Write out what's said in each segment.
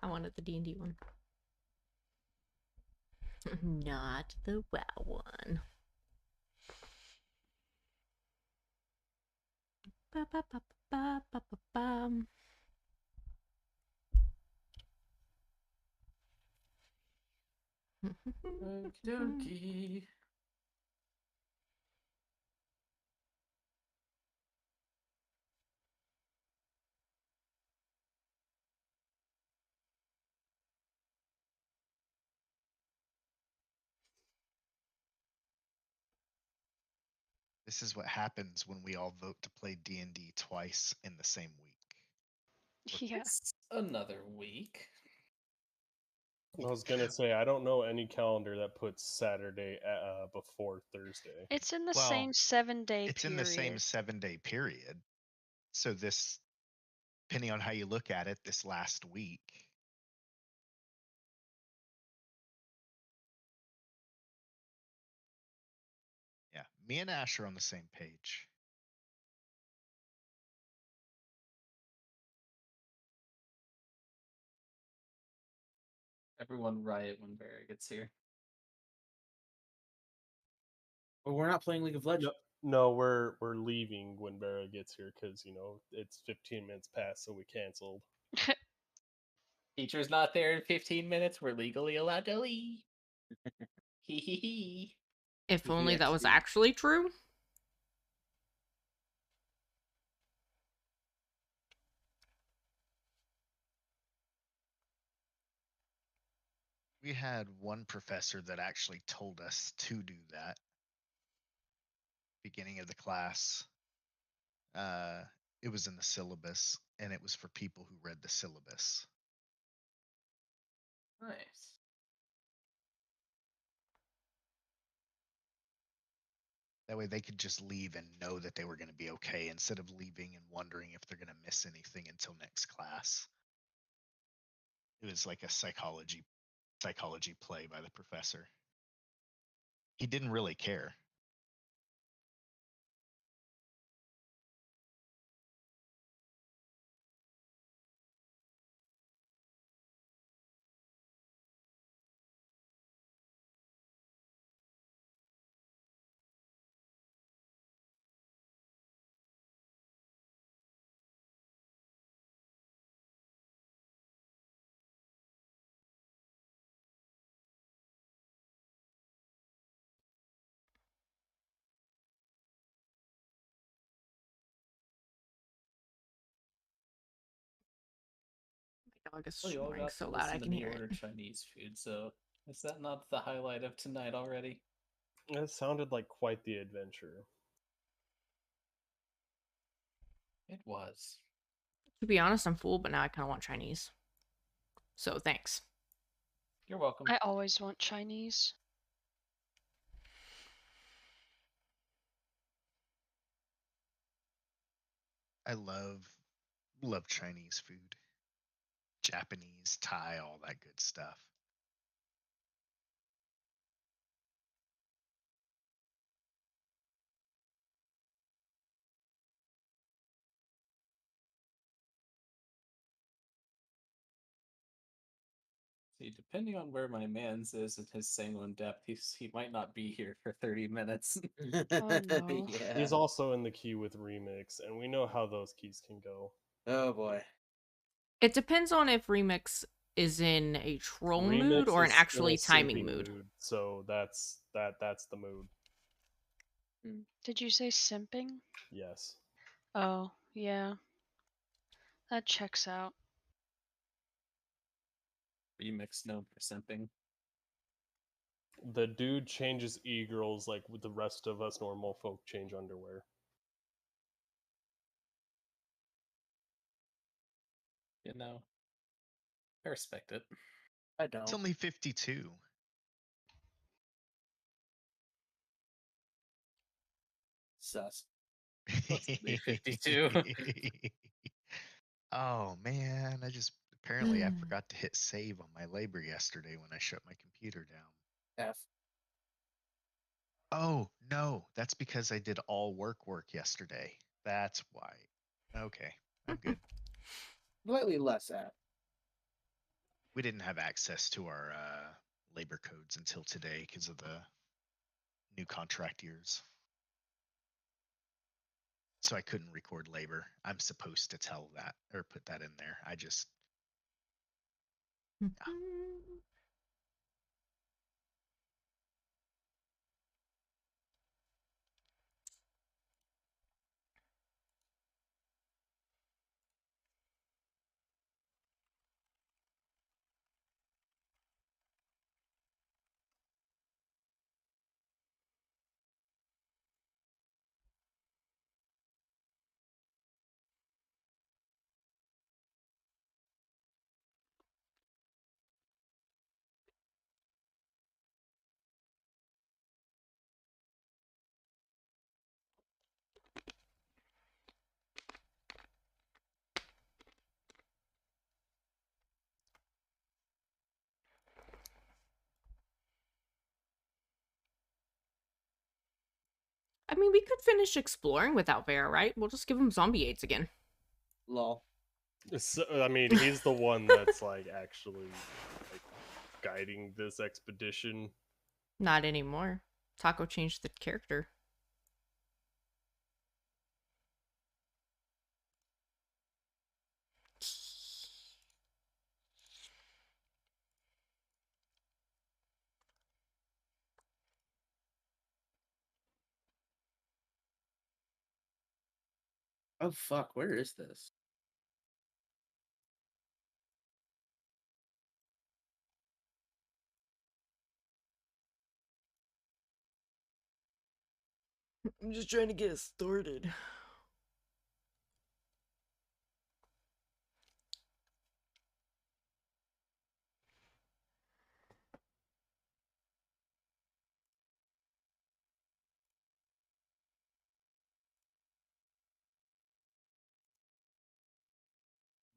I wanted the D&D one. Not the WoW one. Ba, ba, ba, ba, ba, ba, ba. Okie dokie. This is what happens when we all vote to play D&D twice in the same week. Yeah. It's another week. I was gonna say I don't know any calendar that puts Saturday before Thursday. It's in the Well, same 7-day It's period. in the same 7-day period. So this, depending on how you look at it, this last week. Yeah, me and Ash are on the same page. Everyone riot when Barry gets here. But we're not playing League of Legends. No, we're leaving when Barra gets here because it's 15 minutes past, so we canceled. Teacher's not there in 15 minutes. We're legally allowed to leave. Hee hee hee. If only that was EXP. actually true. We had one professor that actually told us to do that. Beginning of the class. It was in the syllabus, and it was for people who read the syllabus. Nice. That way they could just leave and know that they were going to be okay instead of leaving and wondering if they're going to miss anything until next class. It was like a psychology play by the professor. He didn't really care. My dog is Oh, you all snoring got so to loud I listen to can me hear order it. Chinese food, so is that not the highlight of tonight already? It sounded like quite the adventure. It was. To be honest, I'm full, but now I kind of want Chinese. So thanks. You're welcome. I always want Chinese. I love Chinese food. Japanese, Thai, all that good stuff. See, depending on where my man's is in his Sanguine depth, he might not be here for 30 minutes. Oh no. Yeah. He's also in the queue with Remix, and we know how those keys can go. Oh boy. It depends on if Remix is in a troll Remix mood or an is in actually a timing simping mood. So that's the mood. Did you say simping? Yes. Oh, yeah. That checks out. Remix known for simping. The dude changes e-girls like with the rest of us normal folk change underwear. You know, I respect it. I don't. It's only 52. Sus. Supposed to be 52. Oh man, apparently I forgot to hit save on my labor yesterday when I shut my computer down. F. Oh no, that's because I did all work yesterday. That's why. Okay, I'm good. Slightly less F. We didn't have access to our labor codes until today because of the new contract years. So I couldn't record labor. I'm supposed to tell that or put that in there. I just I mean, we could finish exploring without Vera, right? We'll just give him zombie AIDS again. Lol. So, I mean, he's the one that's like actually like guiding this expedition. Not anymore. Taco changed the character. Oh fuck, where is this? I'm just trying to get it started.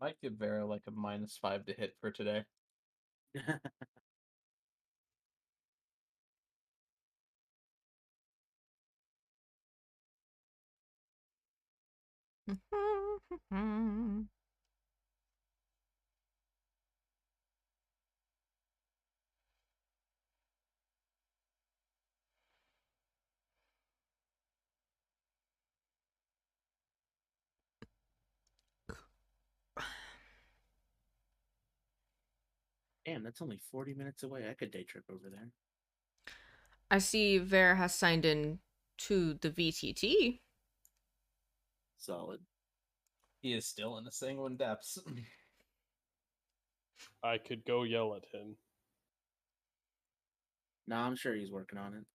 Might give Vera like a -5 to hit for today. Damn, that's only 40 minutes away. I could day trip over there. I see Vera has signed in to the VTT. Solid. He is still in the sanguine depths. I could go yell at him. Nah, I'm sure he's working on it.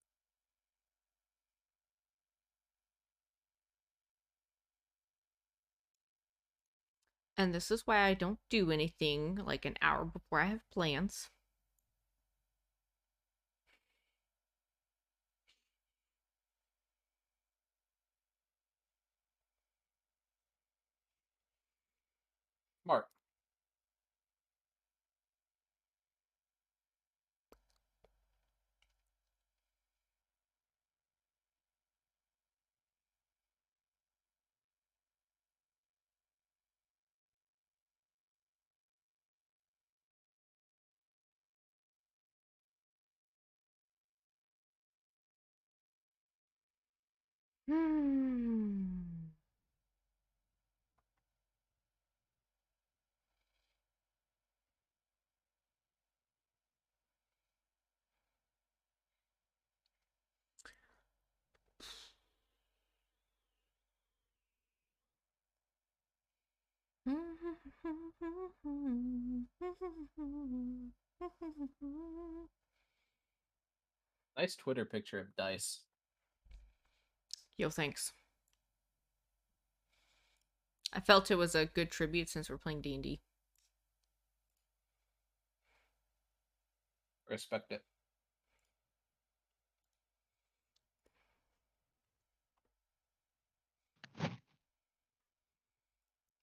And this is why I don't do anything like an hour before I have plans. Mark. Hmm. Nice Twitter picture of Dice. Yo, thanks. I felt it was a good tribute since we're playing D&D. Respect it.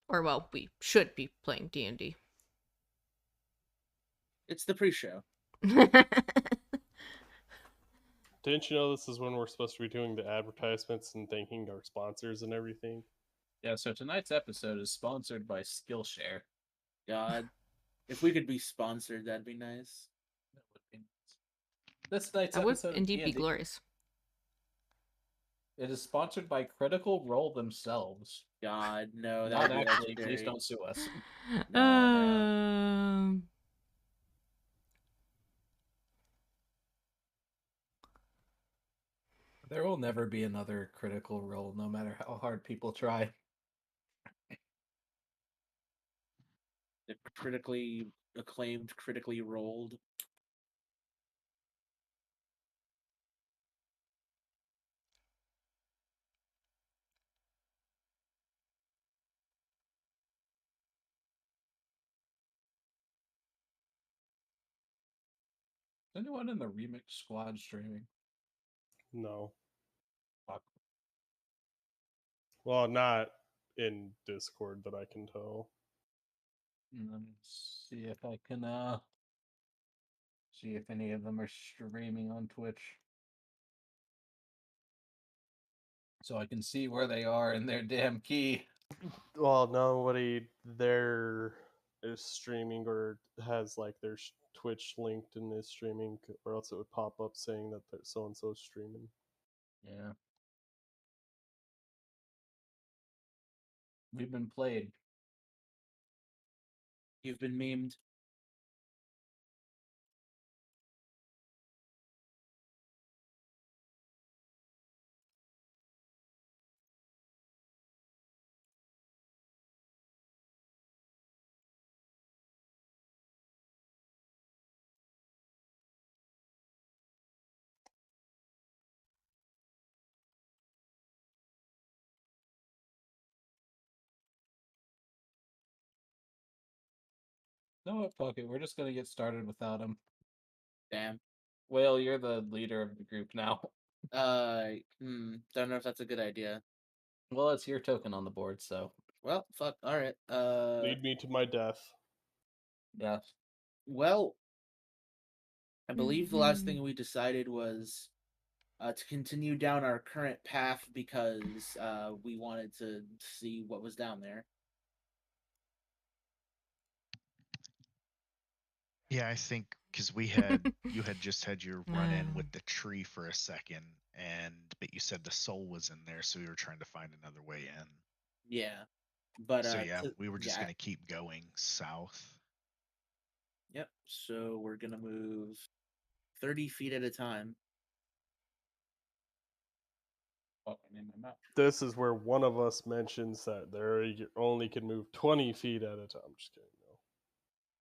Or, well, we should be playing D&D. It's the pre-show. Didn't you know this is when we're supposed to be doing the advertisements and thanking our sponsors and everything? Yeah, so tonight's episode is sponsored by Skillshare. God. If we could be sponsored, that'd be nice. That would be nice. This night's That would episode of indeed be D&D glorious. It is sponsored by Critical Role themselves. God, no, that Not would be actually. Please legendary. don't sue us. No. There will never be another Critical Role, no matter how hard people try. The critically acclaimed, critically rolled. Is anyone in the Remix Squad streaming? No. Fuck. Well, not in Discord that I can tell. Let me see if I can see if any of them are streaming on Twitch. So I can see where they are in their damn key. Well, nobody there is streaming or has like their Twitch linked and is streaming, or else it would pop up saying that so and so is streaming. Yeah. We've been played. You've been memed. No, fuck it. We're just gonna get started without him. Damn. Well, you're the leader of the group now. Don't know if that's a good idea. Well, it's your token on the board, so Well, fuck. All right. Lead me to my death. yeah. Well, I believe the last thing we decided was to continue down our current path because we wanted to see what was down there. Yeah, I think because you had just had your run in with the tree for a second, but you said the soul was in there, so we were trying to find another way in. Yeah, but So yeah, we were just gonna keep going south. Yep. So we're gonna move 30 feet at a time. Fucking in my mouth. This is where one of us mentions that you only can move 20 feet at a time. I'm just kidding.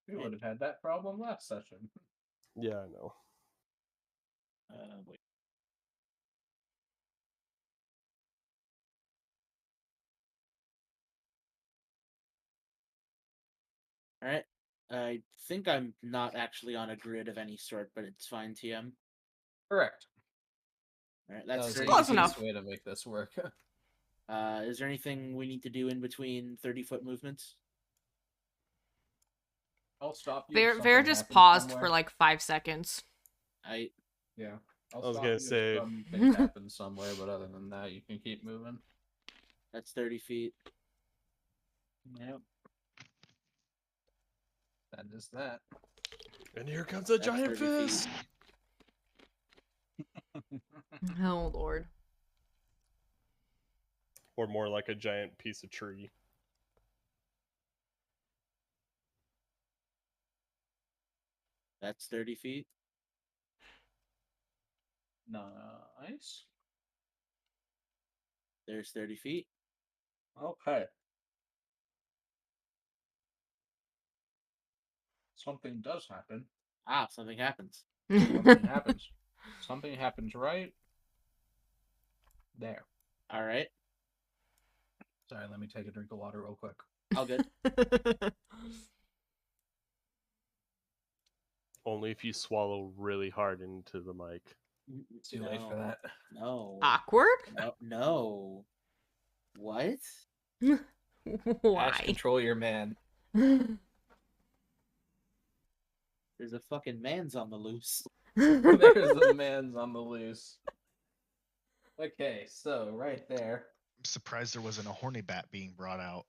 No. We would have had that problem last session. Yeah, I know. Wait. All right. I think I'm not actually on a grid of any sort, but it's fine, TM. Correct. All right, That that's was the 30 Close easiest enough. way to make this work. Is there anything we need to do in between 30-foot movements? I'll stop you. Vera just paused for like 5 seconds. Yeah. I was gonna say something happens somewhere, but other than that, you can keep moving. That's 30 feet. Yep. That is that. And here comes a That's giant 30 feet. fist. Oh Lord. Or more like a giant piece of tree. That's 30 feet. Nice. There's 30 feet. Okay. Something does happen. Ah, something happens. Something happens. Something happens right there. All right. Sorry, let me take a drink of water real quick. All good. Only if you swallow really hard into the mic. It's too late for that. No. Awkward? No. What? Ash, Why? control your man. There's a fucking man's on the loose. There's the man's on the loose. Okay, so right there. I'm surprised there wasn't a horny bat being brought out.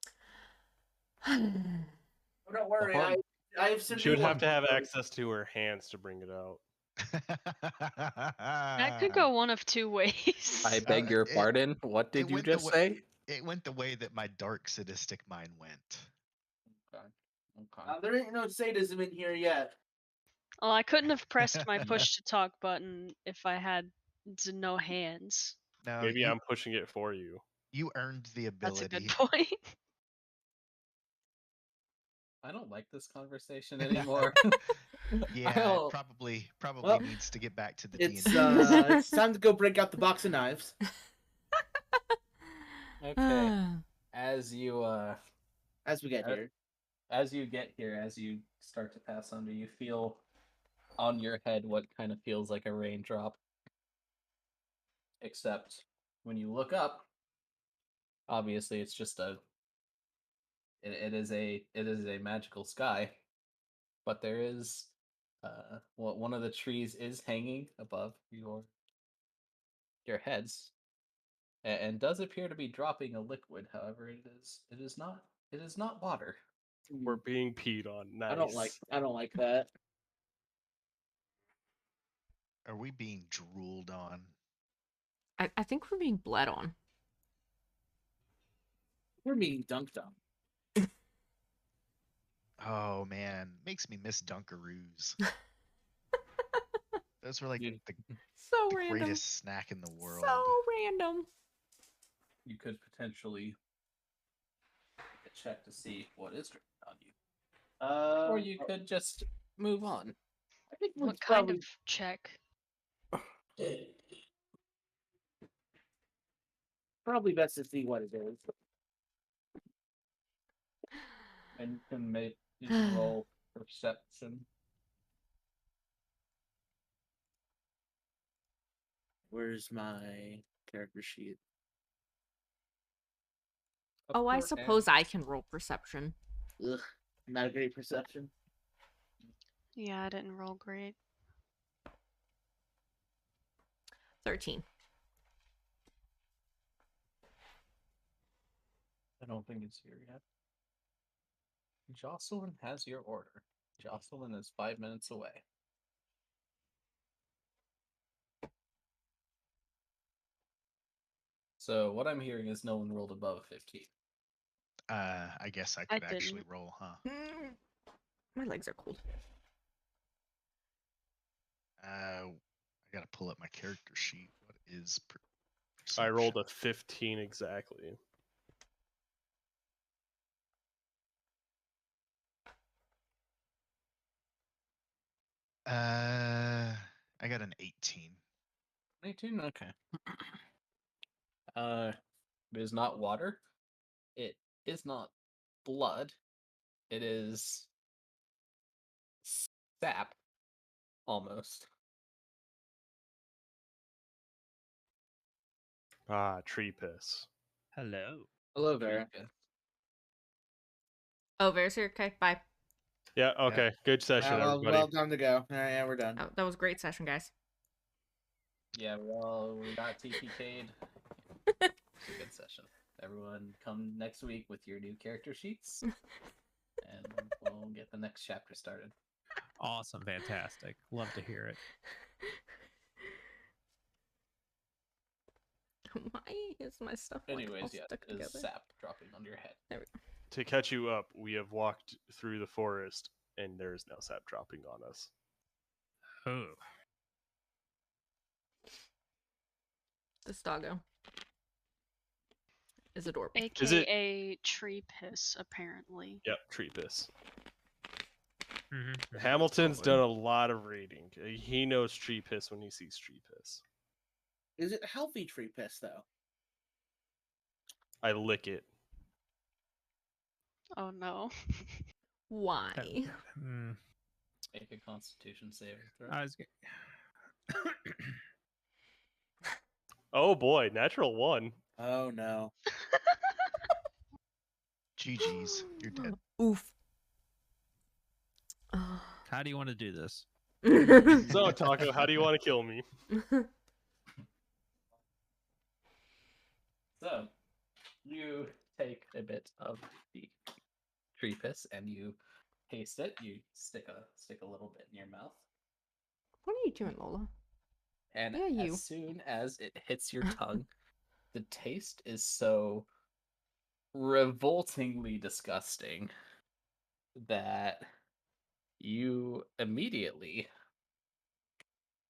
Don't worry, I have She would simply have one to have point. access to her hands to bring it out. That could go one of two ways. I beg your pardon. What did you went the just wa- say? It went the way that my dark sadistic mind went. Okay. Okay. There ain't no sadism in here yet. Well, I couldn't have pressed my push to talk button if I had no hands. No, Maybe I'm pushing it for you. you earned the That's a good ability. point. I don't like this conversation anymore. Yeah, I'll- it probably Well, needs to get back to the It's D&D. it's time to go break out the box of knives. Okay. As you As we get here. as you get here, as you start to pass under, you feel on your head what kind of feels like a raindrop. Except when you look up, obviously it's just it is a magical sky, but there is one of the trees is hanging above your heads, and does appear to be dropping a liquid. However, it is not water. We're being peed on. Nice. I don't like that. Are we being drooled on? I think we're being bled on. We're being dunked on. Oh man, makes me miss Dunkaroos. Those were like You- So the random. greatest snack in the world. So random. You could potentially check to see what is dripping on you, or you could just move on. I think we What kind of check? probably best to see what it is. And you can roll perception. Where's my character sheet? Oh, I suppose I can roll perception. Ugh, not a great perception. Yeah, I didn't roll great. 13. I don't think it's here yet. Jocelyn has your order. Jocelyn is 5 minutes away. So what I'm hearing is no one rolled above a 15. I guess I I could actually didn't. roll, huh? My legs are cold. I gotta pull up my character sheet. What is I rolled perception? a 15 exactly. I got an 18. 18? Okay. It is not water. It is not blood. It is sap, almost. Ah, tree piss. Hello. Hello, Vera. Oh, Vera's here. Okay, bye. Yeah, okay. Good session, everybody. Well, time to go. All right, yeah, we're done. That was a great session, guys. Yeah, well, we got TPK'd. It's a good session. Everyone come next week with your new character sheets, and we'll get the next chapter started. Awesome. Fantastic. Love to hear it. Why is my stuff like, all Anyways, yeah, stuck it is together? sap dropping on your head. To catch you up, we have walked through the forest, and there is now sap dropping on us. Oh. This doggo is adorable. Is it- AKA tree piss, apparently. Yep, tree piss. Mm-hmm. Hamilton's done a lot of reading. He knows tree piss when he sees tree piss. Is it healthy tree piss though? I lick it. Oh no. Why? Make a Constitution saving throw. I was Oh boy, natural one. Oh no. GG's, you're dead. Oof. How do you want to do this? So, Taco, how do you want to kill me? So, you take a bit of the tree piss and you taste it. You stick a little bit in your mouth, What are you doing, Lola? and Yeah, you. as soon as it hits your tongue, the taste is so revoltingly disgusting that you immediately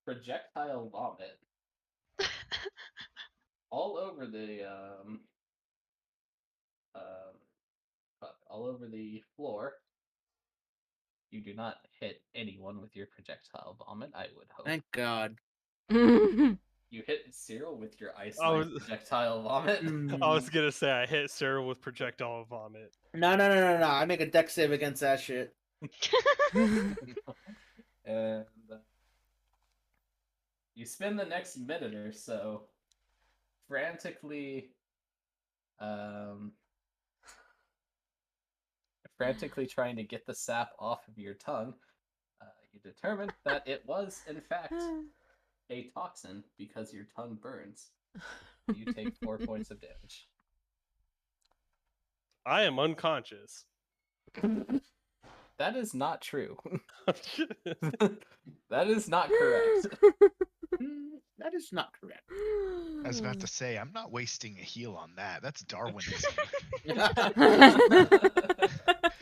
projectile vomit all over the all over the floor. You do not hit anyone with your projectile vomit, I would hope. Thank God. You hit Cyril with your ice I knife was- projectile vomit. I was gonna say I hit Sarah with projectile vomit. No, no, no, no, no. I make a deck save against that shit. And you spend the next minute or so frantically trying to get the sap off of your tongue. You determined that it was in fact a toxin because your tongue burns. You take 4 points of damage. I am unconscious. That is not true. That is not correct. That is not correct. I was about to say, I'm not wasting a heal on that. That's Darwinism.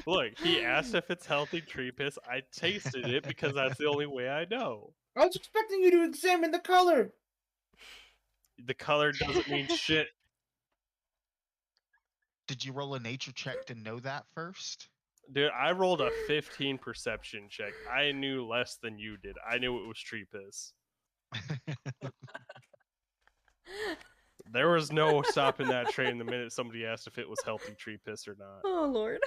Look, he asked if it's healthy tree piss. I tasted it because that's the only way I know. I was expecting you to examine the color. The color doesn't mean shit. Did you roll a nature check to know that first? Dude, I rolled a 15 perception check. I knew less than you did. I knew it was tree piss. There was no stopping that train the minute somebody asked if it was healthy tree piss or not. Oh, Lord.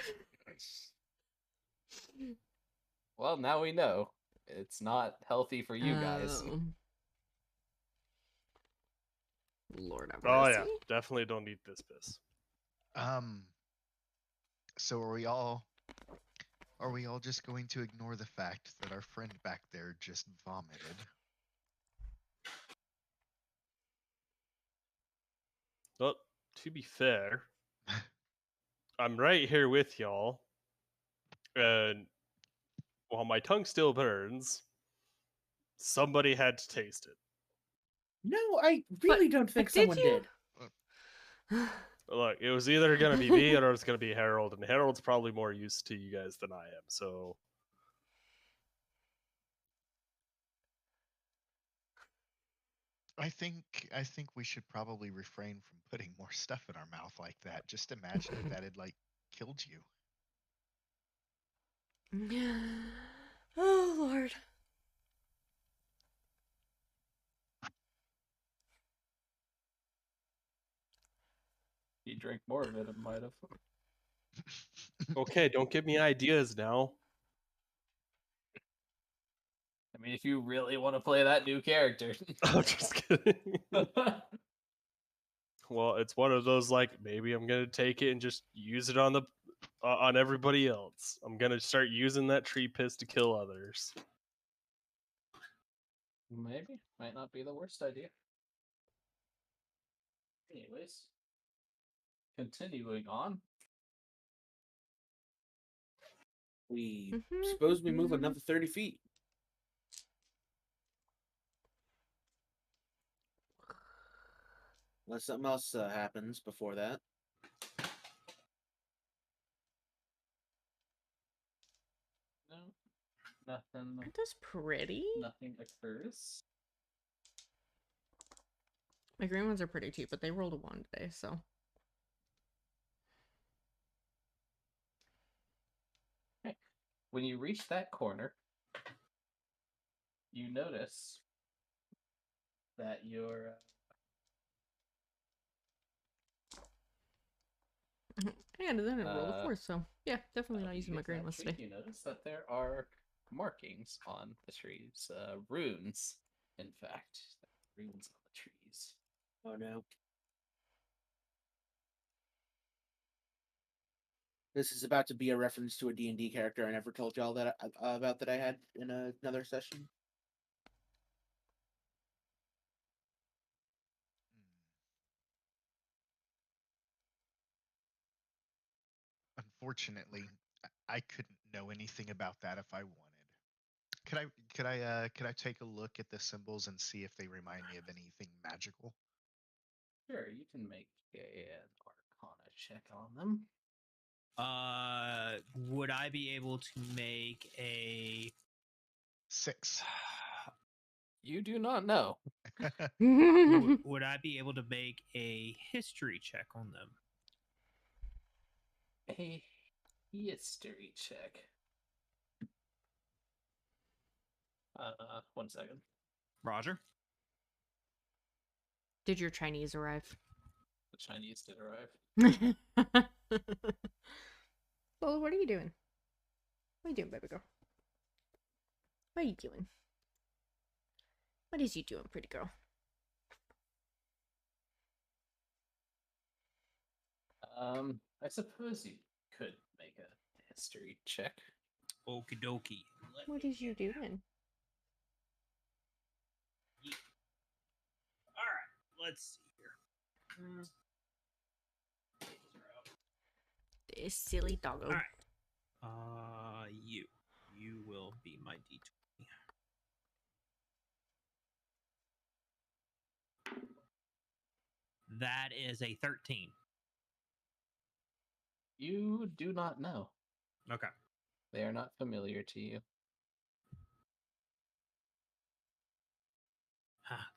Well, now we know. It's not healthy for you guys. Oh. Lord have Oh mercy. yeah, definitely don't eat this piss. So are we all just going to ignore the fact that our friend back there just vomited? Well, to be fair, I'm right here with y'all, and while my tongue still burns, somebody had to taste it. No, I really don't think did someone you? did. Look, it was either gonna be me or it's gonna be Harold, and Harold's probably more used to you guys than I am. So I think we should probably refrain from putting more stuff in our mouth like that. Just imagine if that had like killed you. Oh, Lord. If you drink more of it, it might have. okay, don't give me ideas now. I mean, if you really want to play that new character. I'm just kidding. Well, it's one of those like maybe I'm gonna take it and just use it on the on everybody else. I'm gonna start using that tree piss to kill others. Maybe. Might not be the worst idea. Anyways. Continuing on. We Mhm, suppose we move mhm. another 30 feet. Unless something else happens before that. No. Nothing. Aren't those pretty? Nothing occurs. My green ones are pretty too, but they rolled a 1 today, so. When you reach that corner, you notice that your Yeah, and then it rolled a 4, so yeah, definitely not using my green ones today. You notice that there are markings on the trees, runes, in fact, runes on the trees. Oh no. This is about to be a reference to a D&D character I never told y'all that about that I had in another session. Unfortunately, I couldn't know anything about that if I wanted. Could I take a look at the symbols and see if they remind me of anything magical? Sure, you can make an Arcana check on them. Would I be able to make a 6. You do not know. would I be able to make a history check on them? A history check. 1 second. Roger. Did your Chinese arrive? The Chinese did arrive. Well, what are you doing? What are you doing, baby girl? What are you doing? What is you doing, pretty girl? I suppose you could make a history check. Okie dokie. What is you doing? All right, let's see here. This silly doggo. All right. You will be my D20. That is a 13. You do not know. Okay. They are not familiar to you.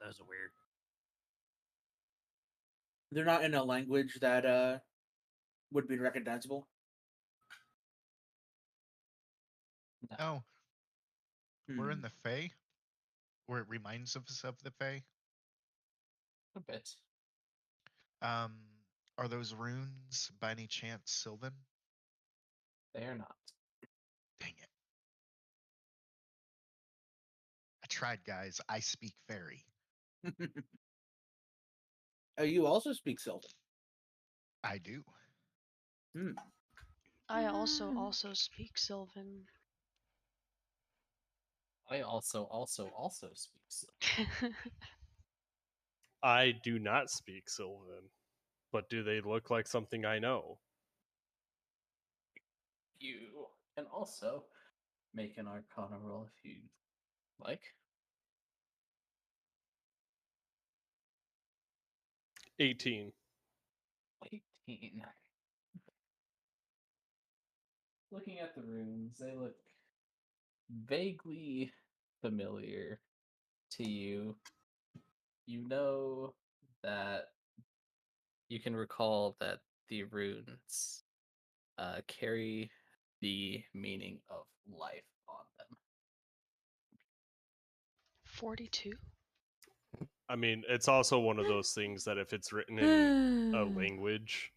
Those are weird. They're not in a language that would be recognizable. Oh, we're in Hmm. the Fae, where it reminds us of the Fae. A bit. Are those runes by any chance Sylvan? They are not. Dang it! I tried, guys. I speak fairy. Oh, you also speak Sylvan. I do. Hmm. I also speak Sylvan. I also speak Sylvan. I do not speak Sylvan, but do they look like something I know? You can also make an Arcana roll if you like. 18. 18. Looking at the runes, they look vaguely familiar to you. You know that you can recall that the runes carry the meaning of life on them. 42? I mean, it's also one of those things that if it's written in a language,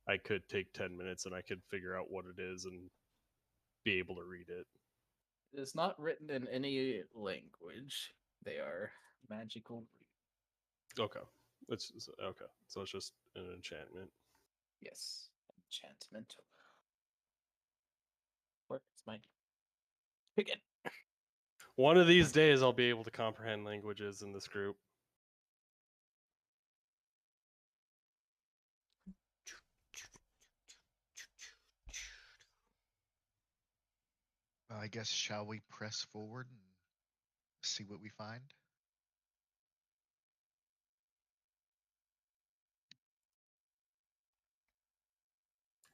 I could take 10 minutes and I could figure out what it is and be able to read it. It is not written in any language. They are magical runes. Okay. Okay. So it's just an enchantment. Yes, enchantment. Where's my pick? One of these days I'll be able to comprehend languages in this group. Well, I guess shall we press forward and see what we find?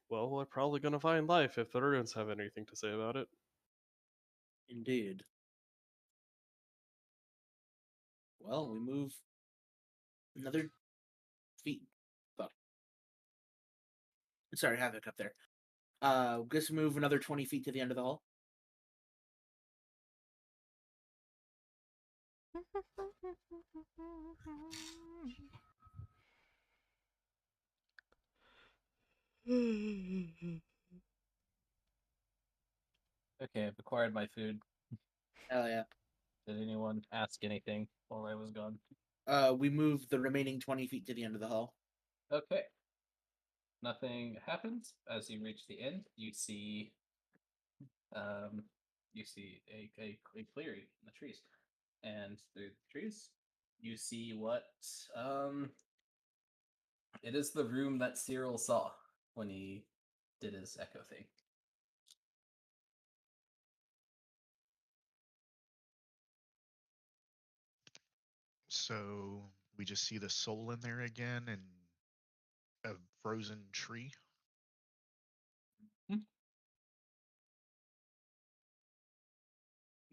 Well, we're probably going to find life if the ruins have anything to say about it. Indeed. Well, we move another feet. Fuck. Sorry, Havoc up there. Just move another 20 feet to the end of the hall. Okay, I've acquired my food. Hell yeah. Did anyone ask anything while I was gone? We move the remaining 20 feet to the end of the hall. Okay. Nothing happens. As you reach the end, you see a clearing in the trees. And through the trees, you see what it is the room that Cyril saw when he did his echo thing. So we just see the soul in there again and a frozen tree.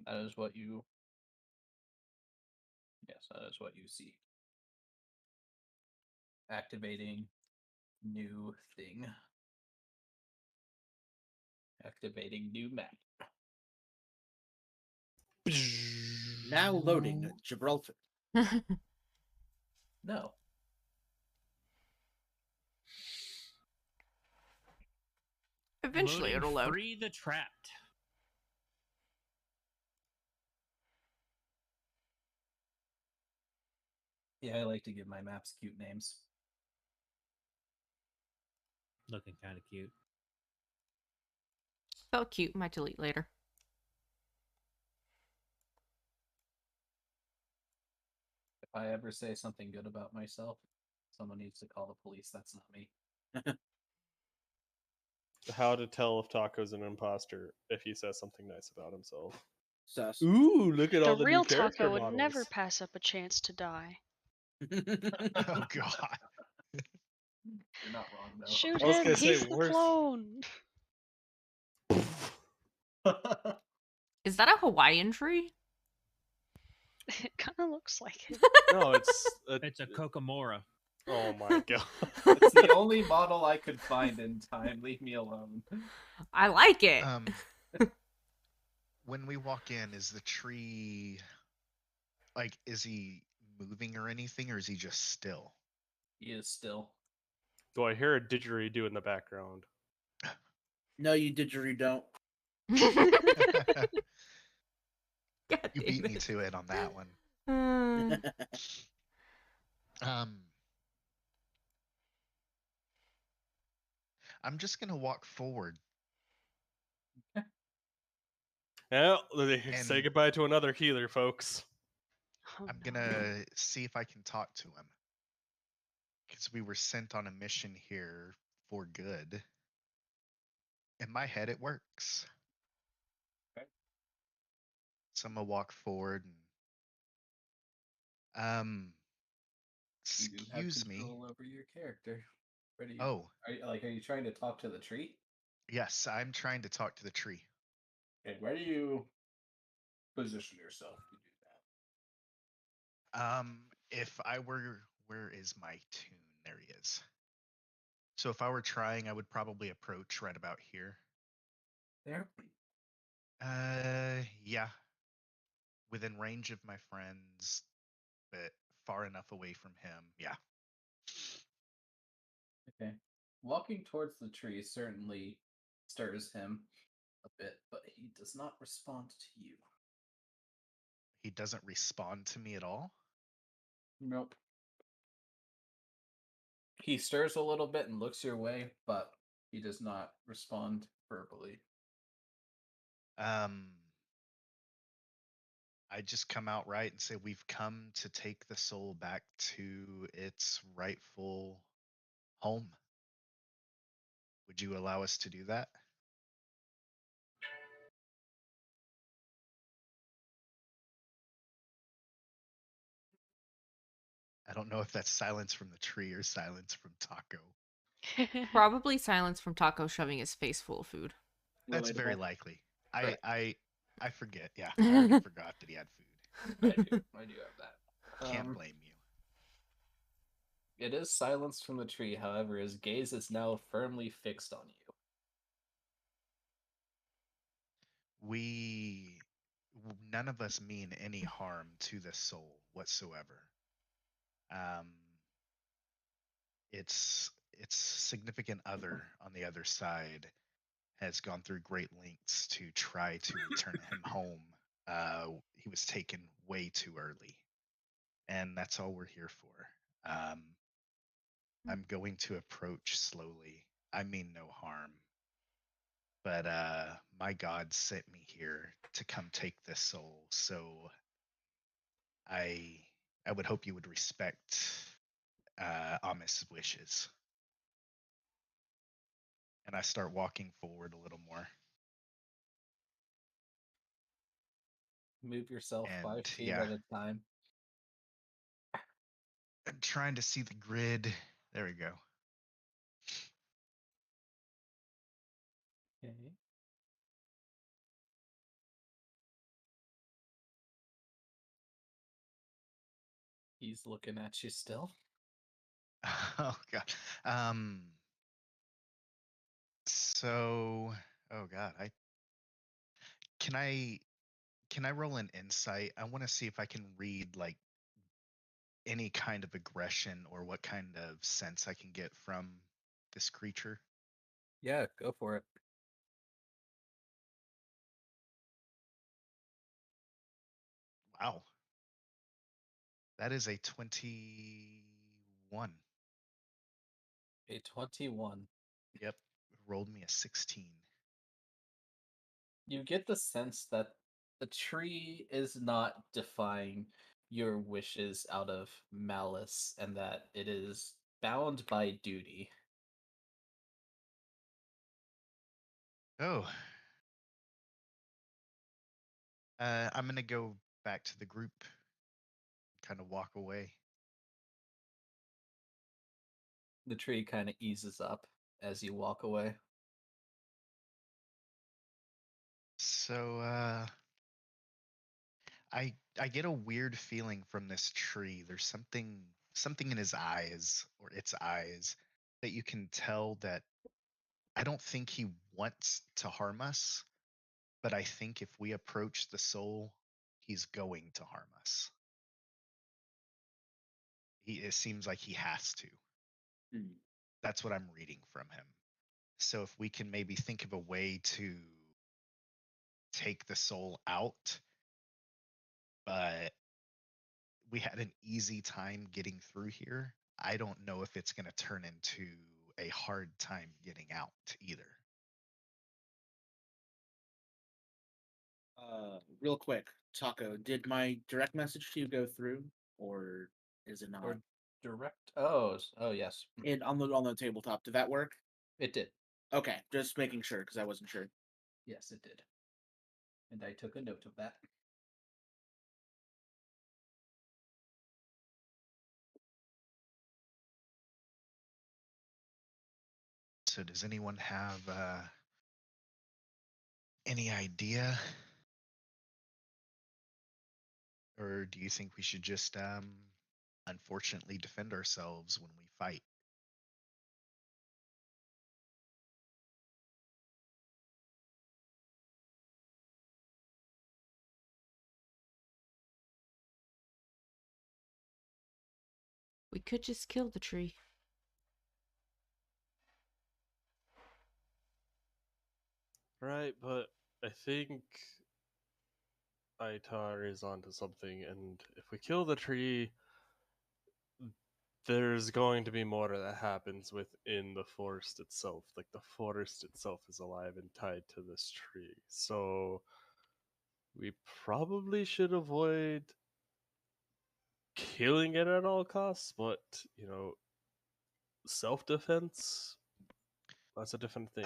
That is what you. Yes, that is what you see. Activating new thing. Activating new map. Now loading Gibraltar. No. Eventually Loading it'll load. Free the Trapped. Yeah, I like to give my maps cute names. Looking kind of cute. Felt cute. Might delete later. If I ever say something good about myself, someone needs to call the police. That's not me. How to tell if Taco's an imposter if he says something nice about himself. Sus. Ooh, look at The all the real new character Taco would models. never pass up a chance to die. Oh God. You're not wrong though. Shoot I was him! gonna say, He's the worse. clone. Is that a Hawaiian tree? It kind of looks like it. No, it's It's a Kokomora. Oh my god. It's the only model I could find in time. Leave me alone. I like it. When we walk in, is the tree like, is he moving or anything, or is he just still? He is still. Do I hear a didgeridoo in the background? No, you don't. God You damn beat me it. to it on that one. I'm just gonna walk forward. Well, say And- goodbye to another healer, folks. Oh, I'm no. gonna see if I can talk to him. Because we were sent on a mission here for good. In my head, it works. Okay. So I'm gonna walk forward and You do have excuse me. control over your character. Where do you? Oh, Are you trying to talk to the tree? yes, I'm trying to talk to the tree. Okay, where do you position yourself to do that? If I were, where is my tune? There he is. So if I were trying, I would probably approach right about here. There. Yeah. Within range of my friends, but far enough away from him. Yeah. Okay. Walking towards the tree certainly stirs him a bit, but he does not respond to you. He doesn't respond to me at all. Nope. He stirs a little bit and looks your way, but he does not respond verbally. I just come out right and say, we've come to take the soul back to its rightful home. Would you allow us to do that? I don't know if that's silence from the tree or silence from Taco. Probably silence from Taco shoving his face full of food. That's very Relatable. likely. Correct. I forget. Yeah, I already forgot that he had food. I do have that. Can't blame you. It is silence from the tree, however, his gaze is now firmly fixed on you. None of us mean any harm to the soul whatsoever. Its significant other on the other side has gone through great lengths to try to return him home. He was taken way too early, and that's all we're here for. I'm going to approach slowly. I mean no harm, but my God sent me here to come take this soul, so I would hope you would respect Amis's wishes. And I start walking forward a little more. Move yourself And, 5 feet yeah. at a time. I'm trying to see the grid. There we go. Okay. He's looking at you still. Oh god. So, oh god, can I roll an insight? I want to see if I can read like any kind of aggression or what kind of sense I can get from this creature. Yeah, go for it. Wow. That is a 21. A 21. Yep. Rolled me a 16. You get the sense that the tree is not defying your wishes out of malice and that it is bound by duty. Oh. I'm going to go back to the group, kind of walk away. The tree kind of eases up as you walk away. So, I get a weird feeling from this tree. There's something in his eyes or its eyes that you can tell that I don't think he wants to harm us, but I think if we approach the soul, he's going to harm us. It seems like he has to. That's what I'm reading from him. So if we can maybe think of a way to take the soul out, but we had an easy time getting through here, I don't know if it's going to turn into a hard time getting out either. Real quick, Taco, did my direct message to you go through, or is it not? Or direct. Oh, yes. And on the tabletop, did that work? It did. Okay, just making sure because I wasn't sure. Yes, it did. And I took a note of that. So does anyone have any idea? Or do you think we should just unfortunately defend ourselves when we fight? We could just kill the tree. Right, but I think Itar is onto something, and if we kill the tree, there's going to be more that happens within the forest itself. Like, the forest itself is alive and tied to this tree. So we probably should avoid killing it at all costs, but, self-defense, that's a different thing.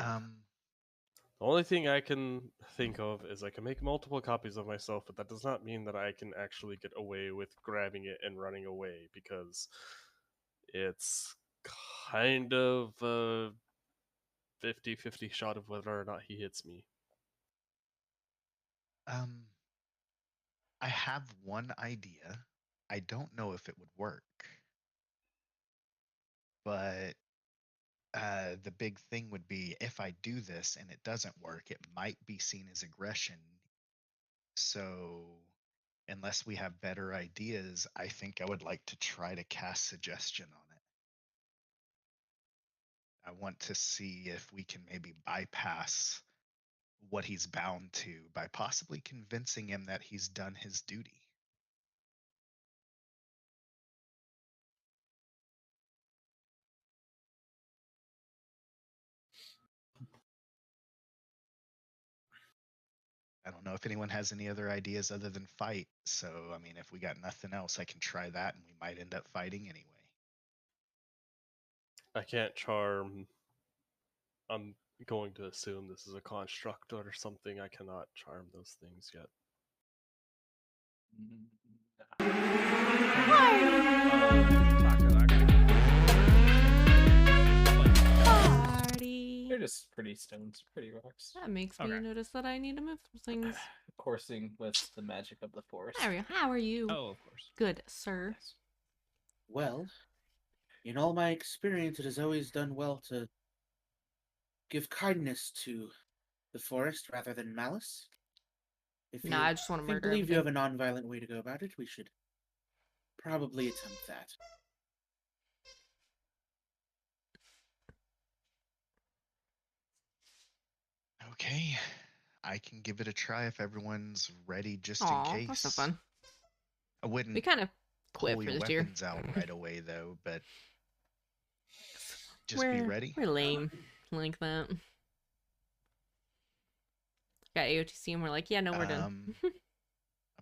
The only thing I can think of is I can make multiple copies of myself, but that does not mean that I can actually get away with grabbing it and running away, because it's kind of a 50-50 shot of whether or not he hits me. I have one idea. I don't know if it would work. But the big thing would be if I do this and it doesn't work, it might be seen as aggression. So unless we have better ideas, I think I would like to try to cast suggestion on it. I want to see if we can maybe bypass what he's bound to by possibly convincing him that he's done his duty. I don't know if anyone has any other ideas other than fight. So, I mean, if we got nothing else, I can try that and we might end up fighting anyway. I can't charm. I'm going to assume this is a construct or something. I cannot charm those things yet. Hi! They're just pretty stones, pretty rocks. That makes me Okay. notice that I need to move some things. Coursing with the magic of the forest. Mario, how are you? Oh, of course. Good, sir. Yes. Well, in all my experience, it has always done well to give kindness to the forest rather than malice. If Nah, you I just want to murder believe you everything. have a non-violent way to go about it, we should probably attempt that. Okay, I can give it a try if everyone's ready, just in Aw, case. that's no fun. I We wouldn't kind of quit pull for your this year. weapons out right away though, but just we're, be ready. We're lame like that. Got AOTC and we're like, yeah, no, we're done. I'm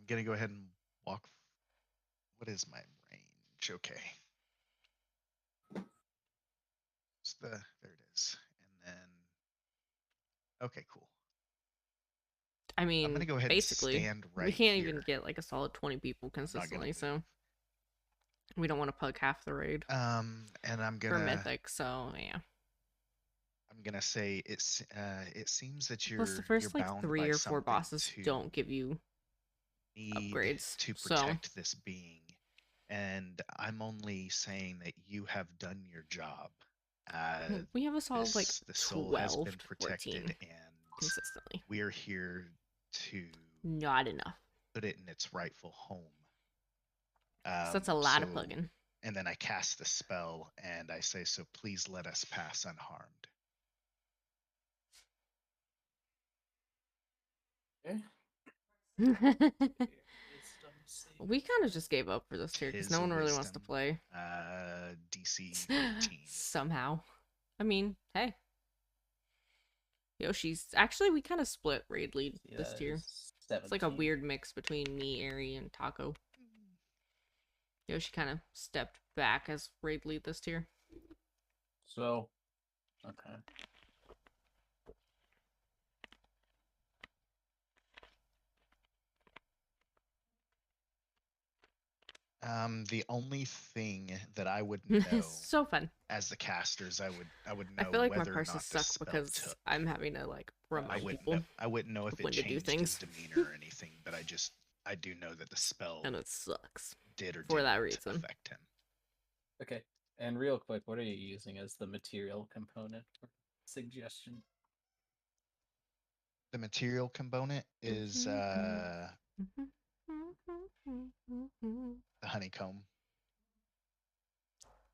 gonna go ahead and walk. What is my range? Okay. There it is. And then, okay, cool. I mean, I'm gonna go ahead basically, and stand right we can't here. even get like a solid 20 people I'm not gonna consistently, move. so we don't want to plug half the raid And I'm for gonna Mythic, so yeah. I'm gonna say it seems that Plus, the you're first like bound 3 by or 4 something bosses to don't give you need upgrades, to so protect this being, and I'm only saying that you have done your job. we have a solid like The soul has 12 been to protected, 14 and consistently. we're here to Not enough. put it in its rightful home. 'Cause that's a lot of plugging. And then I cast the spell, and I say, so please let us pass unharmed. We kind of just gave up for this tier because no Tis a one really wants to wisdom. play. DC 13. Somehow. I mean, hey. Yoshi's actually we kind of split raid lead this tier. It's like a weird mix between me, Ari, and Taco. Yoshi kind of stepped back as raid lead this tier. So, okay. The only thing that I would know So fun. as the casters, I would know I feel like my whether or parses not suck this spell because took. I'm having to like I remind wouldn't people know, I wouldn't know if it when to do changed things. his demeanor or anything, but I do know that the spell and it sucks did or for didn't that reason. affect him. Okay. And real quick, what are you using as the material component or suggestion? The material component is the honeycomb.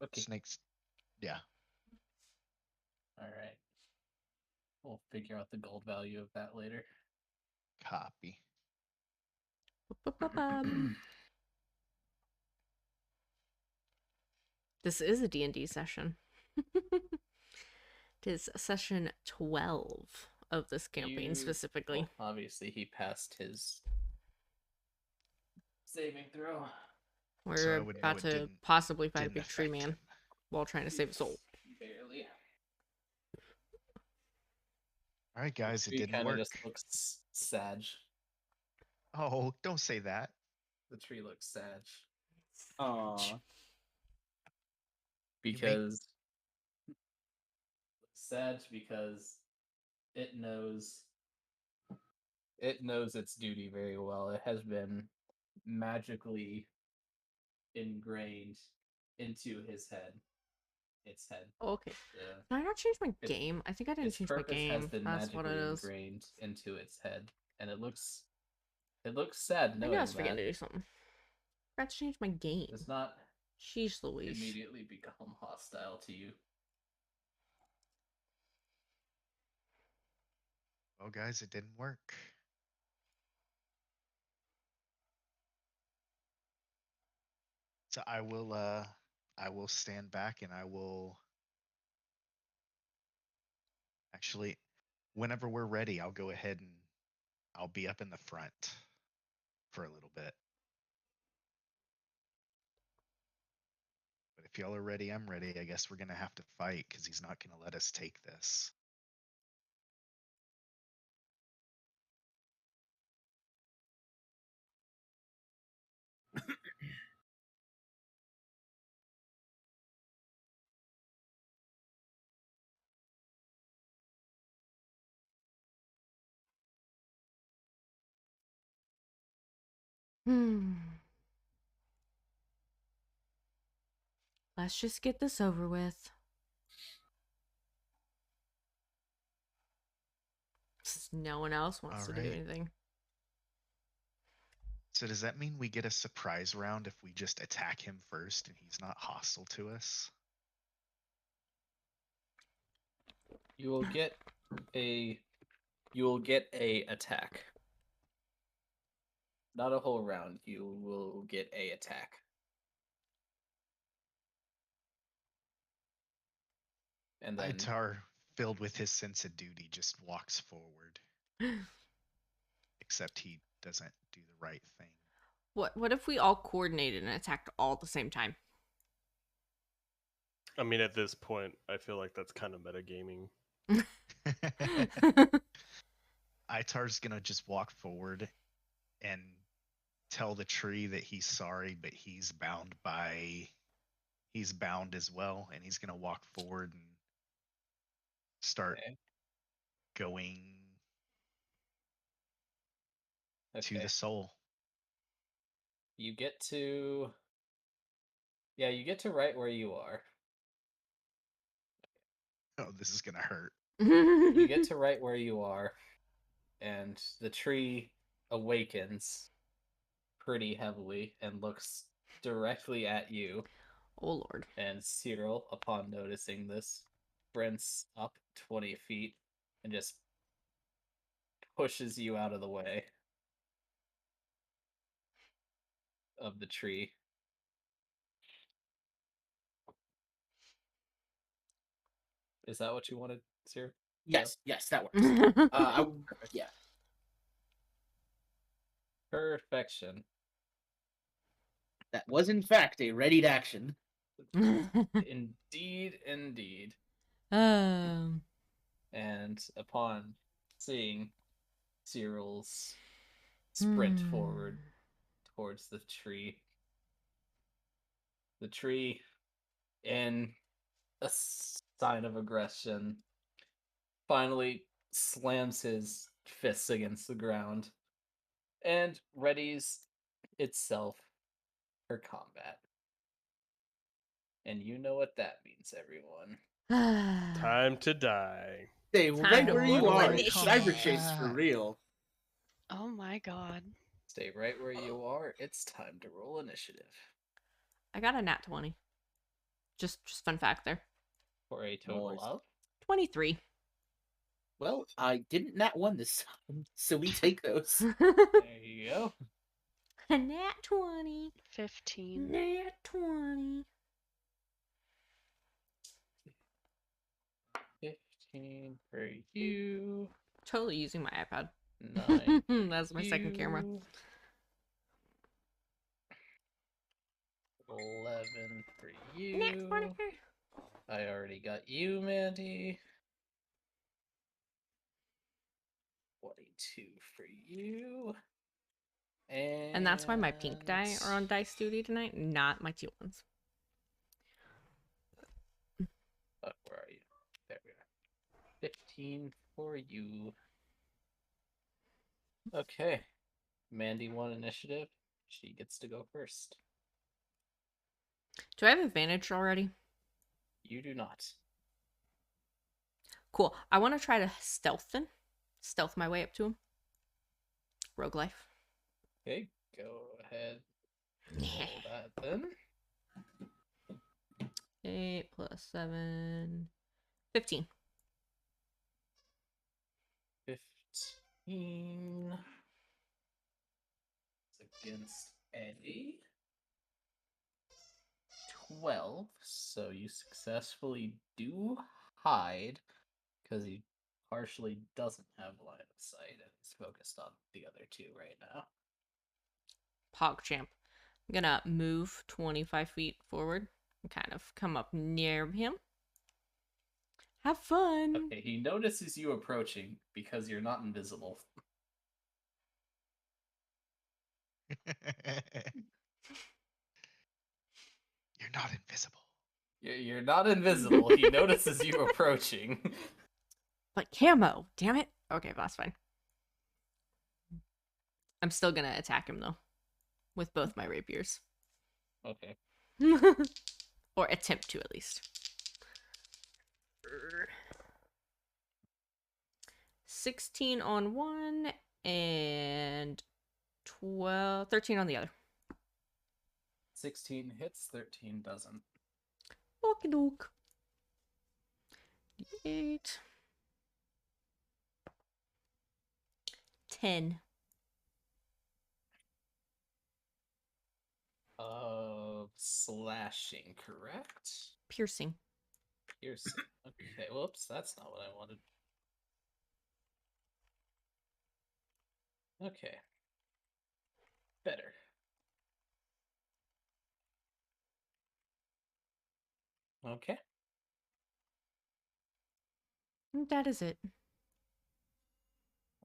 Okay. Snakes. Yeah. All right. We'll figure out the gold value of that later. Copy. This is a D&D session. It is session 12 of this campaign specifically. Well, obviously, he passed his saving throw. We're about to possibly fight a didn't big tree affect man him. while trying to save a soul. Barely. All right, guys, it He didn't kind of work. just looks sad. Oh, don't say that. The tree looks sad. Aww. Because sad because it knows its duty very well. It has been magically ingrained into his head. Its head. Okay. Can I not change my game? I think I didn't Its change my purpose game. has been That's what it magically is. ingrained into its head, and it looks sad knowing Maybe I was forgetting that. to do something. I forgot to change my game. Does not Sheesh Louise. immediately become hostile to you. Well, guys, it didn't work. So I will stand back, and I will actually, whenever we're ready, I'll go ahead and I'll be up in the front for a little bit. But if y'all are ready, I'm ready. I guess we're gonna have to fight because he's not gonna let us take this. Let's just get this over with. No one else wants to do anything. So does that mean we get a surprise round if we just attack him first and he's not hostile to us? You will get a attack. Not a whole round. You will get a attack. And then Itar, filled with his sense of duty, just walks forward. Except he doesn't do the right thing. What if we all coordinated and attacked all at the same time? I mean, at this point, I feel like that's kind of metagaming. Itar's gonna just walk forward and tell the tree that he's sorry, but he's bound as well, and he's gonna walk forward and start going to the soul. You get to right where you are. Oh, this is gonna hurt. You get to right where you are, and the tree awakens pretty heavily and looks directly at you. Oh Lord. And Cyril, upon noticing this, sprints up 20 feet and just pushes you out of the way of the tree. Is that what you wanted, Cyril? Yes, that works. Yeah. Perfection. That was in fact a readied action. Indeed. And upon seeing Cyril's sprint forward towards the tree, in a sign of aggression, finally slams his fists against the ground and readies itself for combat. And you know what that means, everyone. Time to die. Stay right where you are. Cyber chase for real. Oh my god. Stay right where you are. It's time to roll initiative. I got a nat 20. Just fun fact there. For a total of 23. Well, I didn't nat 1 this time, so we take those. There you go. A nat 20. 15. Nat 20. 15 for you. Totally using my iPad. 9. That's my second camera. 11 for you. Nat 20. I already got you, Mandy. 22 for you. And that's why my pink die are on dice duty tonight, not my teal ones. Where are you? There we are. 15 for you. Okay. Mandy won initiative. She gets to go first. Do I have advantage already? You do not. Cool. I want to try to stealth my way up to him. Rogue life. Okay, go ahead. Roll that then. 8 plus 7. 15. 15. It's against Eddie. 12. So you successfully do hide because he partially doesn't have line of sight and is focused on the other two right now. PogChamp. I'm gonna move 25 feet forward and kind of come up near him. Have fun. Okay, he notices you approaching because you're not invisible. You're not invisible. You're not invisible. He notices you approaching. But camo, damn it. Okay, that's fine. I'm still gonna attack him though. with both my rapiers. Okay. Or attempt to, at least. 16 on one and 13 on the other. 16 hits, 13 doesn't. Okie doke. 8. 10. Slashing, correct? Piercing. Piercing. Okay, whoops, that's not what I wanted. Okay. Better. Okay. That is it.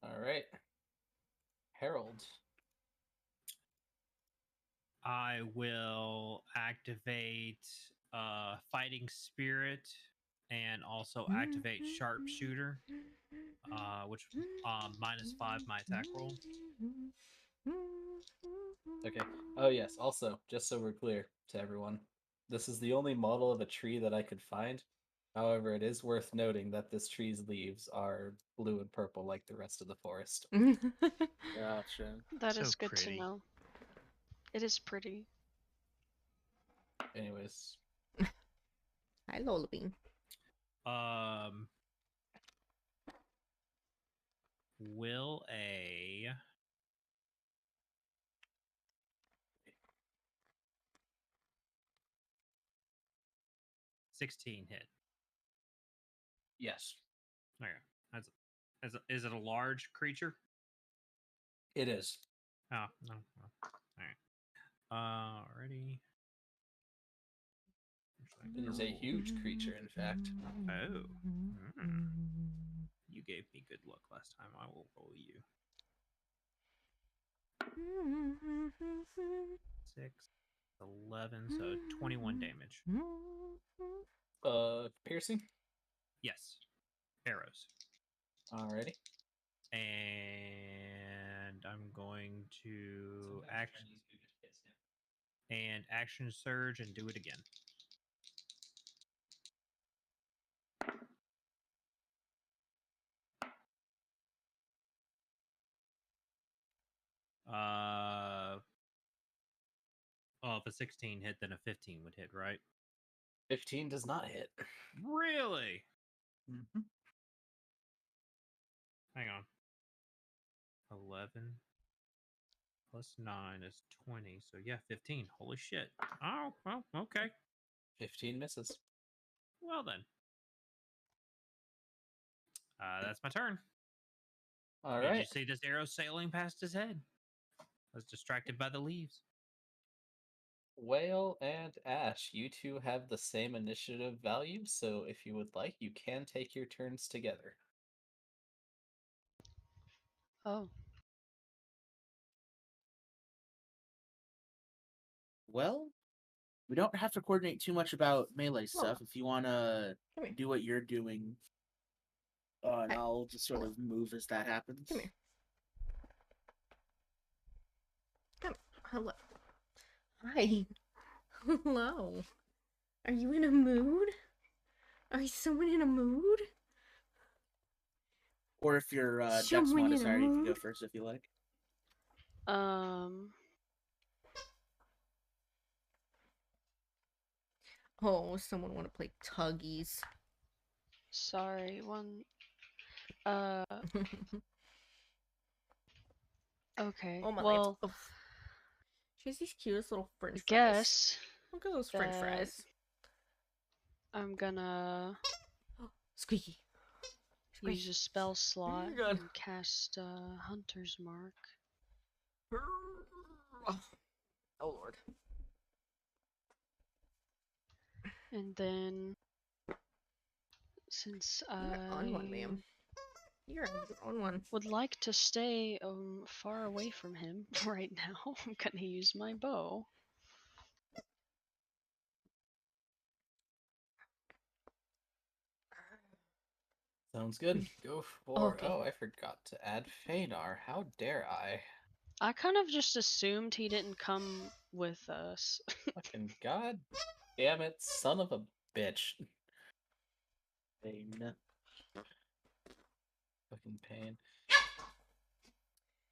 All right. Harold. I will activate Fighting Spirit and also activate Sharpshooter, which -5 my attack roll. Okay. Oh, yes. Also, just so we're clear to everyone, this is the only model of a tree that I could find. However, it is worth noting that this tree's leaves are blue and purple like the rest of the forest. Gotcha. That So is good pretty. to know. It is pretty. Anyways. Hi, Lola Bean. Will a 16 hit? Yes. Okay. Is it a large creature? It is. Oh, no. All right. Alrighty. It is a huge creature, in fact. Oh. You gave me good luck last time. I will roll you. 6, 11, so 21 damage. Piercing? Yes. Arrows. Alrighty. And I'm going to action surge and do it again. Well, if a 16 hit, then a 15 would hit, right? 15 does not hit. Really? Mm-hmm. Hang on. 11 plus 9 is 20. So yeah, 15. Holy shit. Oh, well, okay. 15 misses. Well then. That's my turn. All Did right. you see this arrow sailing past his head? I was distracted by the leaves. Whale and Ash, you two have the same initiative value, so if you would like, you can take your turns together. Oh. Well, we don't have to coordinate too much about melee stuff. If you want to do what you're doing, and I'll just sort of move as that happens. Come here. Come. Hello. Hi. Hello. Are you in a mood? Are someone in a mood? Or if you're Dex Someone in a modifier, you can go mood? first if you like. Oh, someone want to play tuggies. Sorry, one. Okay. Oh, my well, lights. She has these cutest little French fries. guess Look at those French fries. I'm gonna Squeaky. use a spell slot Good. and cast Hunter's Mark. Oh Lord. And then, since You're on one, ma'am. You're on one. Would like to stay far away from him right now, I'm gonna use my bow. Sounds good. Go for... Okay. Oh, I forgot to add Fenar. How dare I? I kind of just assumed he didn't come with us. Fucking god damn it, son of a bitch. Pain. Fucking pain.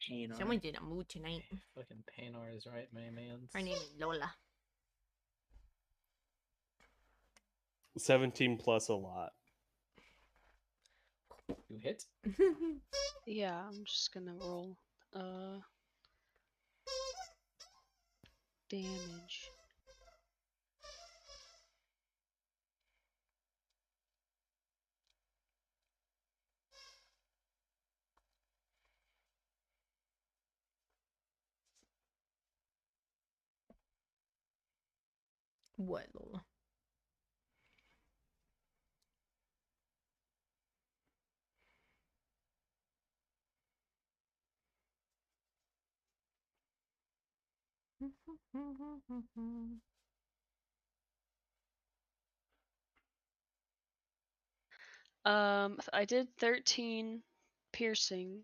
Pain. Someone's in a mood tonight. Fucking Painar is right, my man. Her name is Lola. 17 plus a lot. You hit? Yeah, I'm just gonna roll. Damage. What, Lola? I did 13 piercing.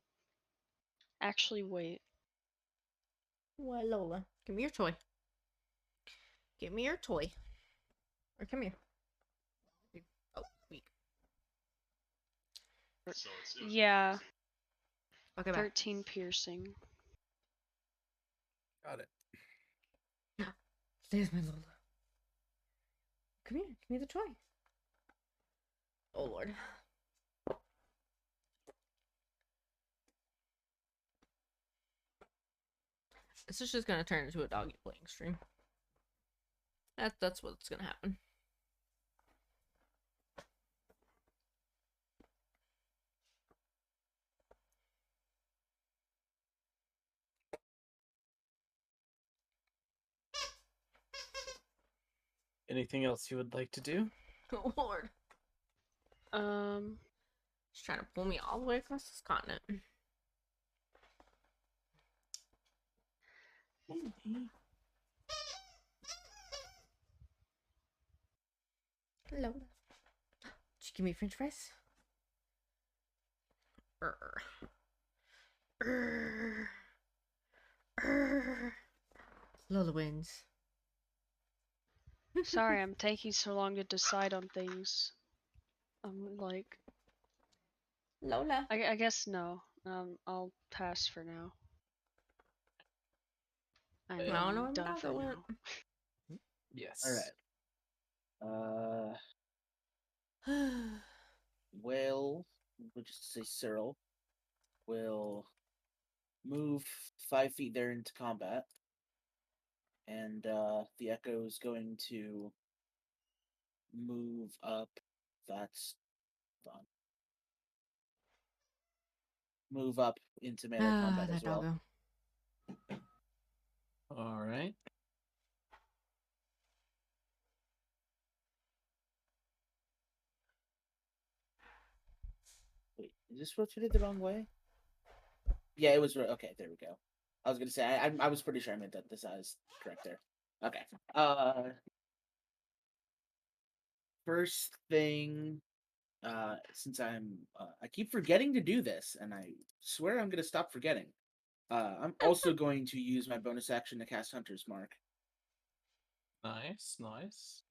Actually, wait. What, Lola? Give me your toy. Give me your toy. Or come here. Oh, weak. Yeah, Okay, back. 13 piercing. Got it. There's my Lola. Come here. Give me the toy. Oh, Lord. This is just gonna turn into a doggy playing stream. That's what's gonna happen. Anything else you would like to do? Oh, Lord. He's trying to pull me all the way across this continent. Hello. Did you give me French fries? Lola wins. Sorry, I'm taking so long to decide on things. I'm like, Lola. I guess no. I'll pass for now. I'm I don't know where done my for doggo now. went. Yes. Alright. Will, we'll just say Cyril, will move 5 feet there into combat. And the Echo is going to move up. That's done. Move up into melee combat as well. Doggo. All right. Wait, is this rotated the wrong way? Yeah, it was. Okay, there we go. I was gonna say I was pretty sure I meant that the size correct there. Okay. First thing, since I keep forgetting to do this, and I swear I'm gonna stop forgetting. I'm also going to use my bonus action to cast Hunter's Mark. Nice, nice.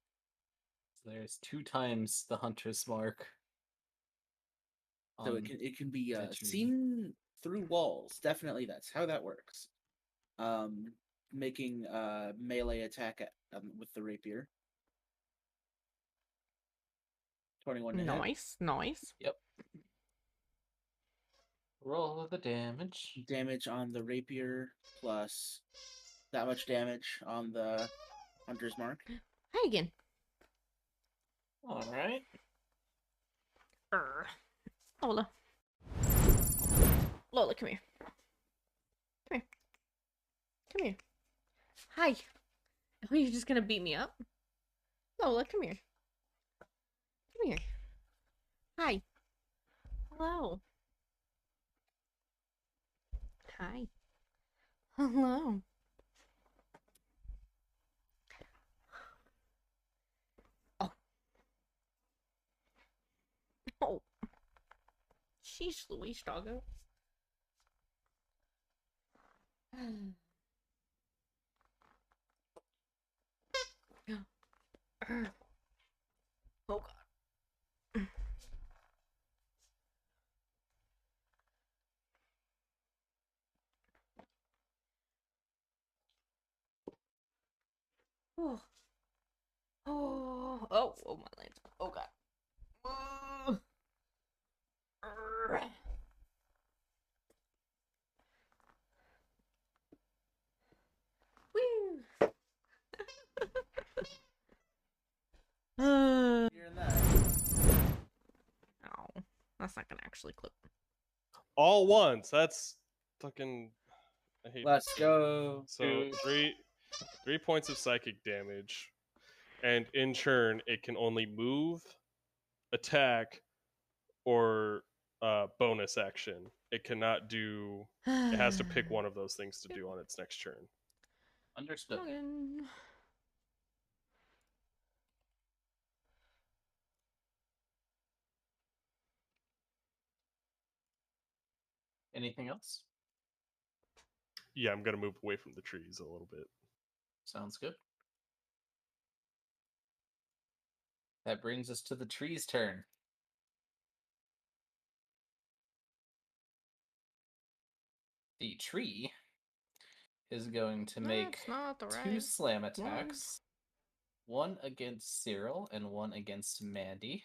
So there's 2 times the Hunter's Mark. So it can be seen through walls. Definitely, that's how that works. Making melee attack with the rapier. 21 to hit. Nice, nice. Yep. Roll the damage. Damage on the rapier plus that much damage on the Hunter's Mark. Hi again. All right. Lola. Lola, come here. Come here. Come here. Hi. Oh, you're just gonna beat me up? Lola, come here. Come here. Hi. Hello. Hi. Hello. Oh. Oh. Sheesh, Louise, doggo. Oh god. Oh. Oh, my legs. Oh god. Woo. Hearing that. Ow. That's not gonna actually clip. All ones. That's fucking. I hate Let's this. go. So 3 points of psychic damage, and in turn it can only move, attack, or bonus action. It cannot do. It has to pick one of those things to do on its next turn. Understood. Again. Anything else? Yeah, I'm gonna move away from the trees a little bit. Sounds good. That brings us to the tree's turn. The tree is going to make That's not the two right slam one. attacks. One against Cyril and one against Mandy.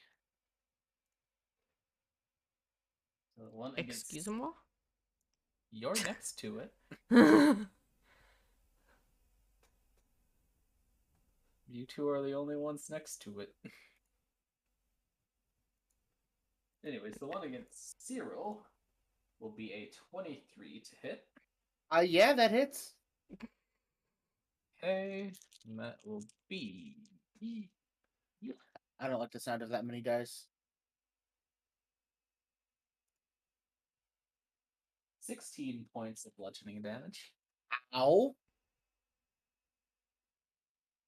So one Excuse against... me. You're next to it. You two are the only ones next to it. Anyways, the one against Cyril will be a 23 to hit. Yeah, that hits. Okay, and that will be... I don't like the sound of that many dice. 16 points of bludgeoning damage. Ow.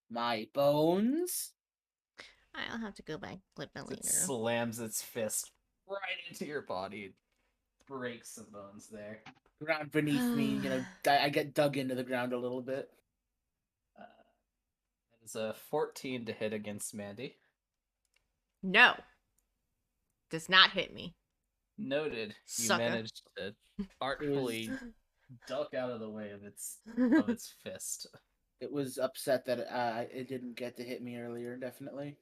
My bones. I'll have to go back and clip it It later. slams its fist right into your body. Breaks some bones there. Ground beneath me, I get dug into the ground a little bit. That is a 14 to hit against Mandy. No. Does not hit me. Noted. Sucker. You managed to artfully duck out of the way of its fist. It was upset that it didn't get to hit me earlier, definitely.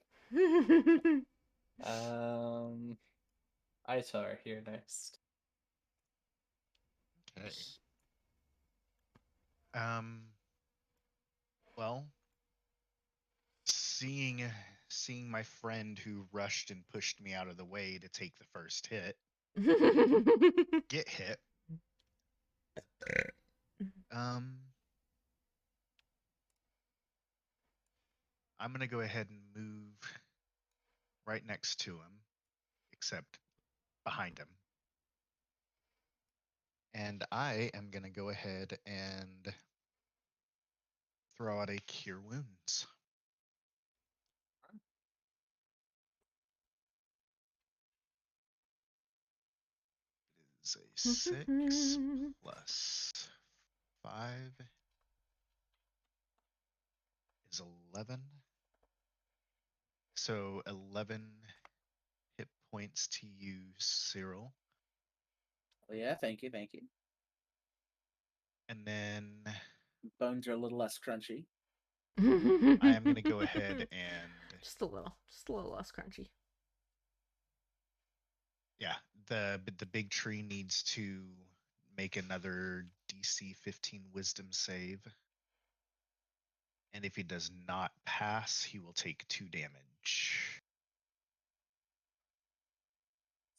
Itar, here next. Okay. Well, seeing my friend who rushed and pushed me out of the way to take the first hit get hit. I'm gonna go ahead and move right next to him, except behind him. And I am gonna go ahead and throw out a Cure Wounds. It is a 6 plus 5 is 11. So 11 hit points to you, Cyril. Oh, yeah, thank you. And then Bones are a little less crunchy. I am going to go ahead and... Just a little less crunchy. Yeah, the big tree needs to make another DC 15 Wisdom save. And if he does not pass, he will take 2 damage.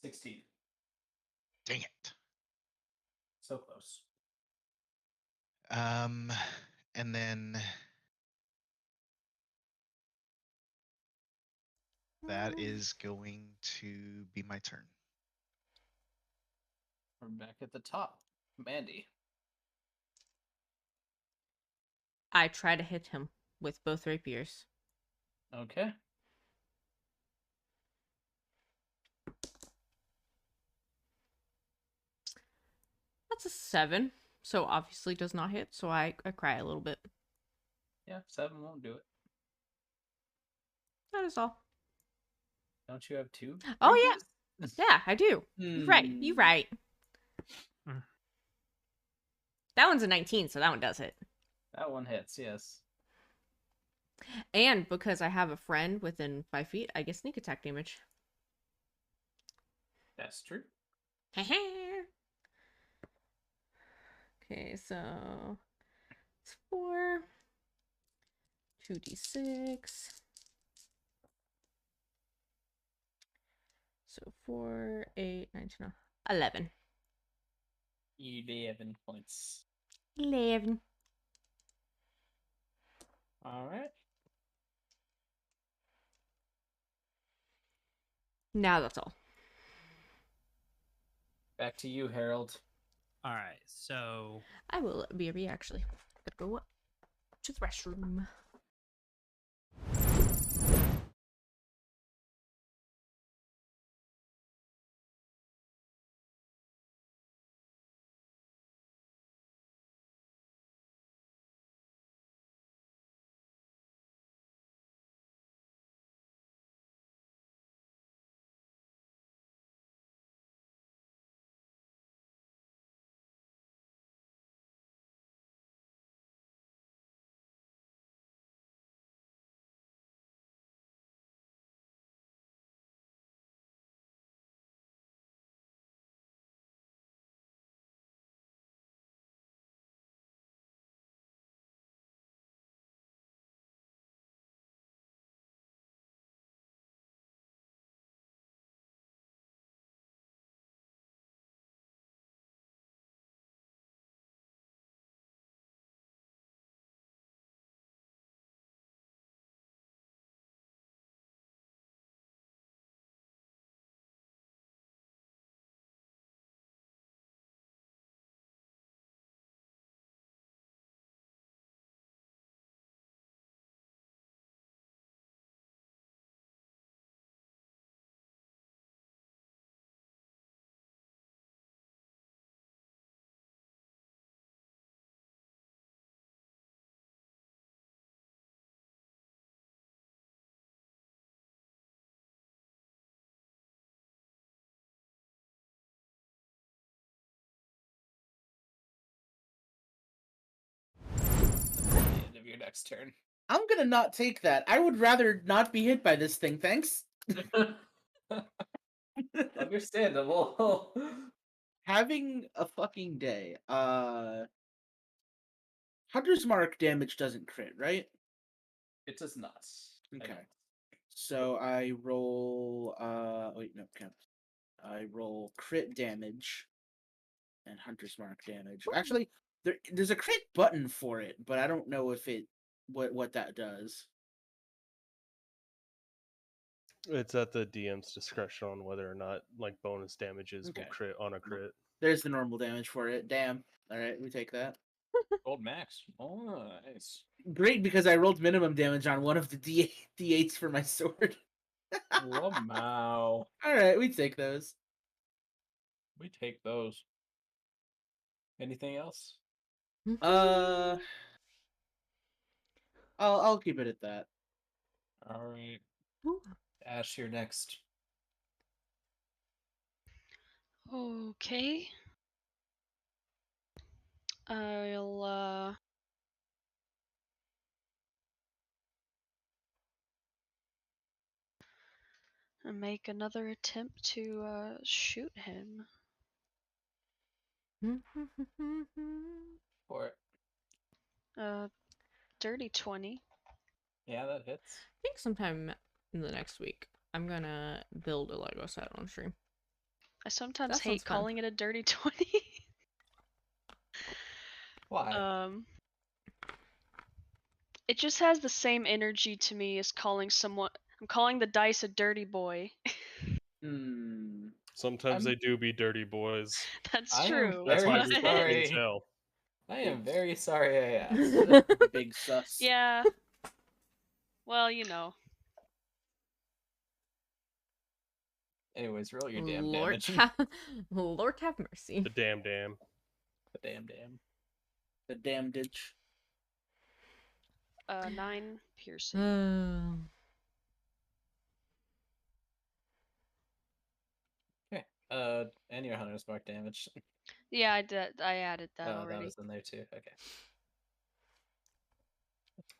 16. Dang it. So close. And then that is going to be my turn. We're back at the top. Mandy. I try to hit him with both rapiers. Okay. That's a 7 so obviously does not hit, so I cry a little bit. Yeah, 7 won't do it. That is all. Don't you have 2? Oh, yeah. Yeah, I do. You're right. You're right. Hmm. That one's a 19, so that one does hit. That one hits, yes. And because I have a friend within 5 feet, I get sneak attack damage. That's true. Okay, so it's 4, 2d6. So 4, 8, 9, 10, 11. 11 points. 11. Alright. Now that's all. Back to you, Harold. All right, so I will BRB actually. Gotta go to the restroom. The end of your next turn. I'm gonna not take that. I would rather not be hit by this thing, thanks. Understandable. Having a fucking day. Hunter's Mark damage doesn't crit, right? It does not. Okay. So I roll wait, no, count. I roll crit damage and Hunter's Mark damage. Actually, there's a crit button for it, but I don't know if it what that does. It's at the DM's discretion on whether or not like bonus damages will Okay. crit on a crit. There's the normal damage for it. Damn. All right, we take that. Gold max. Oh, nice. Great, because I rolled minimum damage on one of the D8s for my sword. Wow. All right, we take those. We take those. Anything else? I'll keep it at that. All right. Ooh. Ash, you're next. Okay. I'll make another attempt to shoot him. For it. Dirty 20. Yeah, that hits. I think sometime in the next week, I'm gonna build a Lego set on stream. I sometimes That sounds hate fun. calling it a dirty 20. Why? It just has the same energy to me as calling someone. I'm calling the dice a dirty boy. Hmm. Sometimes they do be dirty boys. That's I am true. That's why Very we sorry. can tell. I am very sorry I asked. Big sus. Yeah. Well, you know. Anyways, roll your damn Lord damage. Lord have mercy. The damn. The damn. The damage. 9 piercing. Okay. And your hunter's mark damage. Yeah, I did. I added that Oh, already. that was in there too. Okay.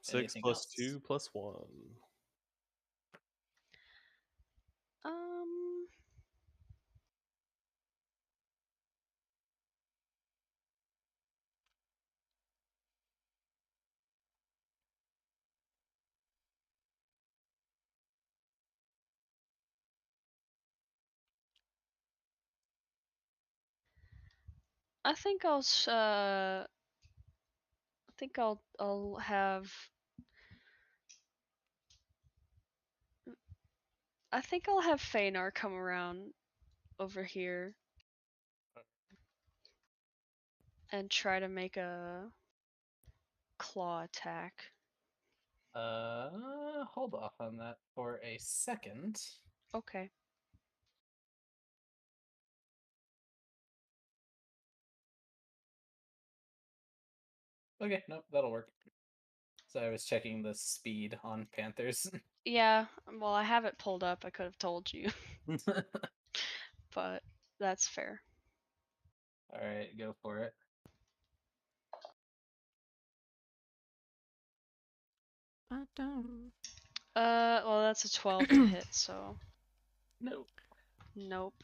6 Anything plus else? 2 plus 1. Um. I think I'll I'll have Fenar come around over here and try to make a claw attack. Hold off on that for a second. Okay. Okay, nope, that'll work. So I was checking the speed on Panthers. Yeah, well, I have it pulled up. I could have told you, but that's fair. Alright, go for it. Well, that's a 12 to hit, so Nope. nope.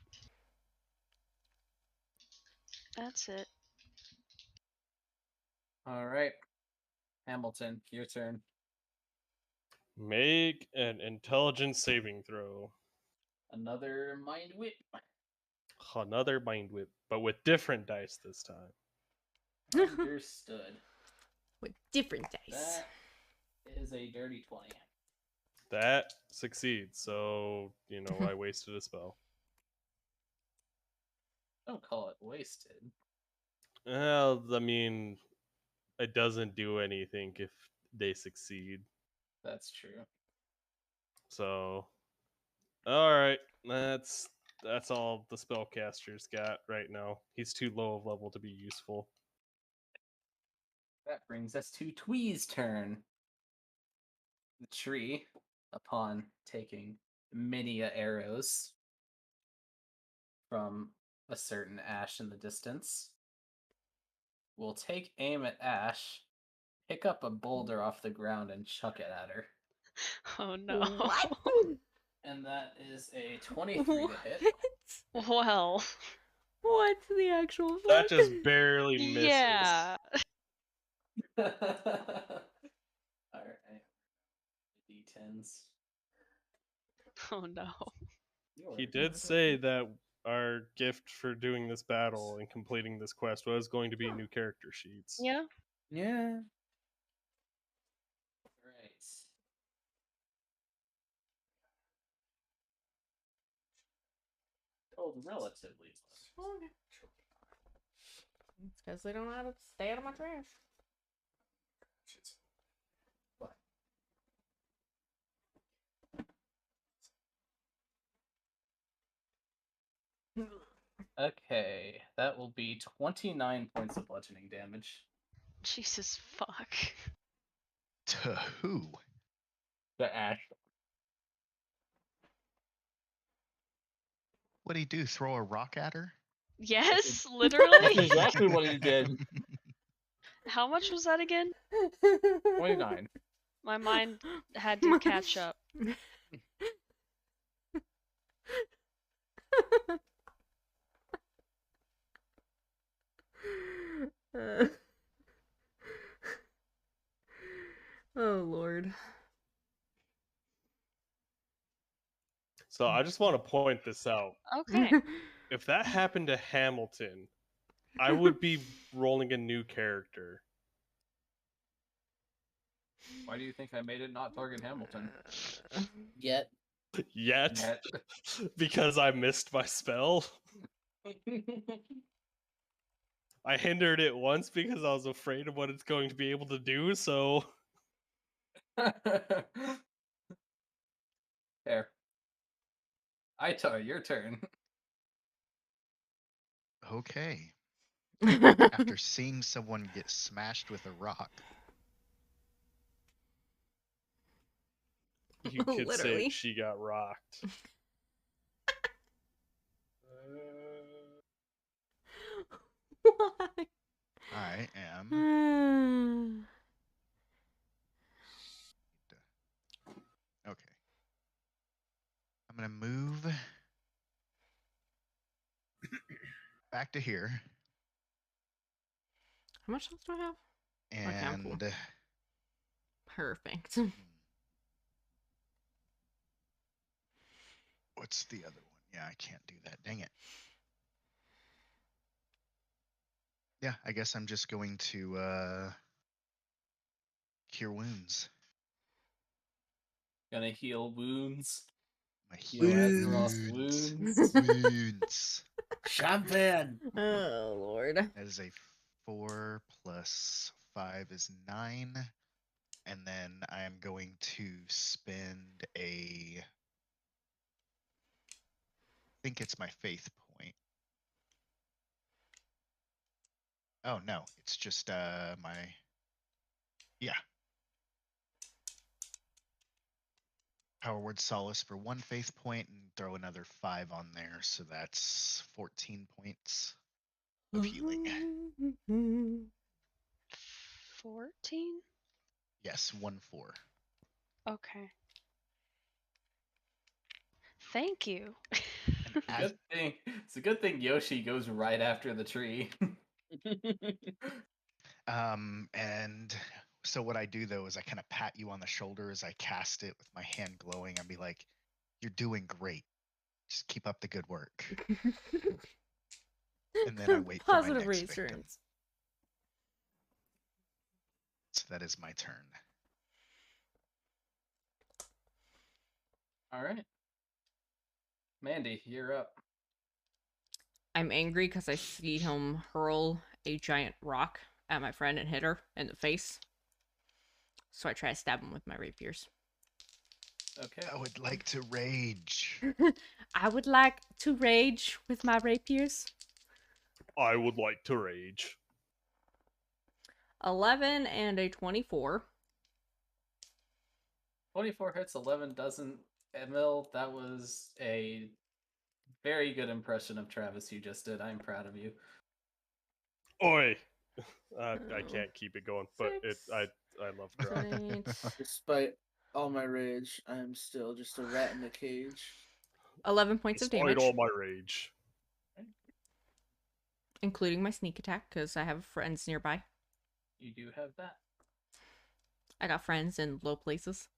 That's it. Alright. Hamilton, your turn. Make an intelligence saving throw. Another mind whip. Another mind whip, but with different dice this time. Understood. With different dice. That is a dirty 20. That succeeds, so, you know, I wasted a spell. Don't call it wasted. Well, I mean, it doesn't do anything if they succeed. That's true. So, alright, that's all the spellcaster's got right now. He's too low of level to be useful. That brings us to Twee's turn. The tree, upon taking many arrows from a certain ash in the distance, will take aim at Ash, pick up a boulder off the ground, and chuck it at her. Oh no. What? And that is a 23 to hit. Well. What's the actual fuck? That just barely misses. Yeah. Alright. D10s. Oh no. He did say that our gift for doing this battle and completing this quest was going to be new character sheets. Yeah. Yeah. Right. Rolled relatively low. Okay. It's because they don't know how to stay out of my trash. What? Okay, that will be 29 points of bludgeoning damage. Jesus fuck. To who? To Ash. What'd he do? Throw a rock at her? Yes, That's literally. exactly what he did. How much was that again? 29. My mind had to catch up. Oh Lord. So I just want to point this out. Okay. If that happened to Hamilton, I would be rolling a new character. Why do you think I made it not target Hamilton? Yet. Yet. Because I missed my spell. I hindered it once because I was afraid of what it's going to be able to do, so... There. Aitar, your turn. Okay. after seeing someone get smashed with a rock. You could say Literally. she got rocked. Why? I am. Okay. I'm gonna move back to here, How much health do I have? Okay, I'm cool. and Perfect. what's the other one? Yeah, I can't do that. Dang it. Yeah, I guess I'm just going to cure wounds. Gonna heal wounds. My Heal Wounds. Azeroth wounds. wounds. Wounds. Champagne. Oh Lord. That is a 4 plus 5 is 9. And then I am going to spend a. I think it's my faith point. Oh no, it's just my. Yeah. Power word solace for 1 faith point and throw another 5 on there, so that's 14 points of healing. 14? Yes, 1-4. Okay. Thank you. Good thing. It's a good thing Yoshi goes right after the tree. And so what I do though is I kind of pat you on the shoulder as I cast it with my hand glowing. I'd be like, "You're doing great. Just keep up the good work." And then I wait for my Positive next victim. reassurance. So that is my turn. All right. Mandy, you're up. I'm angry because I see him hurl a giant rock at my friend and hit her in the face. So I try to stab him with my rapiers. Okay. I would like to rage. I would like to rage with my rapiers. I would like to rage. 11 and a 24. 24 hits, 11 doesn't. Emil, that was a very good impression of Travis you just did. I'm proud of you. Oi! I can't keep it going, but Six. I love Grog. 8, Despite all my rage, I am still just a rat in a cage. 11 points of Despite damage, all my rage. including my sneak attack because I have friends nearby. You do have that. I got friends in low places.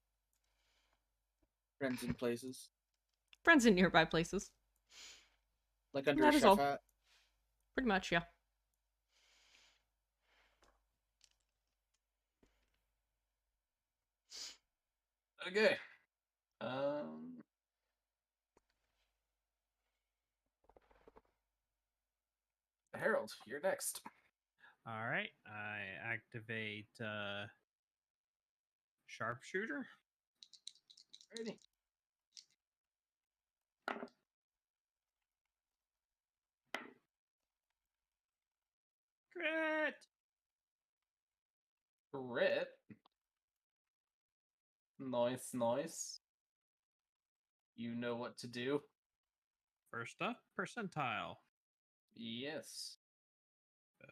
Friends in places. Friends in nearby places. Like under That a is chef all. hat. Pretty much, yeah. Okay. Harold, you're next. All right, I activate sharpshooter. Ready? Crit. Crit. Nice, nice. You know what to do. First up, percentile. Yes.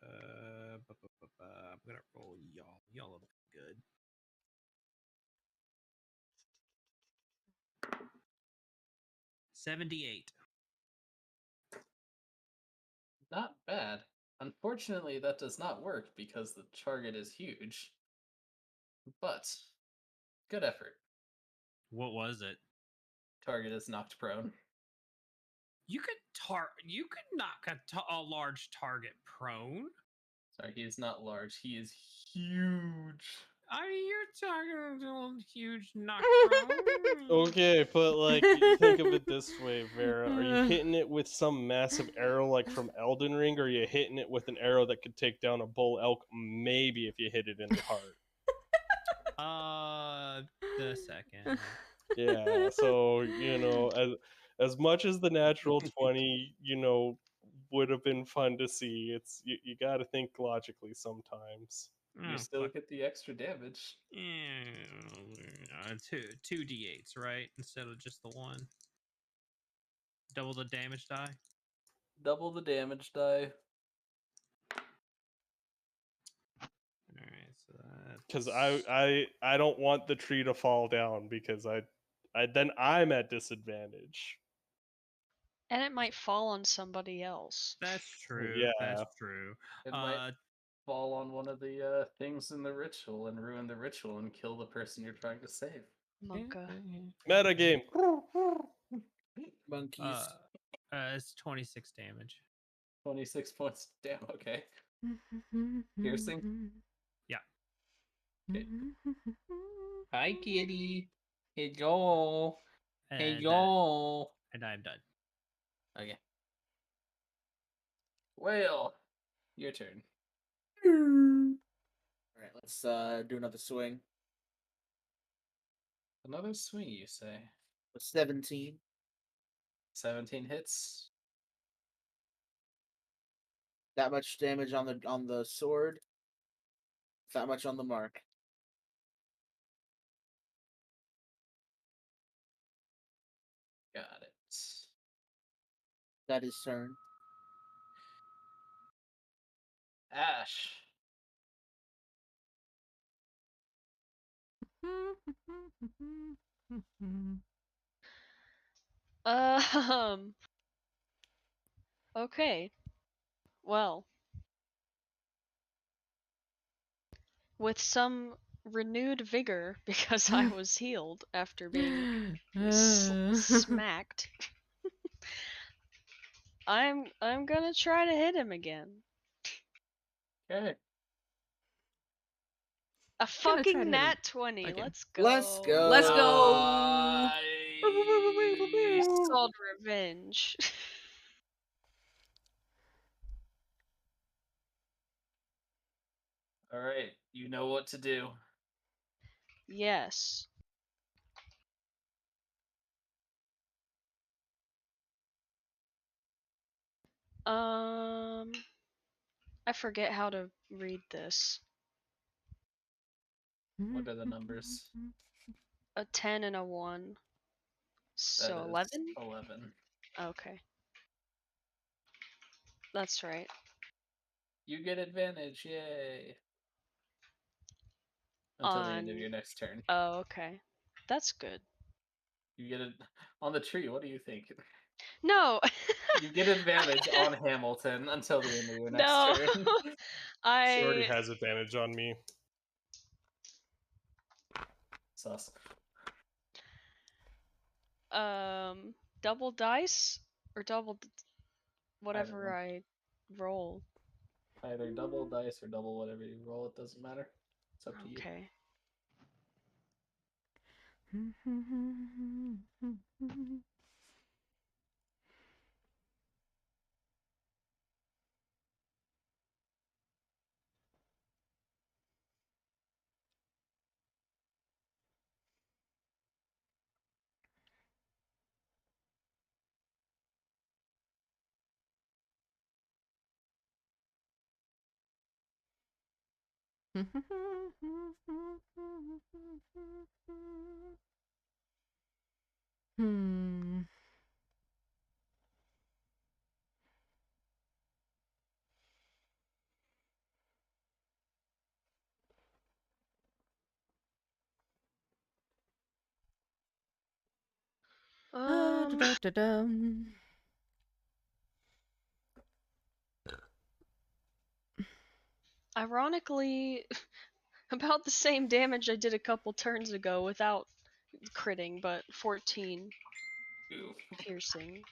I'm gonna roll y'all. Y'all look good. 78. Not bad. Unfortunately, that does not work because the target is huge. But, good effort. What was it? Target is knocked prone. You could knock a large target prone. Sorry, he is not large. He is huge. I mean, you're talking a little huge knock prone. Okay, but like, think of it this way, Vera. Are you hitting it with some massive arrow like from Elden Ring, or are you hitting it with an arrow that could take down a bull elk? Maybe if you hit it in the heart. The second. Yeah, so, you know, as much as the natural 20, you know, would have been fun to see. It's you got to think logically sometimes. You still get the extra damage. Yeah, two d8s, right? Instead of just the one. Double the damage die. Double the damage die. All right, so that. Because I don't want the tree to fall down because then I'm at disadvantage. And it might fall on somebody else. That's true. Yeah. That's true. It might fall on one of the things in the ritual and ruin the ritual and kill the person you're trying to save. Monka. Meta game. Monkeys. It's 26 damage. 26 points. Damn, okay. Piercing? Yeah. Okay. Hi, kitty. Hey, Joel. Hey, And, Joel. and I'm done. Okay. Whale, your turn. Alright, let's do another swing. Another swing, you say? With 17. 17 hits. That much damage on the sword. That much on the mark. Got it. That is turn. Ash. Okay. Well, with some renewed vigor because I was healed after being smacked. I'm gonna try to hit him again. Okay. A Gonna try to fucking hit him nat 20. again. Let's go. Let's go. Let's go. Nice. Called revenge. All right, you know what to do. Yes. I forget how to read this. What are the numbers? A 10 and a 1. So That is 11? 11. Okay. That's right. You get advantage, yay! Until the end of your next turn. Oh, okay. That's good. You get it on the tree. What do you think? No. You get advantage on Hamilton until the end of your next No. turn. She already I has advantage on me. Sus. double dice or double one. whatever I roll. Either double dice or double whatever you roll. It doesn't matter. It's up to you. Okay. Hmm. Da-da-da-da-dum. Ironically, about the same damage I did a couple turns ago without critting, but 14 Ooh. piercing.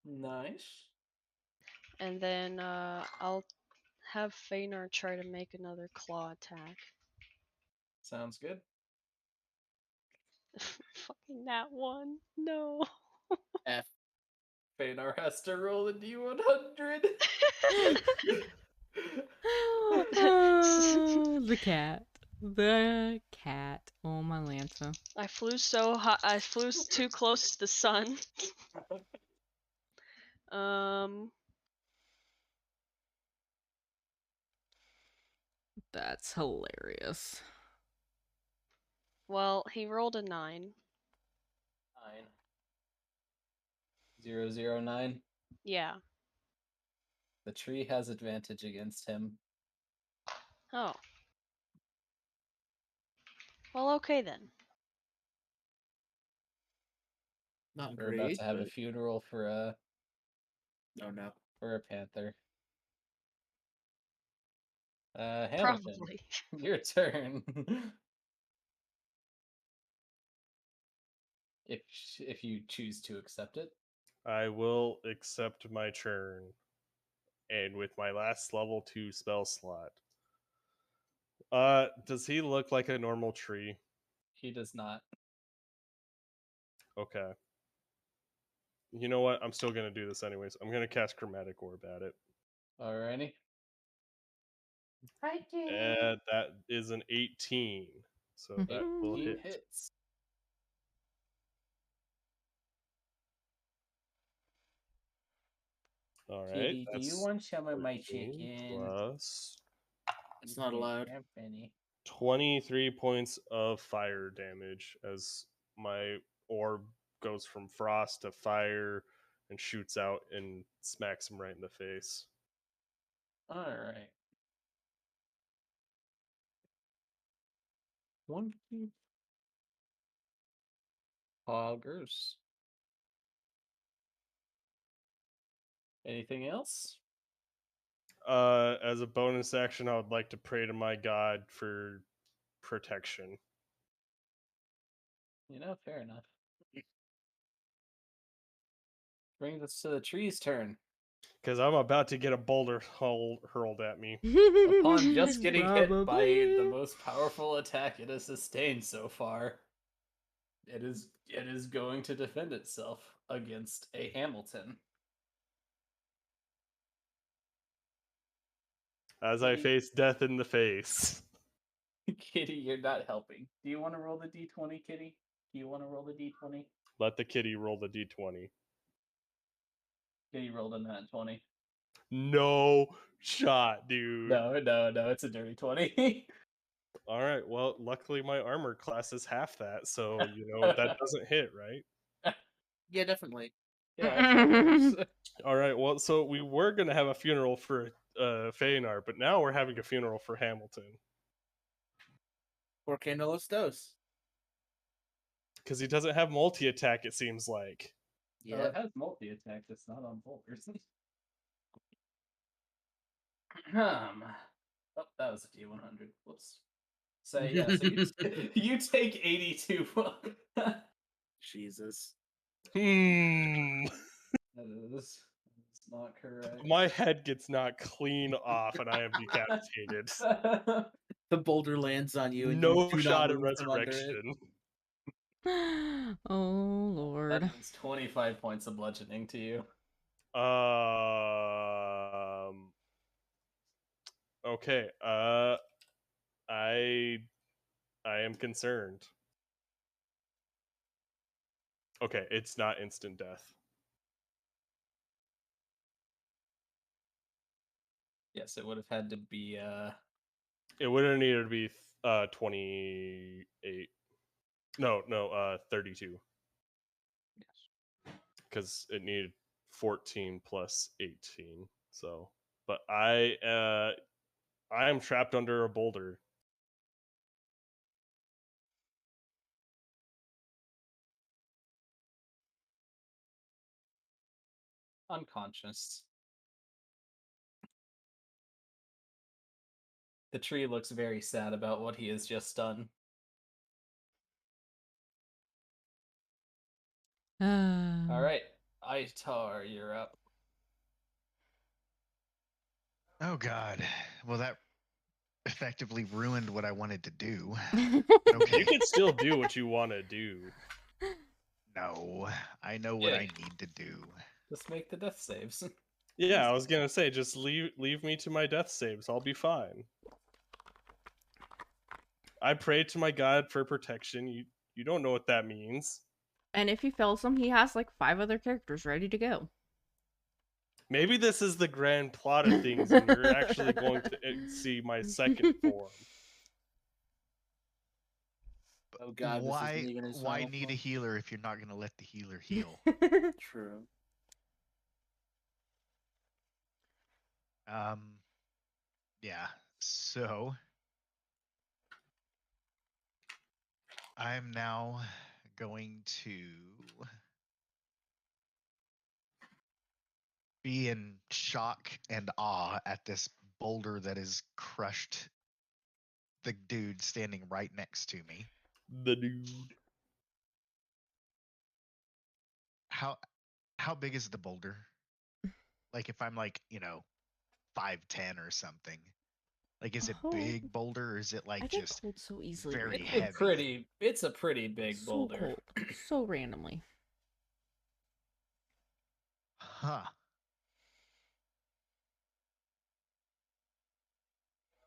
Nice. And then I'll have Feynor try to make another claw attack. Sounds good. Fucking that one. No. F. Feynor has to roll a d100. The cat. The cat. Oh, my Lanza. I flew so high. I flew too close to the sun. That's hilarious. Well, he rolled a 9. 9. 009. Yeah. The tree has advantage against him. Oh. Well, okay then. Not We're great. about to have a but- funeral for a no. panther. Hamilton, Probably. your turn. if you choose to accept it. I will accept my turn. And with my last level 2 spell slot. Does he look like a normal tree? He does not. Okay. You know what? I'm still gonna do this anyways. I'm gonna cast Chromatic Orb at it. Alrighty. And that is an 18. So that will 18 hit. hits. Alright. Kitty, do you That's want some of my 13 chicken? plus It's not allowed. 23 points of fire damage as my orb goes from frost to fire and shoots out and smacks him right in the face. Alright. 1, 2. Poggers. Anything else? As a bonus action, I would like to pray to my god for protection. Fair enough. Brings us to the tree's turn. Because I'm about to get a boulder hurled at me. Upon just getting hit by Probably. the most powerful attack it has sustained so far, it is going to defend itself against a Hamilton. As I face death in the face. Kitty, you're not helping. Do you want to roll the d20, Kitty? Do you want to roll the d20? Let the kitty roll the d20. Kitty rolled a nat 20. No shot, dude. No, it's a dirty 20. All right. Well, luckily my armor class is half that, so that doesn't hit, right? Yeah, definitely. Yeah. All right. Well, so we were gonna have a funeral for Feanor, but now we're having a funeral for Hamilton Por que no los dos? because he doesn't have multi attack. It seems like. Well, it has multi attack. It's not on boulders. Oh, that was a D100. Whoops. So yeah, so you take 82. Jesus. That is not correct. My head gets knocked clean off, and I am decapitated. The boulder lands on you, and No you do shot not at move from under it. resurrection. Oh Lord. That means 25 points of bludgeoning to you. Okay. I am concerned. Okay, it's not instant death. Yes, it would have had to be It would have needed to be 28. No, 32. Yes. Because it needed 14 plus 18. So, but I am trapped under a boulder. unconscious. The tree looks very sad about what he has just done. All right, Itar, you're up. Oh God. Well, that effectively ruined what I wanted to do. You Okay. can still do what you want to do. No, I know what Yeah. I need to do. Just make the death saves. Yeah, I was gonna say, just leave me to my death saves. I'll be fine. I prayed to my god for protection. You don't know what that means. And if he fails him, he has like 5 other characters ready to go. Maybe this is the grand plot of things, and you're actually going to see my second form. Oh god, this isn't even his Why final need a form? healer if you're not going to let the healer heal? True. Yeah. So I'm now going to be in shock and awe at this boulder that has crushed the dude standing right next to me. The dude. How big is the boulder? Like if I'm like, 5'10" or something. Like is it Oh, big boulder or is it I like get just cold so easily. very right now. heavy? It's a pretty big So boulder. cold. So randomly. Huh.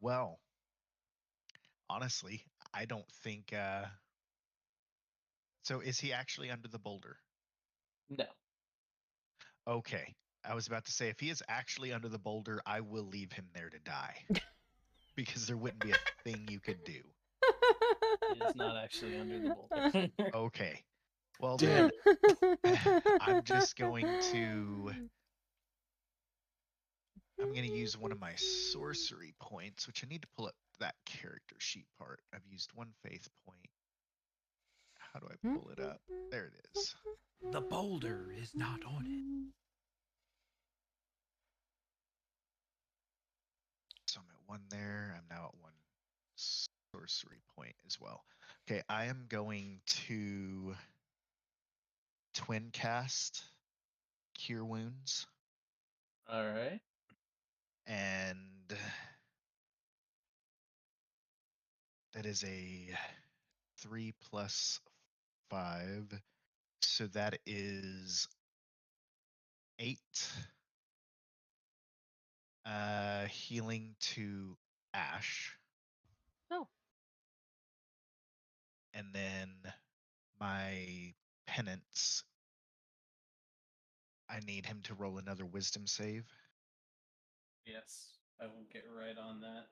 Well, honestly, I don't think so is he actually under the boulder? No. Okay. I was about to say if he is actually under the boulder, I will leave him there to die. Because there wouldn't be a thing you could do. He is not actually under the boulder. Okay. Well Damn then I'm just going to use one of my sorcery points, which I need to pull up that character sheet part. I've used one faith point. How do I pull it up? There it is. The boulder is not on it. So I'm at one there. I'm now at one sorcery point as well. Okay, I am going to twin cast Cure Wounds. All right. And that is a 3 plus 5. So that is 8. Healing to Ash. Oh. And then my penance, I need him to roll another wisdom save. Yes, I will get right on that.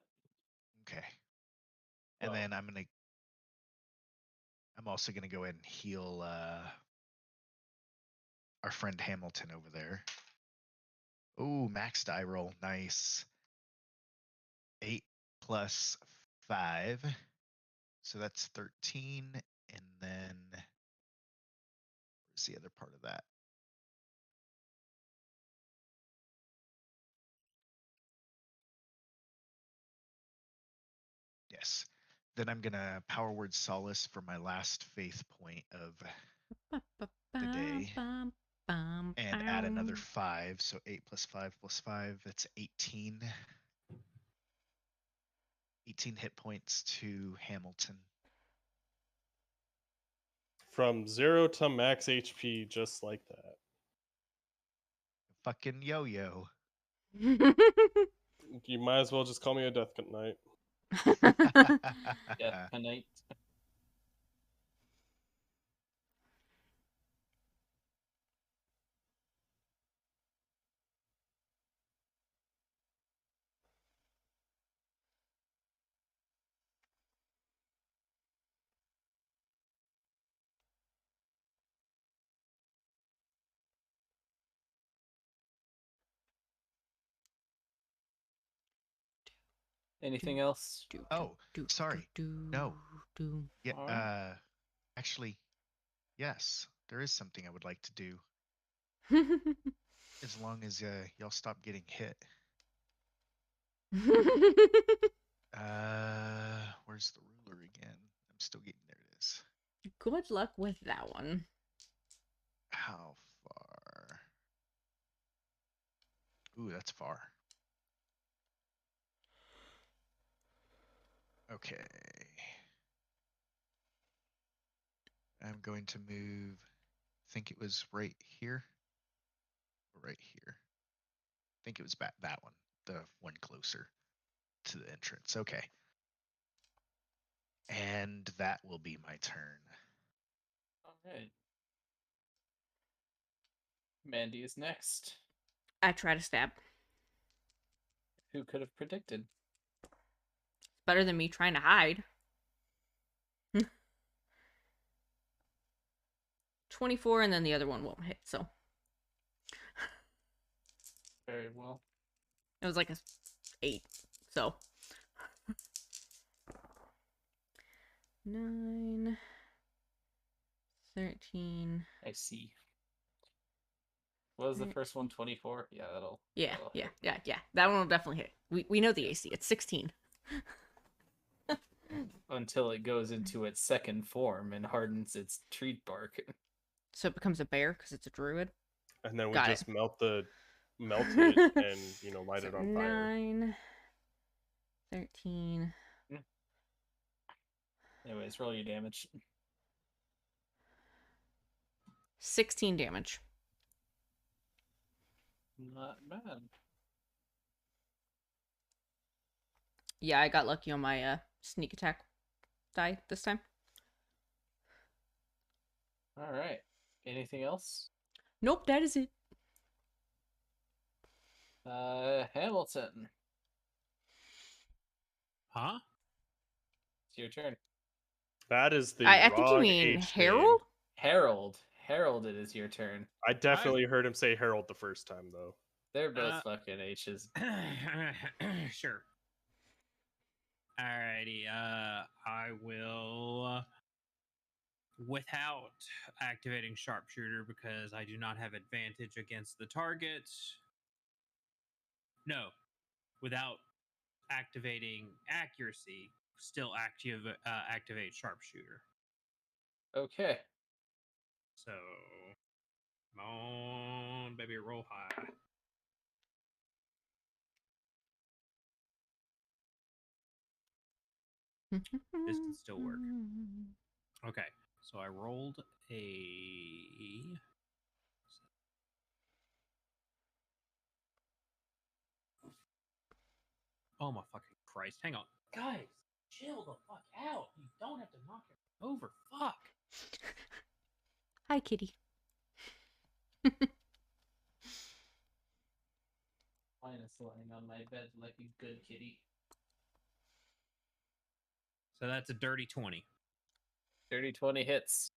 Okay. And Well, then I'm also gonna go ahead and heal our friend Hamilton over there. Ooh, max die roll, nice. 8 plus 5, so that's 13. And then where's the other part of that? Yes. Then I'm gonna power word solace for my last faith point of the day and add another 5. So 8 plus 5 plus 5, that's 18. 18 hit points to Hamilton. From 0 to max HP, just like that. Fucking yo-yo. You might as well just call me a Death Knight. yeah, a knight. Anything else? Oh, sorry. No. Yeah, Alright. actually, yes, there is something I would like to do. As long as y'all stop getting hit. Where's the ruler again? I'm still getting there. It is. Good luck with that one. How far? Ooh, that's far. Okay. I'm going to move. I think it was right here. Or right here. I think it was that one. The one closer to the entrance. Okay. And that will be my turn. All right. Mandy is next. I try to stab. Who could have predicted? Better than me trying to hide. 24, and then the other one won't hit, so. Very well. It was like a 8, so. 9, 13. I see. What was the first one? 24? Yeah, that'll. Yeah, that'll yeah, hit. yeah. That one will definitely hit. We know the AC. It's 16. Until it goes into its second form and hardens its tree bark. So it becomes a bear because it's a druid. And then we Got it. just melt it and light So it on fire. 9, 13. Anyways, roll your damage. 16 damage. Not bad. Yeah, I got lucky on my sneak attack die this time. All right. Anything else? Nope, that is it. Hamilton, Huh? it's your turn. That is the I think you wrong mean H Harold? Harold, it is your turn. name. I definitely heard him say Harold the first time, though. They're both fucking H's. Sure. Alrighty. I will, without activating sharpshooter, because I do not have advantage against the target. No, without activating accuracy, still activate sharpshooter. Okay. So, come on, baby, roll high. This can still work. Okay, so I rolled a. Oh my fucking Christ! Hang on, guys, chill the fuck out. You don't have to knock it over. Fuck. Hi, kitty. Mine is lying on my bed like a good kitty. So that's a dirty 20. 30-20 hits.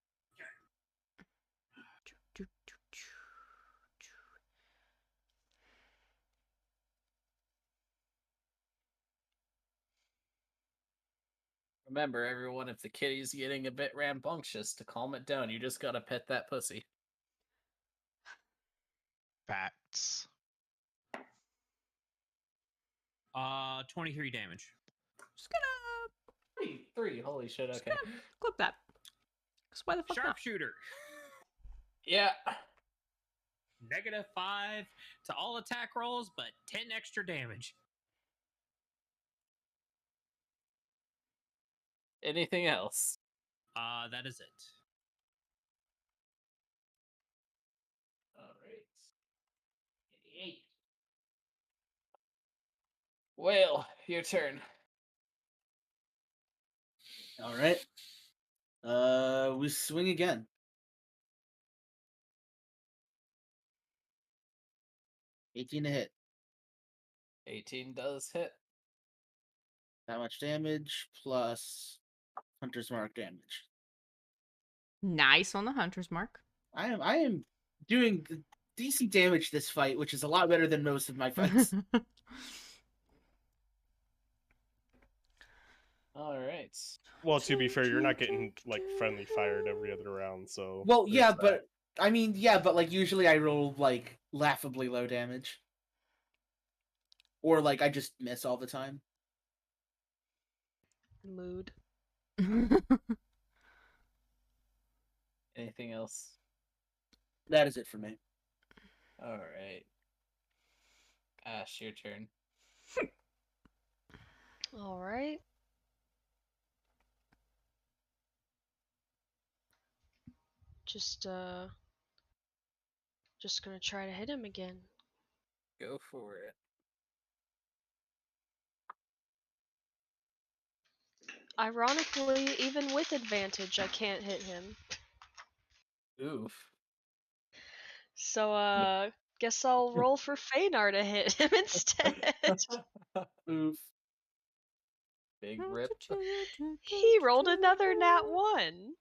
Remember, everyone, if the kitty's getting a bit rambunctious, to calm it down, you just gotta pet that pussy. Facts. 23 damage. Just gonna Three. Holy shit, okay. clip that. Because why the fuck not? Sharpshooter. Yeah. -5 to all attack rolls, but 10 extra damage. Anything else? That is it. Alright. 88. Whale, your turn. All right. We swing again. 18 to hit. 18 does hit. That much damage plus Hunter's Mark damage. Nice on the hunter's mark. I am doing decent damage this fight, which is a lot better than most of my fights. Alright. Well, to be fair, you're not getting like friendly fired every other round, so. Well, there's yeah, that. but I mean, yeah, but like usually I roll like laughably low damage. Or like I just miss all the time. Mood. Anything else? That is it for me. Alright. Ash, your turn. All right. Just gonna try to hit him again. Go for it. Ironically, even with advantage, I can't hit him. Oof. So, Guess I'll roll for Feynor to hit him instead. Oof. Big rip. He rolled another nat 1.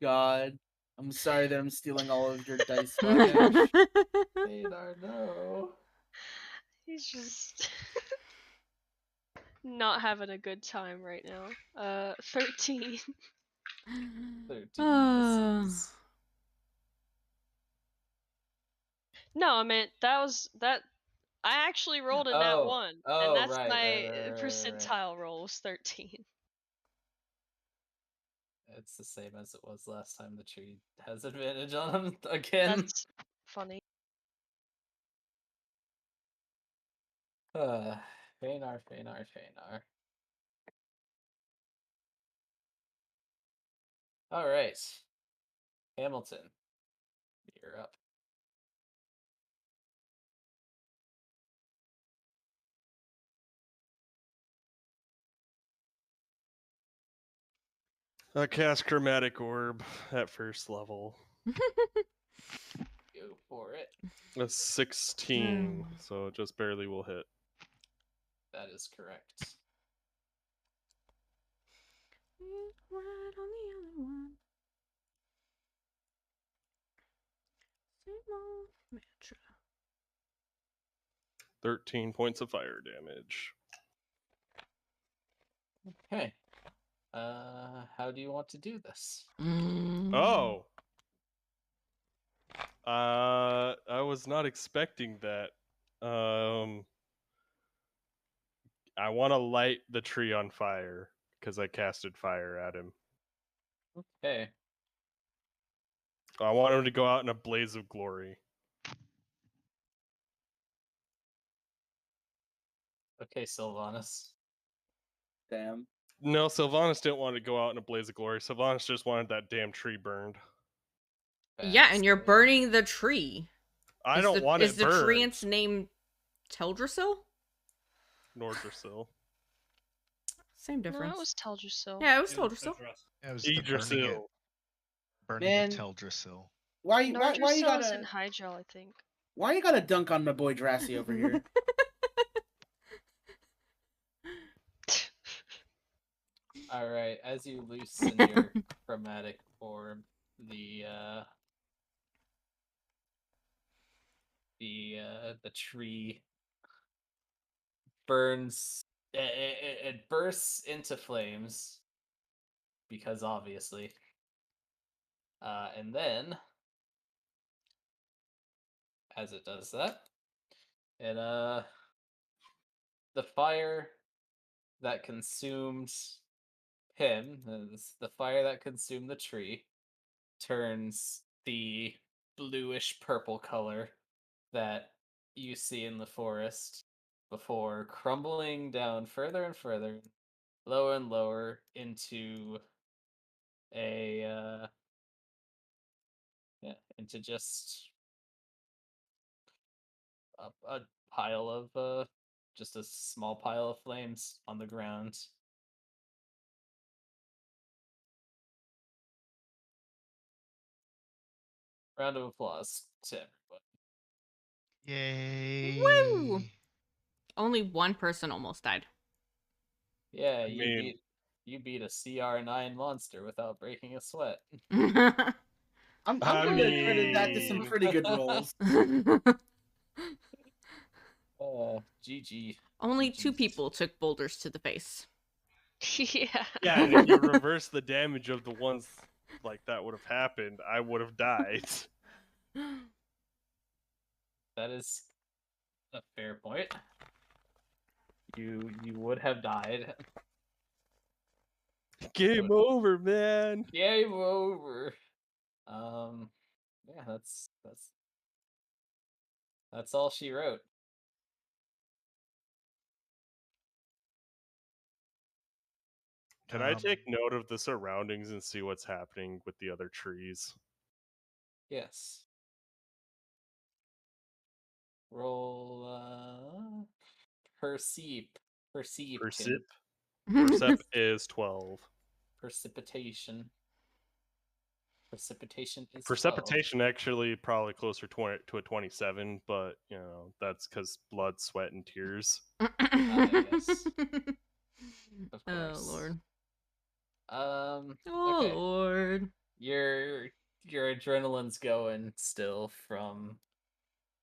God, I'm sorry that I'm stealing all of your dice. Radar, no. He's just not having a good time right now. 13. 13 misses. No, I meant that. I actually rolled a nat 1, and that's right, my right. percentile roll was 13. It's the same as it was last time. The tree has advantage on him again. That's funny. Feynor. All right, Hamilton, you're up. I cast Chromatic Orb at first level. Go for it. A 16, so it just barely will hit. That is correct. Right on the other one. Same old mantra. 13 points of fire damage. Okay. How do you want to do this? Oh. I was not expecting that. I want to light the tree on fire because I casted fire at him. Okay. I want him to go out in a blaze of glory. Okay, Sylvanas. Damn. No, Sylvanas didn't want to go out in a blaze of glory. Sylvanas just wanted that damn tree burned. Yeah, and you're burning the tree. I don't want it burned. Is the treant's name Teldrassil? Nordrassil. Same difference. No, it was Teldrassil. Yeah, it was Teldrassil. Yeah, it was the burning Man. of Teldrassil. Why you Nordrassil gotta is in Hygel, I think. Why you gotta dunk on my boy Drassy over here? All right, as you loosen your chromatic orb, the tree burns. It bursts into flames because obviously, and then as it does that, it the fire that consumed him, the fire that consumed the tree, turns the bluish purple color that you see in the forest before crumbling down further and further, lower and lower into into just a pile of just a small pile of flames on the ground. Round of applause to everybody. Yay! Woo! Only one person almost died. Yeah, you beat a CR9 monster without breaking a sweat. I'm gonna credit that to some pretty good rolls. GG. Only 2 people took boulders to the face. Yeah. Yeah, and if you reverse the damage of the ones like that would have happened, I would have died. That is a fair point. You would have died. Game over, man. Game over. Yeah, that's all she wrote. Can I take note of the surroundings and see what's happening with the other trees? Yes. Roll perceive. Percep. Percep is 12. Precipitation. Precipitation is 12. Precipitation actually probably closer to a 27, but that's because blood, sweat, and tears. Yes. Of Oh course. Lord. Oh Oh Lord. Your adrenaline's going still from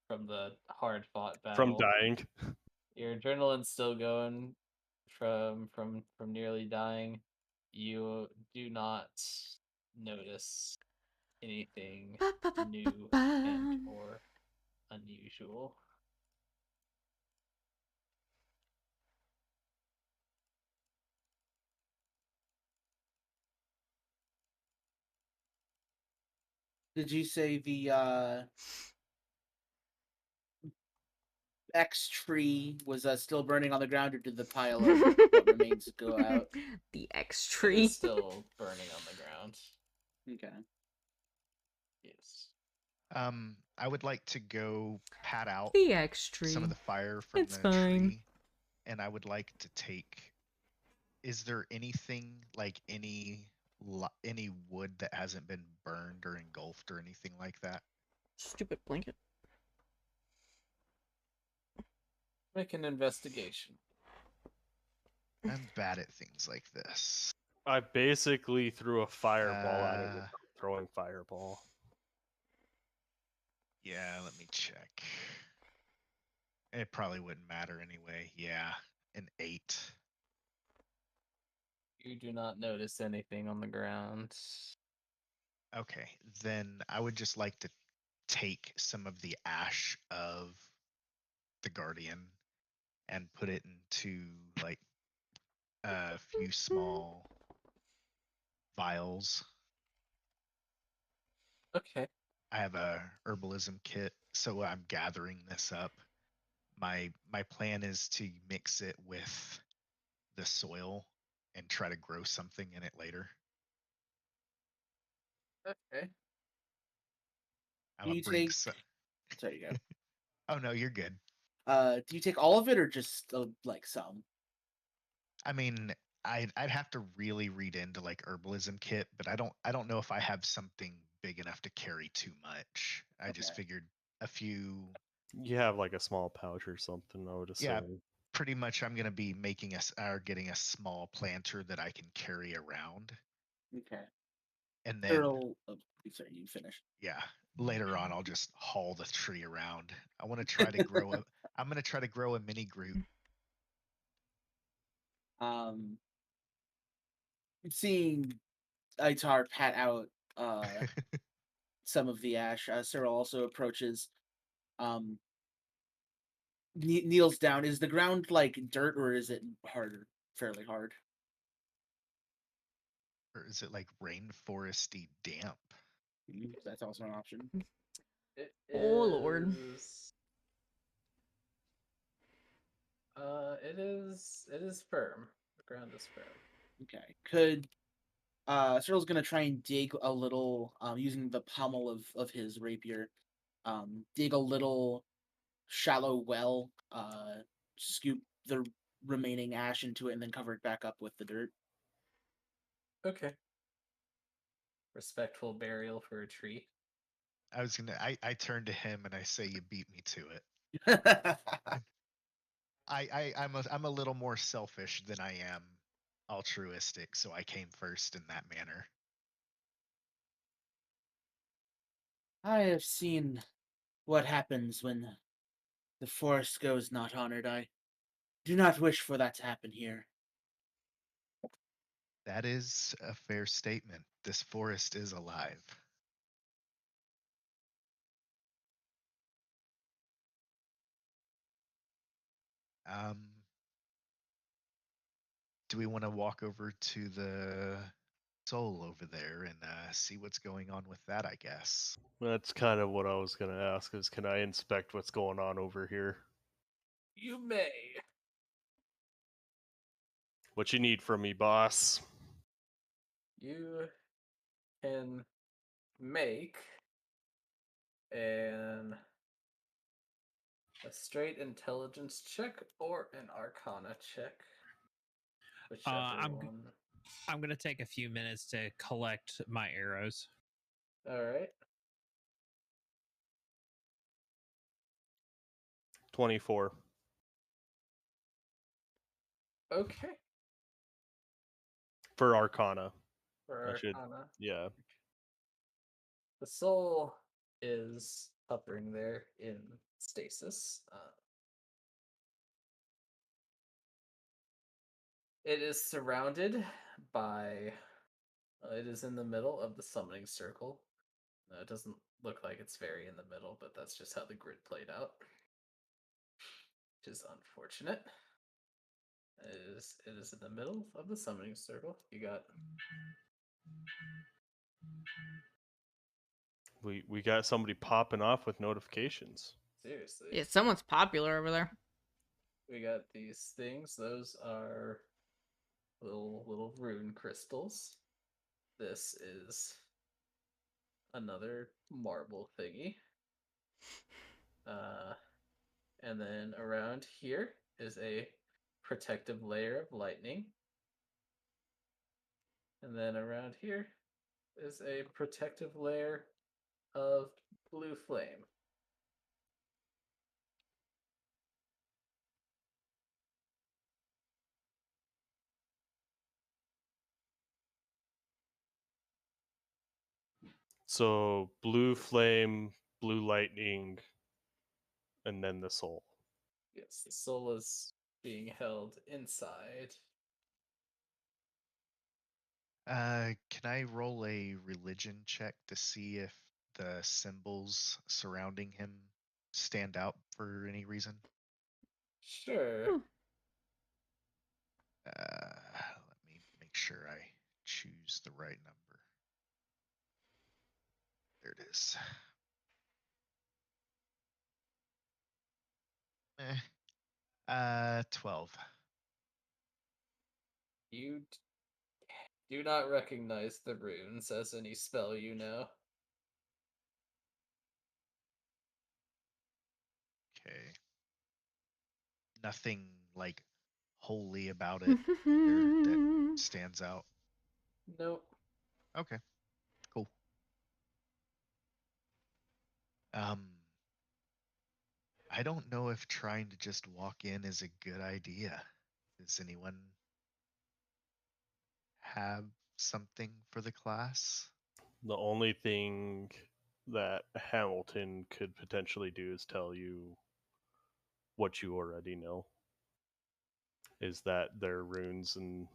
the hard fought battle. From dying. Your adrenaline's still going from nearly dying. You do not notice anything new and or unusual. Did you say the X tree was still burning on the ground, or did the pile of what remains go out? The X It tree. is still burning on the ground. Okay. Yes. I would like to go pat out The X tree. some of the fire from It's the fine. tree, and I would like to take. Is there anything like any wood that hasn't been burned or engulfed or anything like that? Stupid blanket. Make an investigation. I'm bad at things like this. I basically threw a fireball at it without throwing fireball. Yeah, let me check. It probably wouldn't matter anyway. Yeah, an 8. You do not notice anything on the ground. Okay, then I would just like to take some of the ash of the Guardian and put it into like a few small vials. Okay. I have a herbalism kit, so I'm gathering this up. My plan is to mix it with the soil and try to grow something in it later. Okay. I'm Do a you bring. take? Sorry, you go. Oh no, you're good. Do you take all of it or just like some? I mean, I'd have to really read into like herbalism kit, but I don't know if I have something big enough to carry too much. I just Okay. figured a few. You have like a small pouch or something, I would assume. Yeah, pretty much. I'm gonna be making getting a small planter that I can carry around, Okay. and then Earl, sorry, you finish. yeah, later on I'll just haul the tree around. I want to try to grow a. I'm gonna try to grow a mini Groot. Seeing Itar pat out some of the ash, Cyril also approaches, kneels down. Is the ground like dirt or is it harder, fairly hard? Or is it like rainforesty damp? That's also an option. Oh Lord. It is firm. The ground is firm. Okay. Could Cyril's gonna try and dig a little, using the pommel of his rapier, dig a little shallow well, scoop the remaining ash into it, and then cover it back up with the dirt. Okay. Respectful burial for a tree. I turn to him and I say, "You beat me to it." I'm a little more selfish than I am altruistic, so I came first in that manner. I have seen what happens when the forest goes not honored. I do not wish for that to happen here. That is a fair statement. This forest is alive. Um, do we want to walk over to the soul over there and see what's going on with that, I guess? That's kind of what I was going to ask, is can I inspect what's going on over here? You may. What you need from me, boss? You can make a straight intelligence check or an arcana check. Whichever one. I'm gonna take a few minutes to collect my arrows. All right. 24. Okay. For Arcana. For I should. Arcana. Yeah. The soul is hovering there in stasis. It is surrounded by. It is in the middle of the summoning circle. It doesn't look like it's very in the middle, but that's just how the grid played out. Which is unfortunate. It is in the middle of the summoning circle. You got We got somebody popping off with notifications. seriously. Yeah, someone's popular over there. We got these things. Those are little rune crystals. This is another marble thingy. And then around here is a protective layer of lightning. And then around here is a protective layer of blue flame. So blue flame, blue lightning, and then the soul. Yes, the soul is being held inside. Can I roll a religion check to see if the symbols surrounding him stand out for any reason? Sure. Let me make sure I choose the right number. There it is. 12. You do not recognize the runes as any spell you know. Okay. Nothing like holy about it either that stands out. Nope. Okay. Cool. I don't know if trying to just walk in is a good idea. Does anyone have something for the class? The only thing that Hamilton could potentially do is tell you what you already know. Is that they're runes, and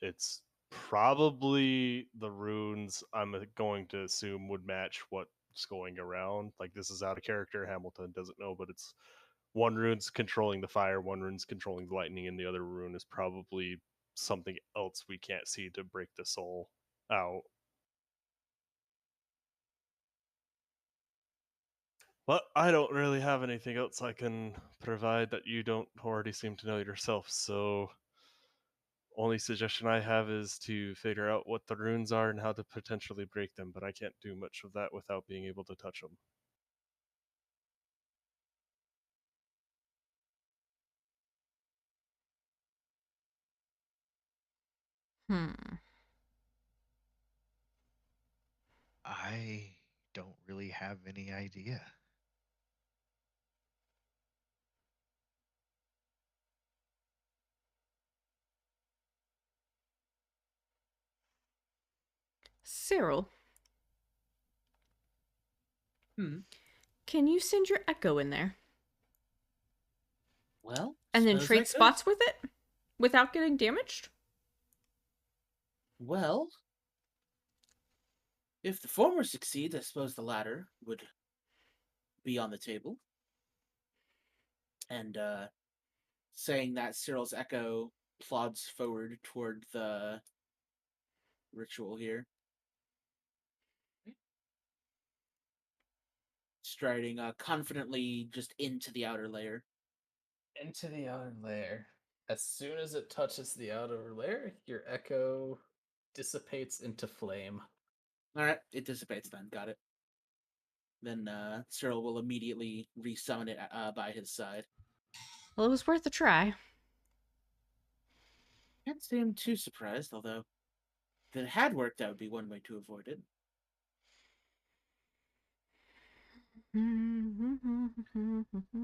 it's probably the runes I'm going to assume would match what's going around. Like, this is out of character, Hamilton doesn't know, but it's one rune's controlling the fire, one rune's controlling the lightning, and the other rune is probably something else we can't see to break the soul out. But I don't really have anything else I can provide that you don't already seem to know yourself, so only suggestion I have is to figure out what the runes are and how to potentially break them, but I can't do much of that without being able to touch them. I don't really have any idea. Cyril, Hmm. can you send your echo in there? Well, And then suppose I trade could. spots with it? Without getting damaged? Well, if the former succeeds, I suppose the latter would be on the table. And saying that, Cyril's echo plods forward toward the ritual here, striding confidently just into the outer layer. Into the outer layer. As soon as it touches the outer layer, your echo dissipates into flame. All right, it dissipates then. Got it. Then Cyril will immediately resummon it by his side. Well, it was worth a try. Can't say I'm too surprised, although if it had worked, that would be one way to avoid it.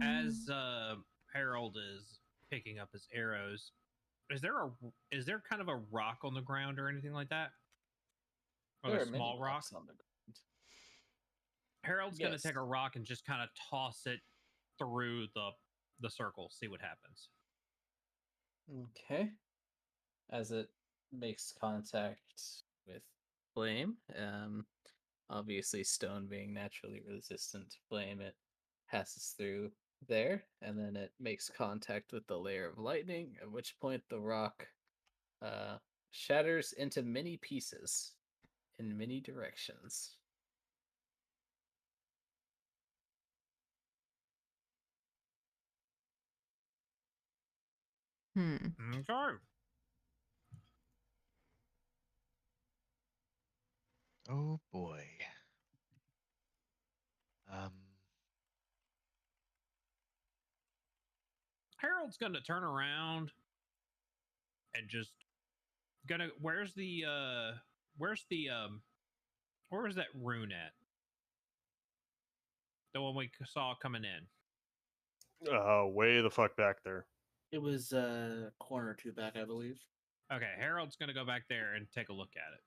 As Harold is picking up his arrows, is there kind of a rock on the ground or anything like that? Or There a are many small rock? rocks on the ground. Harold's gonna take Yes. a rock and just kind of toss it through the circle, see what happens. Okay. As it makes contact with flame, obviously stone being naturally resistant to flame, it passes through there, and then it makes contact with the layer of lightning, at which point the rock uh, shatters into many pieces in many directions. Okay. Oh boy. Um, Harold's gonna turn around and just gonna where's the where was that rune at? The one we saw coming in. Way the fuck back there. It was a corner or two back, I believe. Okay, Harold's gonna go back there and take a look at it.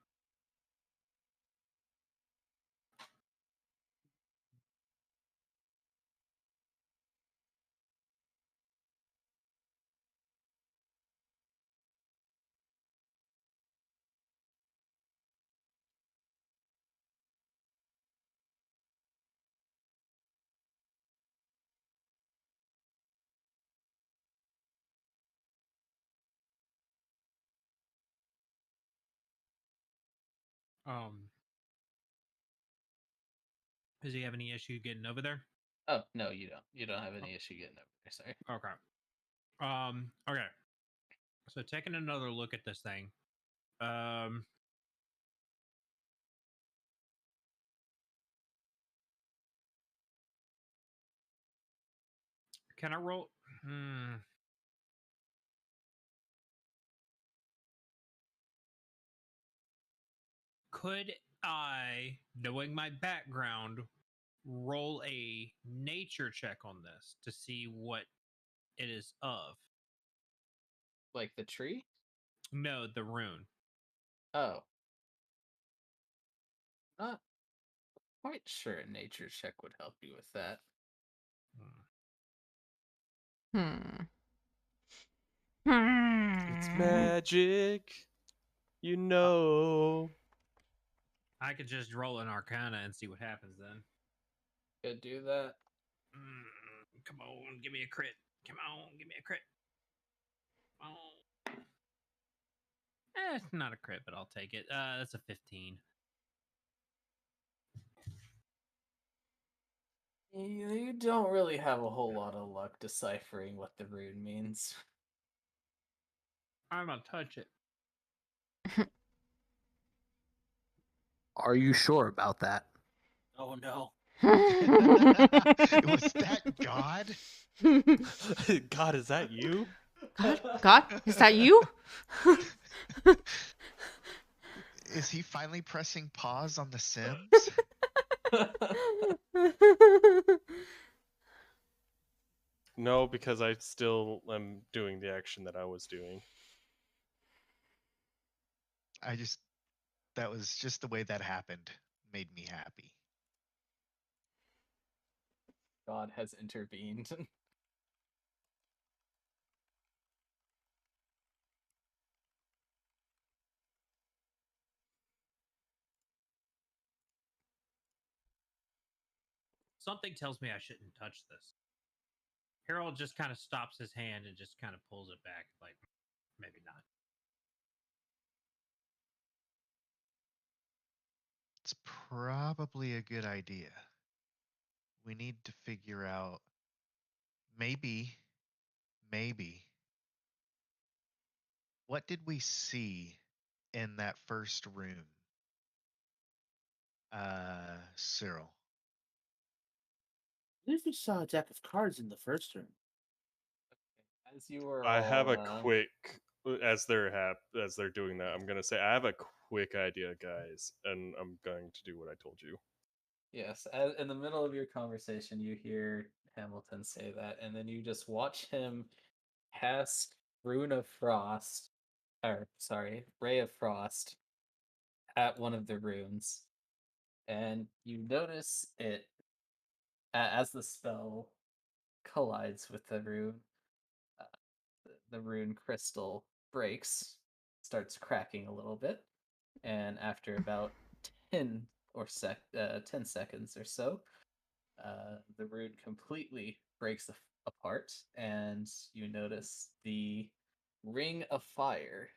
Does he have any issue getting over there? Oh, no, you don't. You don't have any issue getting over there, sorry. Okay. Okay. So taking another look at this thing. Can I roll? Could I, knowing my background, roll a nature check on this to see what it is of? Like the tree? No, the rune. Oh. Not quite sure a nature check would help you with that. It's magic. You know. I could just roll an arcana and see what happens then. Could do that. Come on, give me a crit. Come on, give me a crit. Oh. Not a crit, but I'll take it. That's a 15. You don't really have a whole lot of luck deciphering what the rune means. I'm gonna touch it. Are you sure about that? Oh no. was that God? God, is that you? God, is that you? Is he finally pressing pause on The Sims? No, because I still am doing the action that I was doing. That was just the way that happened made me happy. God has intervened. Something tells me I shouldn't touch this. Harold just kind of stops his hand and just kind of pulls it back, like, maybe not. It's probably a good idea. We need to figure out maybe what did we see in that first room? Cyril. I believe we saw a deck of cards in the first room. As you were I have all, a quick as they're doing that. I'm gonna say I have a quick idea, guys, and I'm going to do what I told you. Yes, in the middle of your conversation, you hear Hamilton say that, and then you just watch him cast Rune of Frost, or sorry, Ray of Frost at one of the runes, and you notice it as the spell collides with the rune. Uh, the rune crystal breaks, starts cracking a little bit, and after about 10 seconds or so, the rune completely breaks apart, and you notice the ring of fire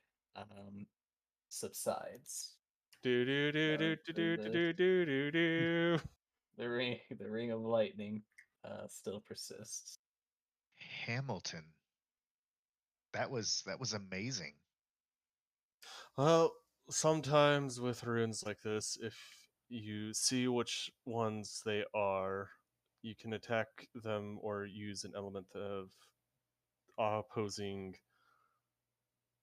subsides. Do do do do do do do do do do. The ring of lightning still persists. Hamilton. That was amazing. Well, sometimes with runes like this, if you see which ones they are, you can attack them or use an element of opposing.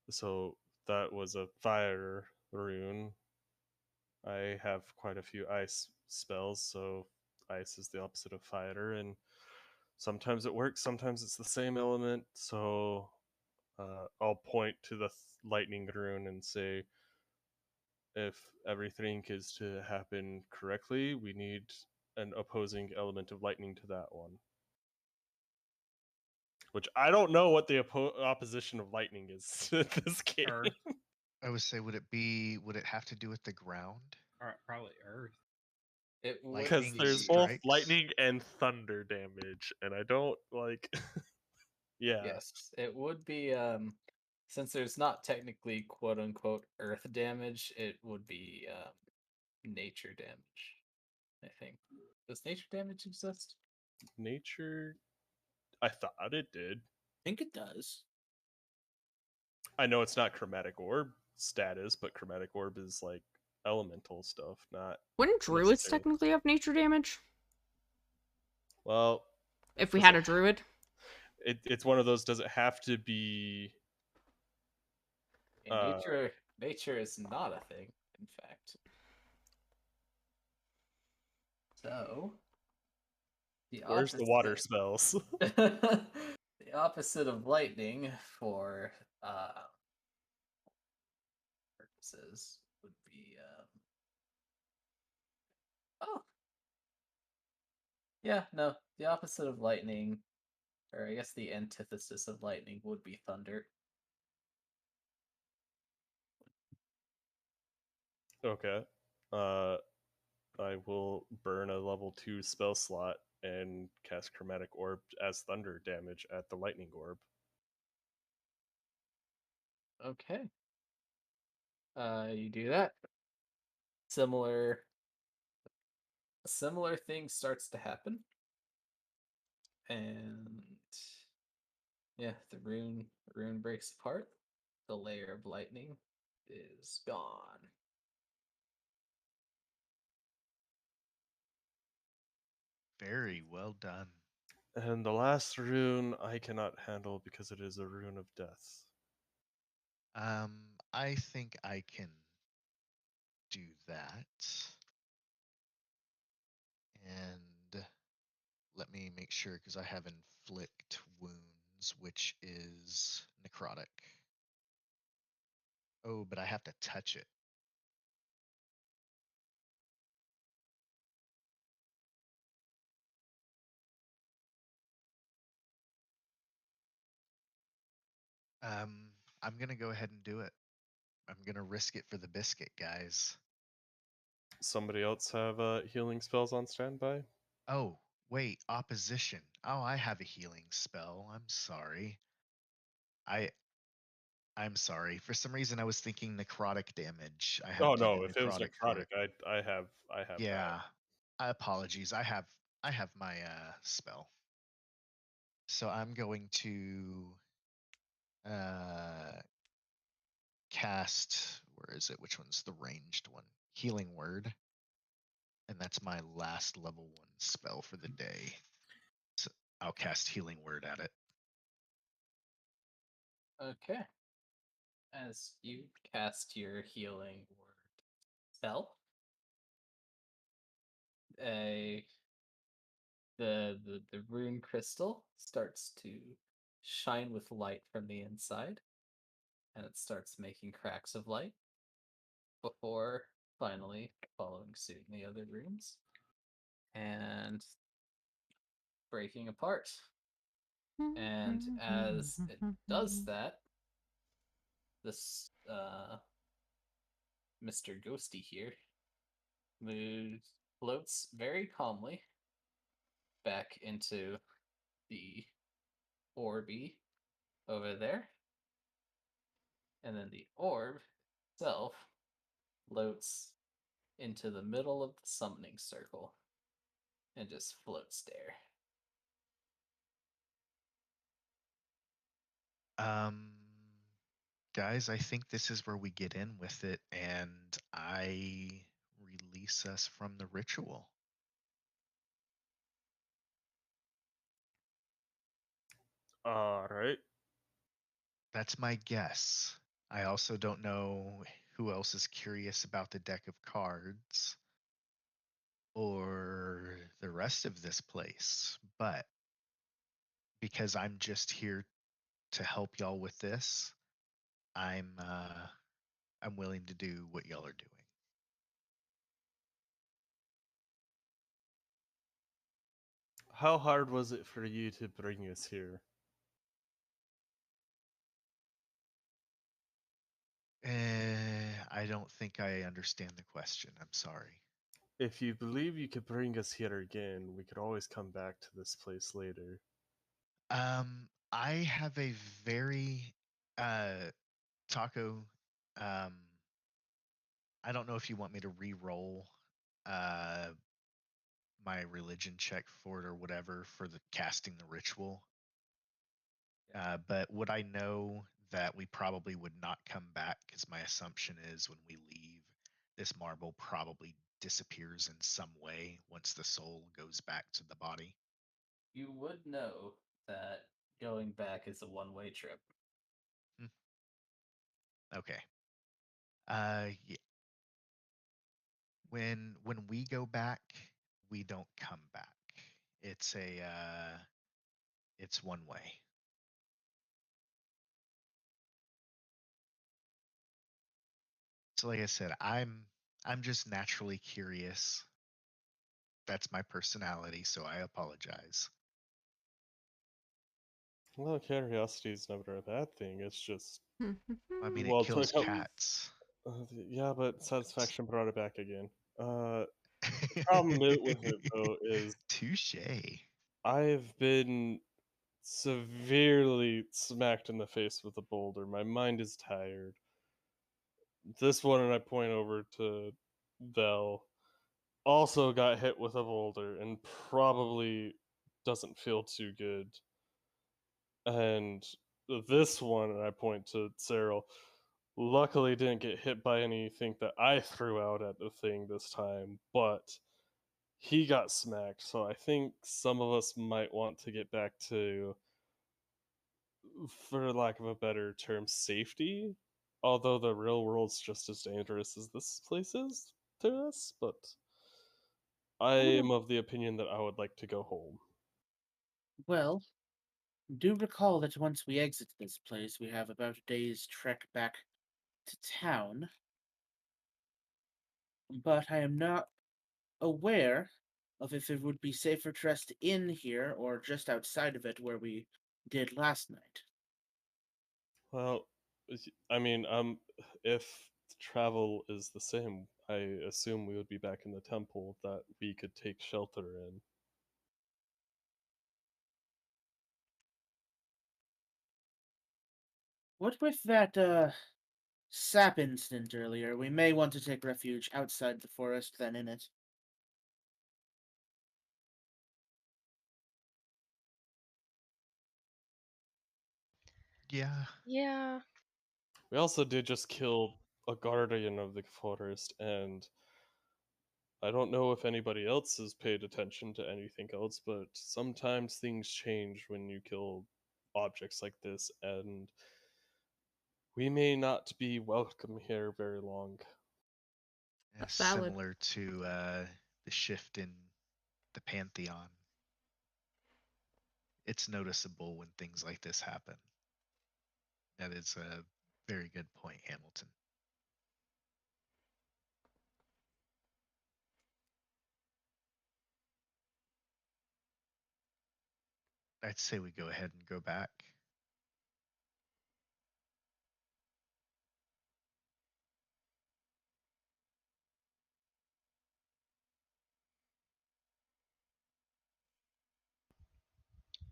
So that was a fire rune. I have quite a few ice spells, so ice is the opposite of fire, and sometimes it works, sometimes it's the same element. So I'll point to the lightning rune and say, if everything is to happen correctly, we need an opposing element of lightning to that one. Which I don't know what the opposition of lightning is in this game. Earth. I would say, would it have to do with the ground? Probably Earth. It would Because Lightning there's be both strikes? lightning and thunder damage, and I don't like. Yeah. yes, it would be since there's not technically quote unquote earth damage, it would be nature damage. I think. Does nature damage exist? Nature. I thought it did. I think it does. I know it's not chromatic orb status, but chromatic orb is like elemental stuff, not Wouldn't druids necessarily. technically have nature damage? Well, If we does had it a druid? it's one of those. Does it have to be? In nature is not a thing, in fact. So the Where's the opposite water spells? the opposite of lightning for purposes would be oh yeah, no, the opposite of lightning, or I guess the antithesis of lightning would be thunder. Okay. Uh, I will burn a level 2 spell slot and cast chromatic orb as thunder damage at the lightning orb. Okay. You do that. Similar thing starts to happen. And yeah, the rune breaks apart. The layer of lightning is gone. Very well done. And the last rune I cannot handle because it is a rune of death. I think I can do that. And let me make sure, because I have inflict wounds, which is necrotic. Oh, but I have to touch it. I'm gonna go ahead and do it. I'm gonna risk it for the biscuit, guys. Somebody else have healing spells on standby? Oh, wait, opposition. Oh, I have a healing spell. I'm sorry. I'm sorry. For some reason I was thinking necrotic damage. I Oh have no, given if it was necrotic for necrotic, it. I have that. Yeah. Apologies. I have my spell. So I'm going to uh cast, where is it? Which one's the ranged one? Healing word. And that's my last level 1 spell for the day. So I'll cast healing word at it. Okay. As you cast your healing word spell, the rune crystal starts to shine with light from the inside, and it starts making cracks of light before finally following suit in the other runes and breaking apart. And as it does that, this Mr. Ghosty here floats very calmly back into the orby over there, and then the orb itself floats into the middle of the summoning circle and just floats there. Guys, I think this is where we get in with it, and I release us from the ritual. All right. That's my guess. I also don't know who else is curious about the deck of cards or the rest of this place, but because I'm just here to help y'all with this, I'm willing to do what y'all are doing. How hard was it for you to bring us here? I don't think I understand the question. I'm sorry. If you believe you could bring us here again, we could always come back to this place later. I have a very Taco. I don't know if you want me to re-roll my religion check for it or whatever for the casting the ritual. But would I know that we probably would not come back? Because my assumption is when we leave, this marble probably disappears in some way once the soul goes back to the body. You would know that going back is a one-way trip. Okay. Yeah. When we go back, we don't come back. It's it's one way. So like I said, I'm just naturally curious. That's my personality, so I apologize. Well, curiosity is never a bad thing. It's just I mean, it well, kills cats. yeah, but satisfaction brought it back again. Problem with it though is Touche. I've been severely smacked in the face with a boulder. My mind is tired. This one, and I point over to Vel, also got hit with a boulder and probably doesn't feel too good. And this one, and I point to Cyril, luckily didn't get hit by anything that I threw out at the thing this time, but he got smacked. So I think some of us might want to get back to, for lack of a better term, safety. Although the real world's just as dangerous as this place is to us, but I am of the opinion that I would like to go home. Well, do recall that once we exit this place, we have about a day's trek back to town. But I am not aware of if it would be safer to rest in here or just outside of it where we did last night. Well, I mean, if travel is the same, I assume we would be back in the temple that we could take shelter in. What with that sap incident earlier? We may want to take refuge outside the forest than in it. Yeah. Yeah. We also did just kill a guardian of the forest, and I don't know if anybody else has paid attention to anything else, but sometimes things change when you kill objects like this, and we may not be welcome here very long. Yeah, That's valid. similar to the shift in the Pantheon. It's noticeable when things like this happen. That is a very good point, Hamilton. I'd say we go ahead and go back.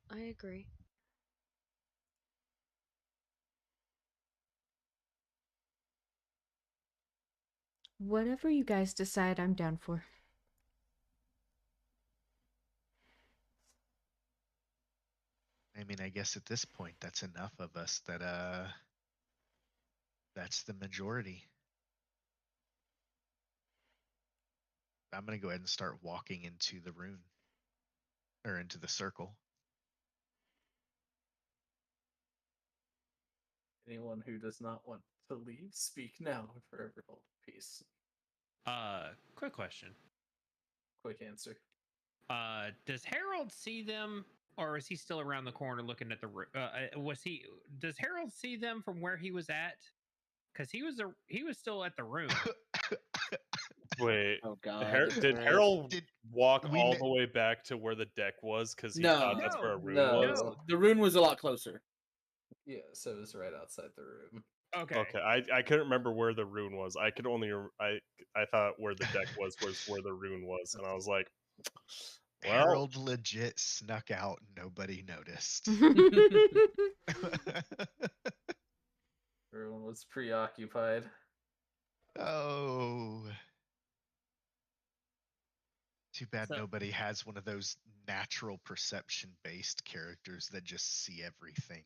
I agree. Whatever you guys decide, I'm down for. I mean, I guess at this point, that's enough of us that that's the majority. I'm gonna go ahead and start walking into the rune or into the circle. Anyone who does not want to leave, speak now or forever hold peace. Quick question. Quick answer. Does Harold see them, or is he still around the corner looking at the room? Does Harold see them from where he was at? Because he was still at the room. Wait, Oh God. Did Right. Harold Did walk we all kn- the way back to where the deck was because he No. thought that's where a rune No. was? No, the rune was a lot closer. Yeah, so it was right outside the room. Okay. Okay, I couldn't remember where the rune was. I could only I thought where the deck was where the rune was, and I was like, well, Harold legit snuck out and nobody noticed. Everyone was preoccupied. Oh. Too bad So- nobody has one of those natural perception based characters that just see everything.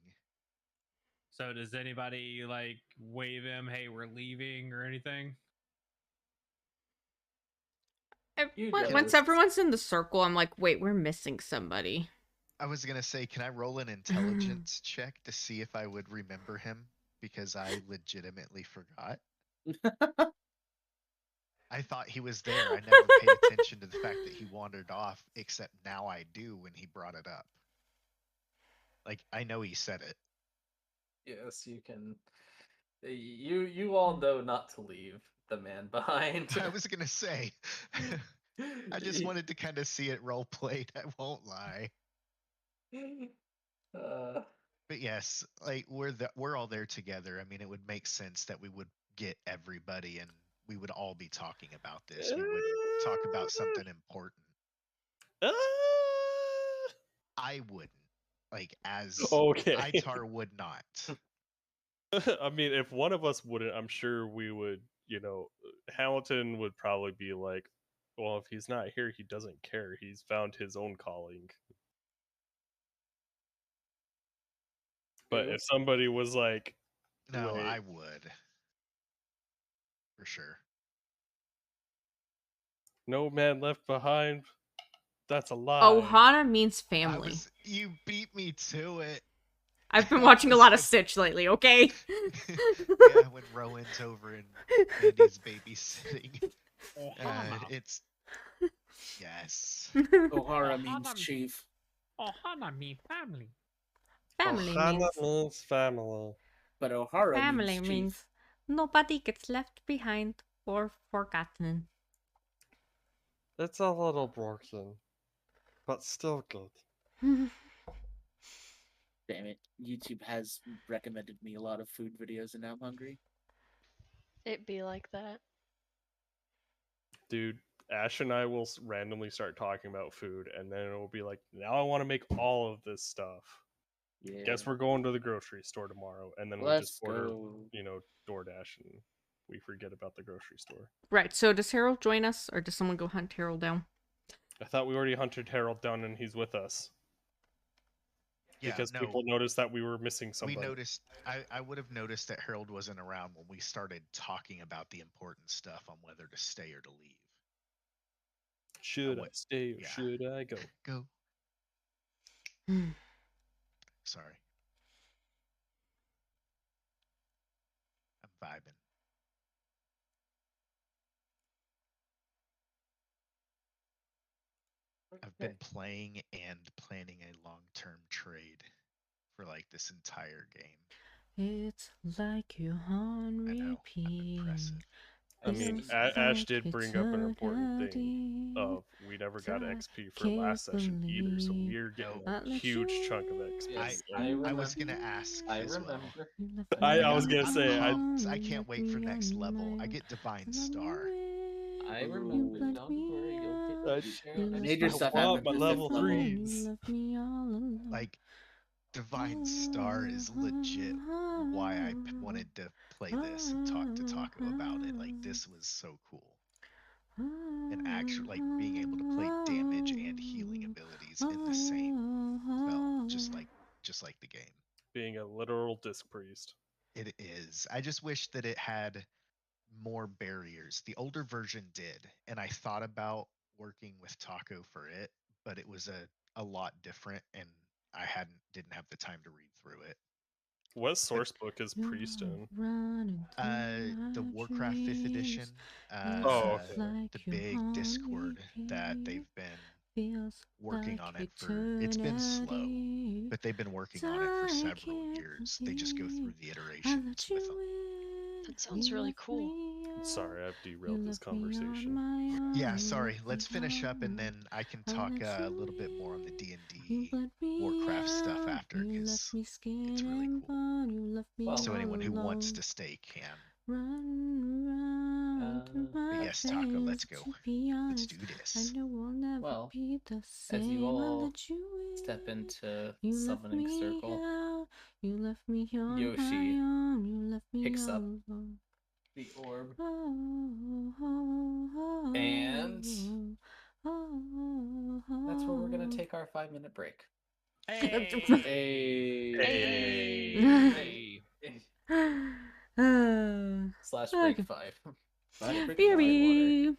So does anybody like wave him, "Hey, we're leaving" or anything? You Once guys- everyone's in the circle, I'm like, wait, we're missing somebody. I was gonna say, can I roll an intelligence check to see if I would remember him? Because I legitimately forgot. I thought he was there. I never paid attention to the fact that he wandered off, except now I do when he brought it up. Like, I know he said it. Yes, you can. You all know not to leave the man behind. I was gonna say, I just wanted to kind of see it role played. I won't lie. But yes, like we're all there together. I mean, it would make sense that we would get everybody and we would all be talking about this. We would talk about something important. I wouldn't. Like as okay. Itar would not. I mean, if one of us wouldn't, I'm sure we would. You know, Hamilton would probably be like, "Well, if he's not here, he doesn't care. He's found his own calling." But if somebody was like, No, wait, I would. For sure. "No man left behind," that's a lie. Ohana means family. You beat me to it. I've been watching a lot of Sitch lately, okay? Yeah, when Rowan's over and Andy's babysitting. It's yes. Ohara means chief. Ohana means family. Family means family. But Ohara family means means chief. nobody gets left behind or forgotten. It's a little broken, but still good. Damn it. YouTube has recommended me a lot of food videos and now I'm hungry. It be like that. Dude, Ash and I will randomly start talking about food, and then it will be like, now I want to make all of this stuff. Yeah. Guess we're going to the grocery store tomorrow, and then we'll Let's just order, go. DoorDash, and we forget about the grocery store. Right, so does Harold join us, or does someone go hunt Harold down? I thought we already hunted Harold down, and he's with us. Yeah, Because no, people noticed that we were missing somebody. we noticed. I would have noticed that Harold wasn't around when we started talking about the important stuff on whether to stay or to leave. Should I went- stay or yeah. should I go? Go. Sorry. I'm vibing. I've been playing and planning a long-term trade for like this entire game. It's like you're on I know, I'm repeat. impressive. I mean, Feels Ash like did bring up an important thing eternity. of we never got I XP for can't last session either, so believe we're getting No. a I let huge you chunk of in. XP. Yes, I remember. was gonna ask I as well. remember. You left I me was gonna I'm say, pumped. I you can't left wait for me next on level. I my get Divine own. Star. I You remember. left Don't me worry, you'll get I, you share You it next left Major me time. stuff I want happened my this level episode. threes. You left me all alone. Like Divine Star is legit why I wanted to play this and talk to Taco about it. Like this was so cool. And actually like being able to play damage and healing abilities in the same spell, just like the game. Being a literal disc priest. It is. I just wish that it had more barriers. The older version did, and I thought about working with Taco for it, but it was a lot different, and I didn't have the time to read through it. What source book is priest in? The Warcraft 5th edition, Oh, okay. the big Discord that they've been working on it for. It's been slow, but they've been working on it for several years. They just go through the iterations with them. That sounds really cool. Sorry, I've derailed this conversation. Yeah, sorry. Let's finish up, and then I can talk a little bit more on the D&D Warcraft stuff after, because it's really cool. Well, So anyone who wants to stay can. But yes, Taco, let's go. Let's do this. Well, as you all step into summoning circle, Yoshi picks up the orb and that's where we're gonna take our 5-minute break. Hey. Hey. Slash break Okay. 5. Bye. Break 5 order.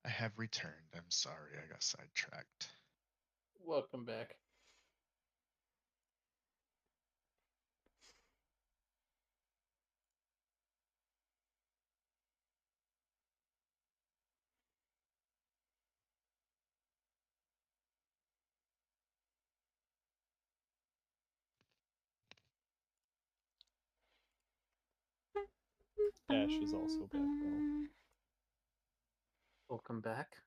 I have returned. I'm sorry, I got sidetracked. Welcome back. Ash is also back now. Welcome back.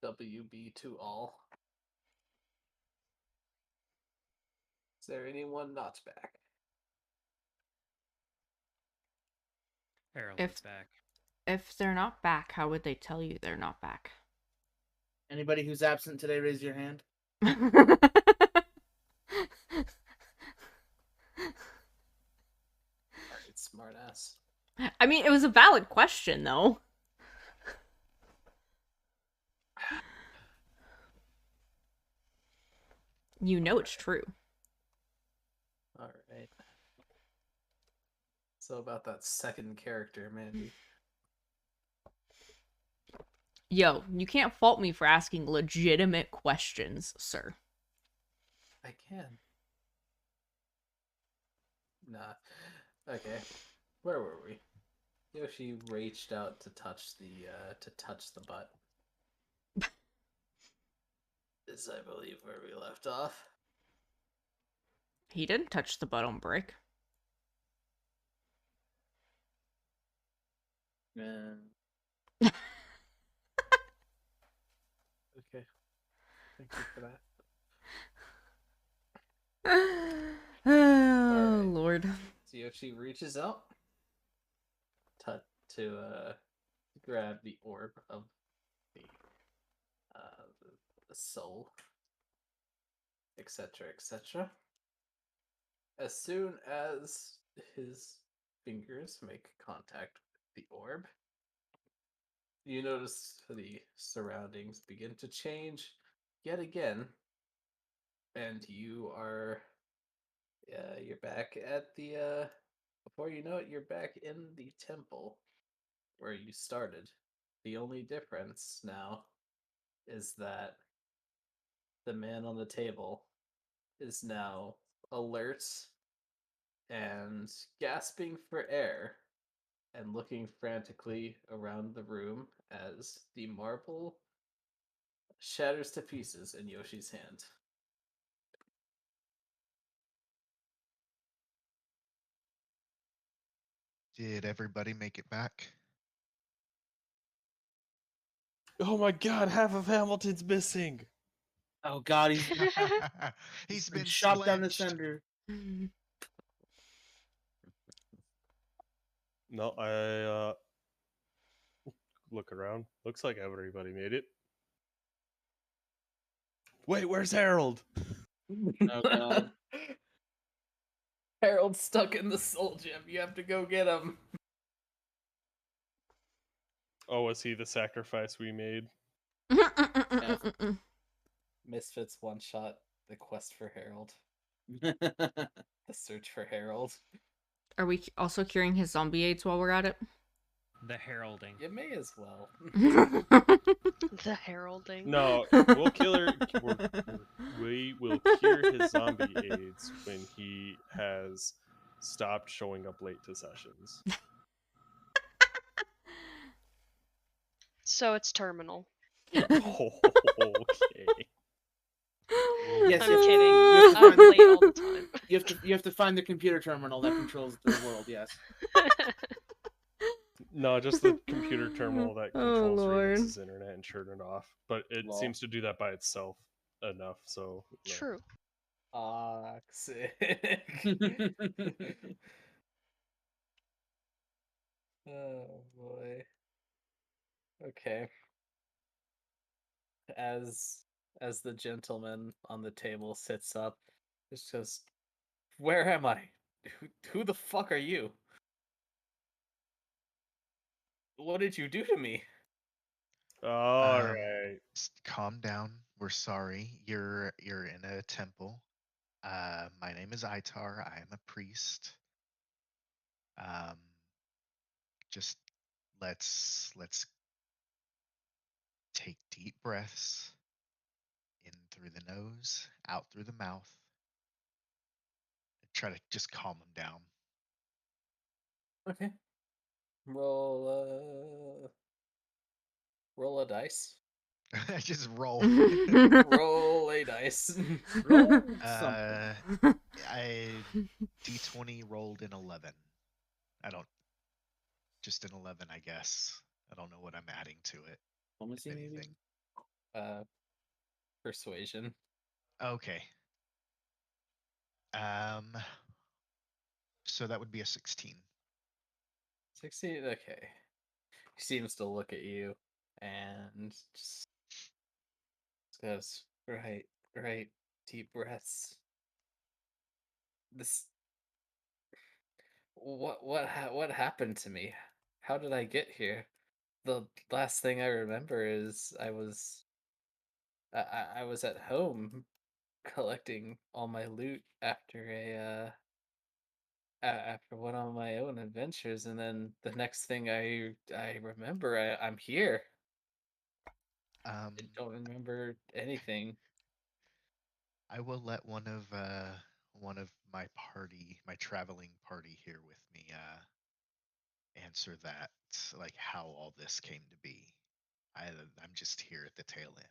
WB to all. Is there anyone not back? Harold If- is back. If they're not back, how would they tell you they're not back? Anybody who's absent today, raise your hand. Alright, smartass. I mean, it was a valid question, though. You know it's true. Alright. So about that second character, Mandy. Yo, you can't fault me for asking legitimate questions, sir. I can. Nah. Okay. Where were we? Yoshi reached out to touch the butt. Is, I believe, where we left off. He didn't touch the butt on break. Okay. Thank you for that. Oh, Alright. Lord. So Yoshi reaches out to grab the orb of the the soul, etc., etc. As soon as his fingers make contact with the orb, you notice the surroundings begin to change yet again, and you're back at the before you know it, you're back in the temple where you started. The only difference now is that the man on the table is now alert and gasping for air and looking frantically around the room as the marble shatters to pieces in Yoshi's hand. Did everybody make it back? Oh my god, half of Hamilton's missing. Oh God, he's He's been been shot down the sledged. center. No, I look around. Looks like everybody made it. Wait, where's Harold? Oh God. Harold's stuck in the soul gem. You have to go get him. Oh, was he the sacrifice we made? Misfits one shot. The quest for Harold. The search for Harold. Are we also curing his zombie AIDS while we're at it? The heralding. You may as well. The heralding. No, we'll kill her. We will cure his zombie AIDS when he has stopped showing up late to sessions. So it's terminal. Oh, okay. Yes, I'm yes. kidding. You have to I'm find late all the time. You have to find the computer terminal that controls the world. Yes. No, just the computer terminal that Oh, controls Lord. Remix's internet and turn it off. But it Lol. seems to do that by itself enough, so... no. True. Toxic. Oh boy. Okay. As the gentleman on the table sits up, it's just, where am I? Who the fuck are you? What did you do to me? Alright. Calm down. We're sorry. You're in a temple. My name is Itar. I am a priest. Just let's take deep breaths in through the nose, out through the mouth. Try to just calm them down. Okay. Roll a dice. Just roll. Roll a dice. Roll something. I D20 rolled an 11. I don't just an 11, I guess. I don't know what I'm adding to it. Diplomacy, maybe. Anything. Persuasion. Okay. So that would be a 16. 16. Okay. He seems to look at you and just goes, right, right, deep breaths. This, what happened to me? How did I get here? The last thing I remember is I was at home collecting all my loot after after one of my own adventures, and then the next thing I remember, I'm here. Um, I don't remember anything. I will let one of my party, my traveling party here with me, answer that, like how all this came to be. I'm just here at the tail end.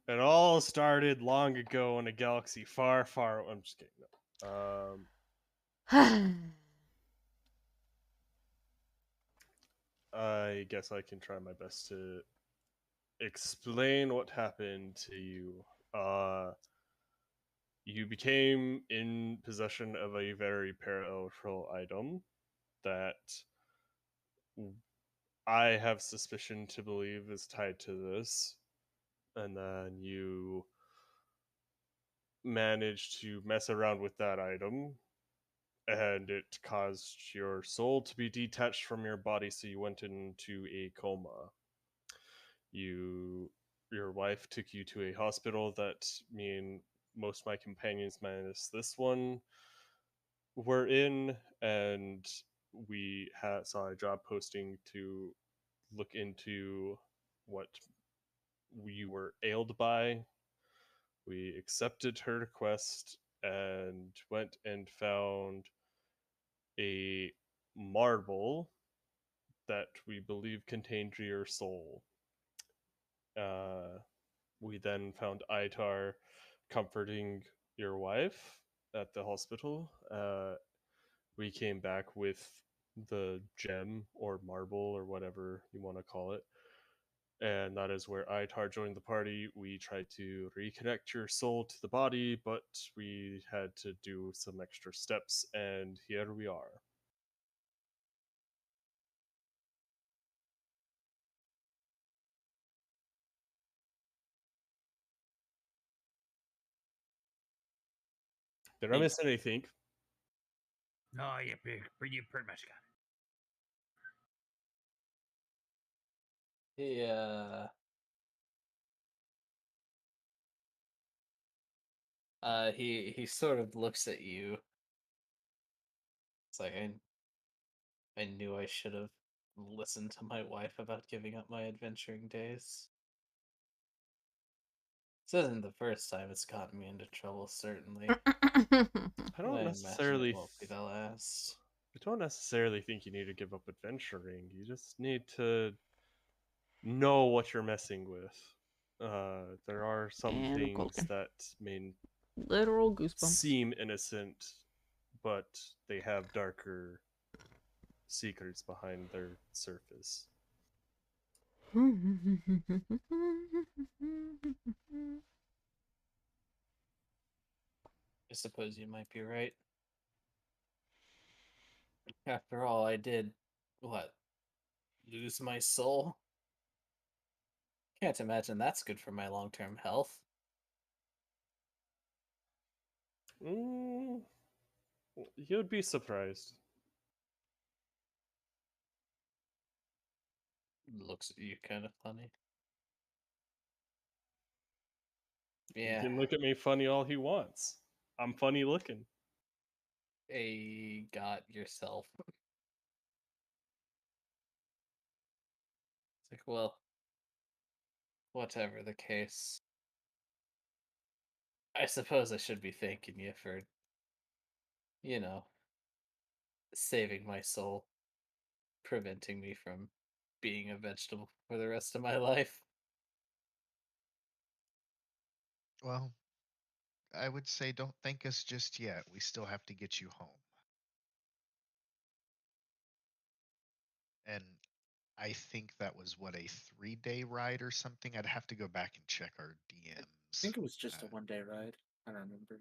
It all started long ago in a galaxy far, far. I'm just kidding. No. I guess I can try my best to explain what happened to you. You became in possession of a very powerful item that I have suspicion to believe is tied to this, and then you managed to mess around with that item, and it caused your soul to be detached from your body, so you went into a coma. Your wife took you to a hospital that me and most of my companions minus this one were in, and we saw a job posting to look into what you were ailed by. We accepted her request and went and found a marble that we believe contained your soul. We then found Itar comforting your wife at the hospital. We came back with the gem or marble or whatever you want to call it. And that is where Itar joined the party. We tried to reconnect your soul to the body, but we had to do some extra steps, and here we are. Did I miss anything? No, you pretty much got it. He sort of looks at you. It's like I knew I should have listened to my wife about giving up my adventuring days. This isn't the first time it's gotten me into trouble, certainly. I I don't imagine it necessarily. won't be the last. I don't necessarily think you need to give up adventuring. You just need to know what you're messing with. There are some And things Golden. that may Literal goosebumps. seem innocent, but they have darker secrets behind their surface. I suppose you might be right. After all, I did, what, lose my soul? Can't imagine that's good for my long-term health. You'd be surprised. Looks at you kind of funny. He Yeah, can look at me funny all he wants. I'm funny looking. got yourself. Well, whatever the case, I suppose I should be thanking you for, you know, saving my soul, preventing me from being a vegetable for the rest of my life. Well, I would say don't thank us just yet. We still have to get you home. And I think that was what, a 3-day ride or something? I'd have to go back and check our DMs. I think it was just a Uh, 1-day ride. I don't remember.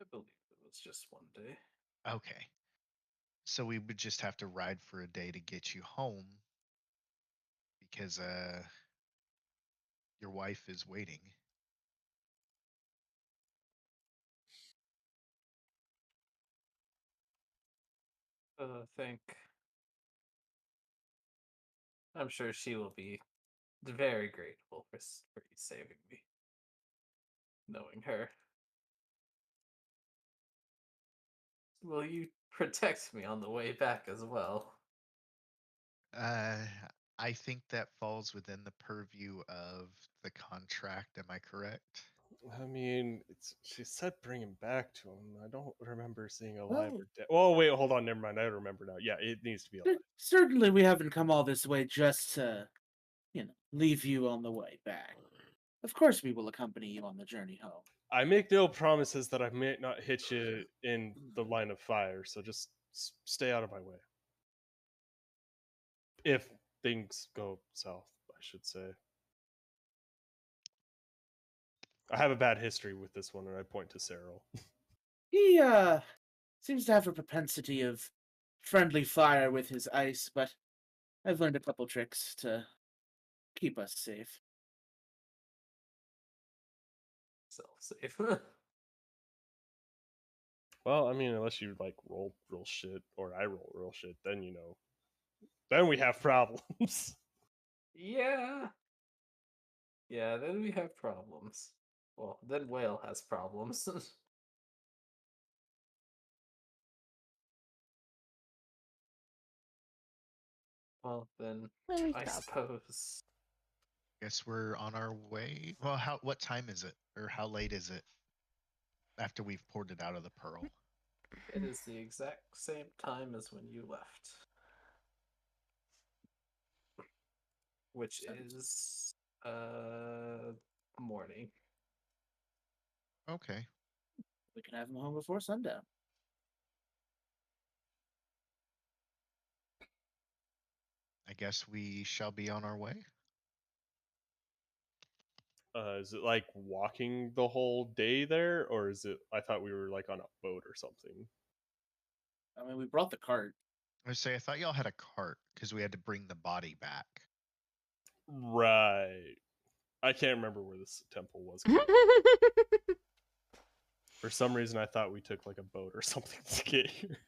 I believe it was just one day. Okay. So we would just have to ride for a day to get you home because your wife is waiting. Think. I'm sure she will be very grateful for you saving me. Knowing her. Will you protect me on the way back as well? I think that falls within the purview of the contract. Am I correct? I mean, she said bring him back to him. I don't remember seeing alive Well- or dead. Oh wait, hold on, never mind. I remember now. Yeah, it needs to be alive. Certainly, we haven't come all this way just to, leave you on the way back. Of course, we will accompany you on the journey home. I make no promises that I may not hit you in the line of fire, so just stay out of my way. If things go south, I should say. I have a bad history with this one, and I point to Cyril. He seems to have a propensity of friendly fire with his ice, but I've learned a couple tricks to keep us safe. Self-safe. Well, I mean, unless you like roll real shit, or I roll real shit, then then we have problems. Yeah. Yeah, then we have problems. Well, then Whale has problems. Well, then Let me I stop. suppose Guess we're on our way. Well, what time is it? Or how late is it after we've poured it out of the pearl? it is the exact same time as when you left. Which is morning. Okay. We can have him home before sundown. I guess we shall be on our way. Is it like walking the whole day there, or is it? I thought we were like on a boat or something. I mean, we brought the cart. I say I thought y'all had a cart because we had to bring the body back. Right. I can't remember where this temple was. For some reason, I thought we took like a boat or something to get here.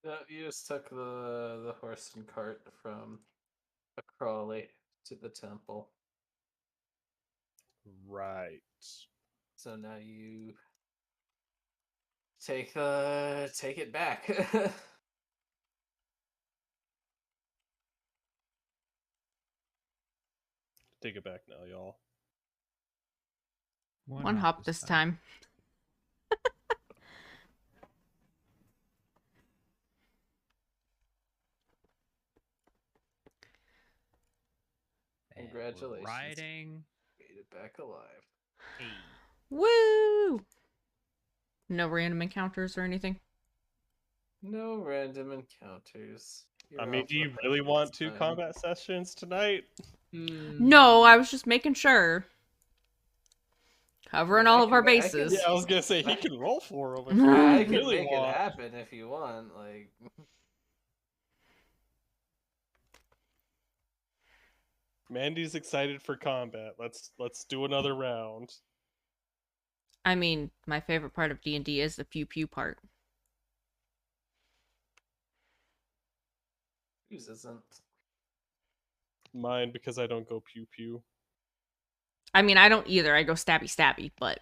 No, you just took the horse and cart from a Crawley to the temple. Right. So now you take it back. Take it back now, y'all. One hop this time. And Congratulations. we're riding. Made it back alive. Hey. Woo! No random encounters or anything? No random encounters. I You're mean, off do you the really hook want this 2 time. combat sessions tonight? No, I was just making sure. Covering Yeah, I all of our can- I can- bases. Yeah, I was gonna say he can roll for him if I you can really make want. it happen if you want. Like, Mandy's excited for combat. Let's do another round. I mean, my favorite part of D&D is the pew pew part. whose isn't? Mine because I don't go pew pew. I mean, I don't either. I go stabby stabby, but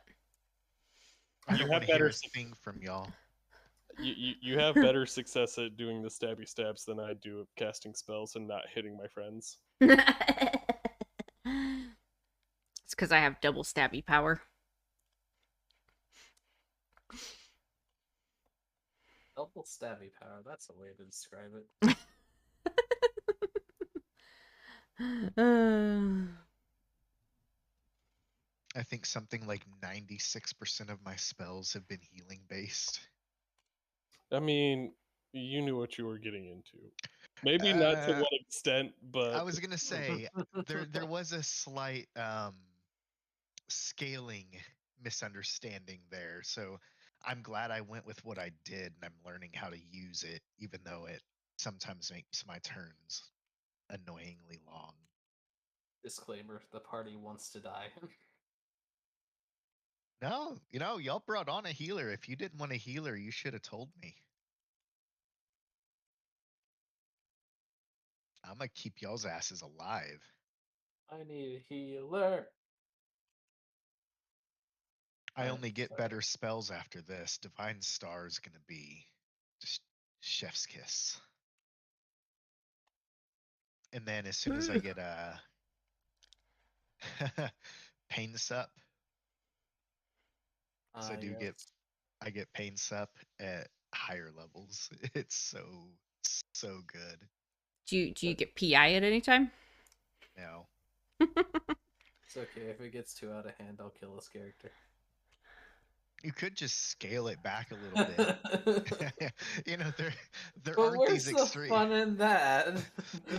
I You don't have want to hear better a thing from y'all. You have better success at doing the stabby stabs than I do of casting spells and not hitting my friends. It's because I have double stabby power. Double stabby power. That's a way to describe it. I think something like 96% of my spells have been healing based. I mean, you knew what you were getting into. Maybe not to what extent, but I was gonna say there was a slight scaling misunderstanding there. So I'm glad I went with what I did, and I'm learning how to use it, even though it sometimes makes my turns annoyingly long. Disclaimer: the party wants to die. No, y'all brought on a healer. If you didn't want a healer, you should have told me. I'm gonna keep y'all's asses alive. I need a healer. I Alright, only get sorry. better spells after this. Divine Star is gonna be just chef's kiss. And then as soon as I get pain sup, because I do yes. I get pain sup at higher levels. It's so good. Do you get PI at any time? No. It's okay if it gets too out of hand. I'll kill this character. You could just scale it back a little bit. there But aren't where's these the extreme. fun in that?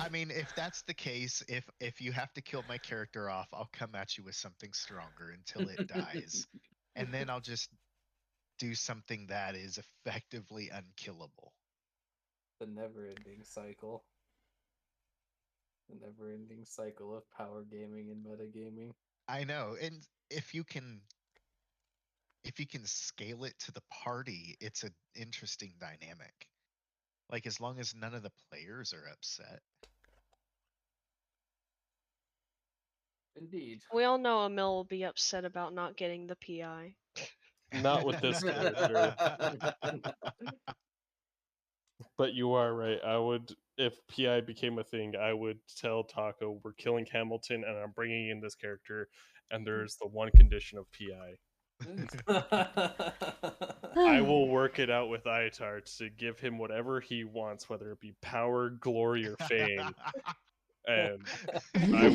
I mean, if that's the case, if you have to kill my character off, I'll come at you with something stronger until it dies, and then I'll just do something that is effectively unkillable. The never-ending cycle. The never-ending cycle of power gaming and metagaming. I know, and if you can scale it to the party, it's an interesting dynamic. Like, as long as none of the players are upset. Indeed. We all know Emil will be upset about not getting the PI. not with this character. But you are right. I would, if PI became a thing, I would tell Taco we're killing Hamilton and I'm bringing in this character, and there's the one condition of PI. I will work it out with Itar to give him whatever he wants, whether it be power, glory, or fame, and I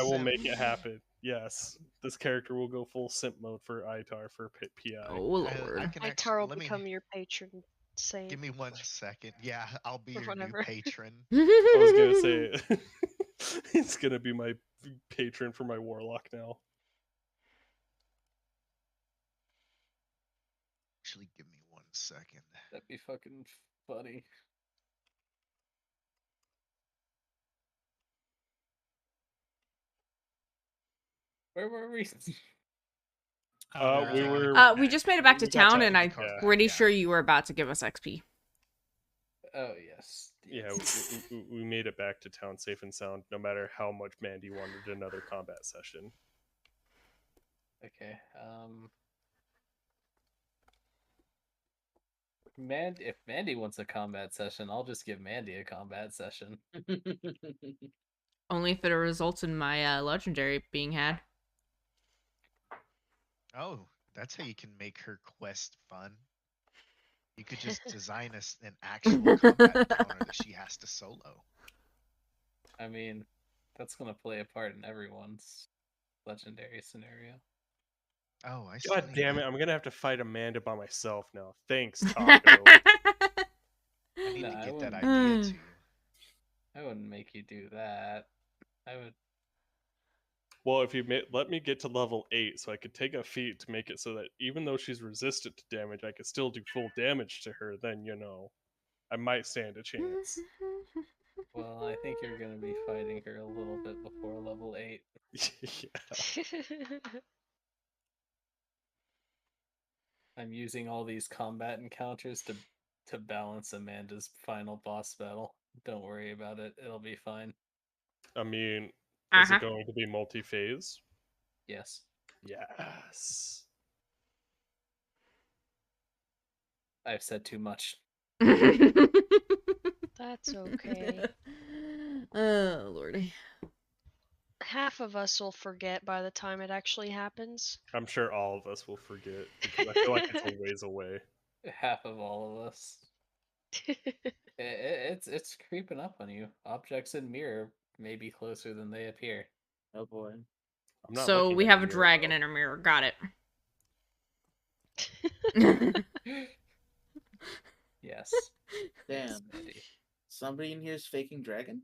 will make it happen. Yes, this character will go full simp mode for Itar for PI. Oh lord. Itar will become your patron saint. Give me 1 second. Yeah, I'll be Or your new whatever. patron. I was gonna say it's gonna be my patron for my warlock now. Actually, give me 1 second. That'd be fucking funny. Where were we? We were. We just made it back to We got town, to and I'm Indycar back, pretty yeah. sure you were about to give us XP. Oh yes. Yeah, we made it back to town safe and sound, no matter how much Mandy wanted another combat session. Okay. If Mandy wants a combat session, I'll just give Mandy a combat session. Only if it results in my legendary being had. Oh, that's how you can make her quest fun. You could just design an actual combat encounter that she has to solo. I mean, that's gonna play a part in everyone's legendary scenario. Oh, I still God need damn that. it! I'm gonna have to fight Amanda by myself now. Thanks, Taco. I need No, to I get that wouldn't- idea too. I wouldn't make you do that. I would. Well, if you let me get to level 8, so I could take a feat to make it so that even though she's resistant to damage, I could still do full damage to her, then, I might stand a chance. Well, I think you're gonna be fighting her a little bit before level 8. Yeah. I'm using all these combat encounters to balance Amanda's final boss battle. Don't worry about it. It'll be fine. I mean, is Uh-huh. it going to be multi-phase? Yes. Yes. I've said too much. That's okay. Oh, lordy. Half of us will forget by the time it actually happens. I'm sure all of us will forget because I feel like it's a ways away. Half of all of us. It's creeping up on you. Objects in mirror may be closer than they appear. Oh boy. I'm not So looking we at have a mirror, dragon though. in our mirror. Got it. Yes. Damn. Mandy. Somebody in here is faking dragon?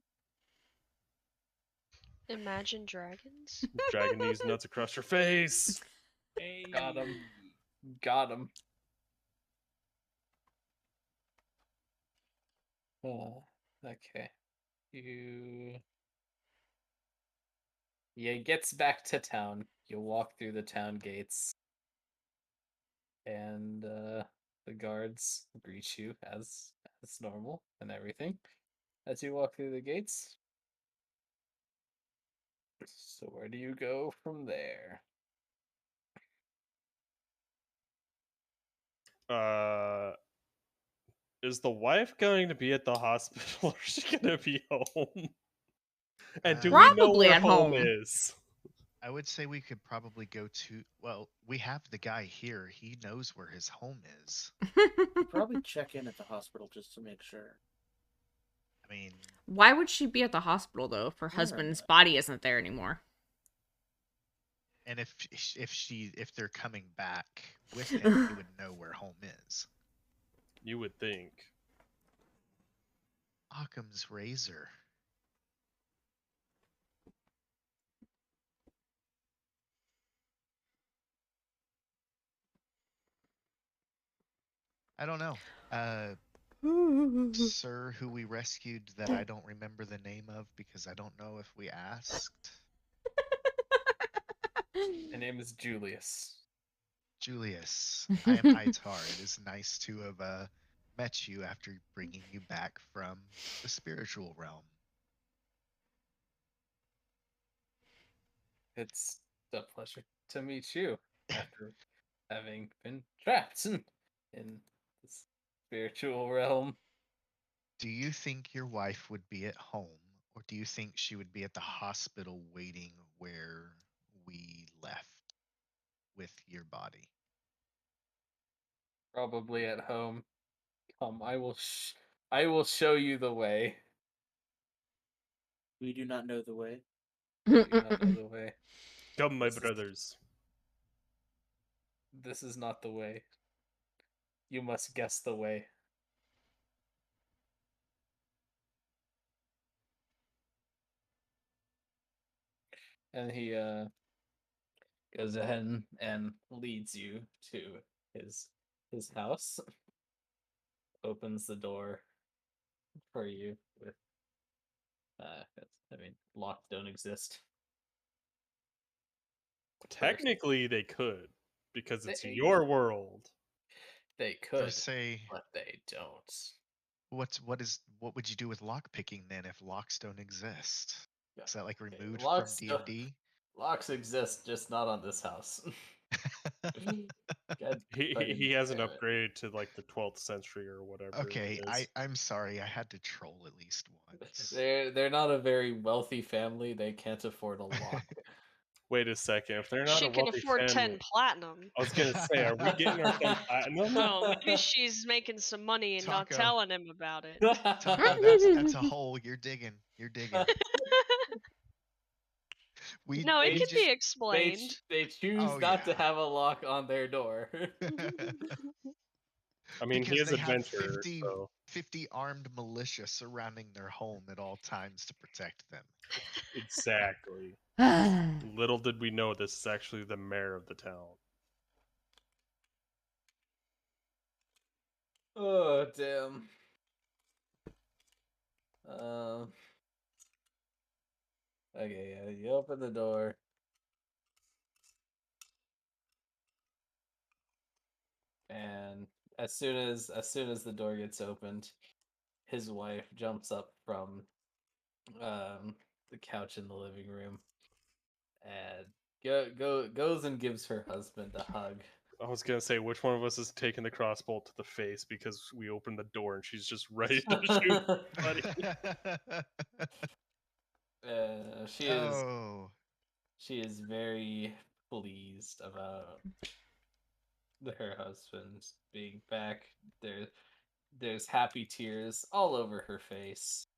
Imagine dragons. Dragging these nuts across your face. Hey. Got him. Got him. Okay. You gets back to town. You walk through the town gates. And the guards greet you as normal and everything as you walk through the gates. So where do you go from there? Is the wife going to be at the hospital or is she going to be home? And do we know Probably where at home home. is? I would say we could probably go to. Well, we have the guy here. He knows where his home is. Probably check in at the hospital just to make sure. I mean, Why would she be at the hospital though if her I don't husband's know. body isn't there anymore? and if they're coming back with him, he would know where home is. You would think. Occam's razor. I don't know. Sir, who we rescued that I don't remember the name of because I don't know if we asked. My name is Julius. Julius, I am Itar. It is nice to have met you after bringing you back from the spiritual realm. It's a pleasure to meet you after having been trapped in the spiritual realm. Do you think your wife would be at home, or do you think she would be at the hospital waiting where we left with your body? Probably at home. Come, I will show you the way. We do not know the way. You do not know the way. Come, my This is- brothers. This is not the way. You must guess the way. And he goes ahead and leads you to his house. Opens the door for you with I mean, locks don't exist. Technically, they could because it's They- your world. They I could, would say, but they don't. what would you do with lockpicking then if locks don't exist? Is that like removed from Locks don't- D&D? Locks exist, just not on this house. God He fucking hasn't damn it. upgraded to like the 12th century or whatever. Okay, it is. I'm sorry. I had to troll at least once. They're not a very wealthy family. They can't afford a lock. Wait a second. If they're not She a can wealthy afford family, 10 platinum. I was gonna say, are we getting our 10 platinum? Well, maybe she's making some money and not Taco. telling him about it. Taco, that's a hole. You're digging. You're digging. We No, it we could just be explained. They choose Oh, not to yeah. have a lock on their door. I mean, he because is they have adventurer, 50, so 50 armed militia surrounding their home at all times to protect them. exactly. Little did we know this is actually the mayor of the town. Oh damn. Um. Okay, yeah. You open the door. And as soon as the door gets opened, his wife jumps up from the couch in the living room and goes and gives her husband a hug. I was gonna say, which one of us is taking the crossbow to the face because we opened the door and she's just ready to shoot buddy. She is Oh, she is very pleased about her husband being back. There's happy tears all over her face.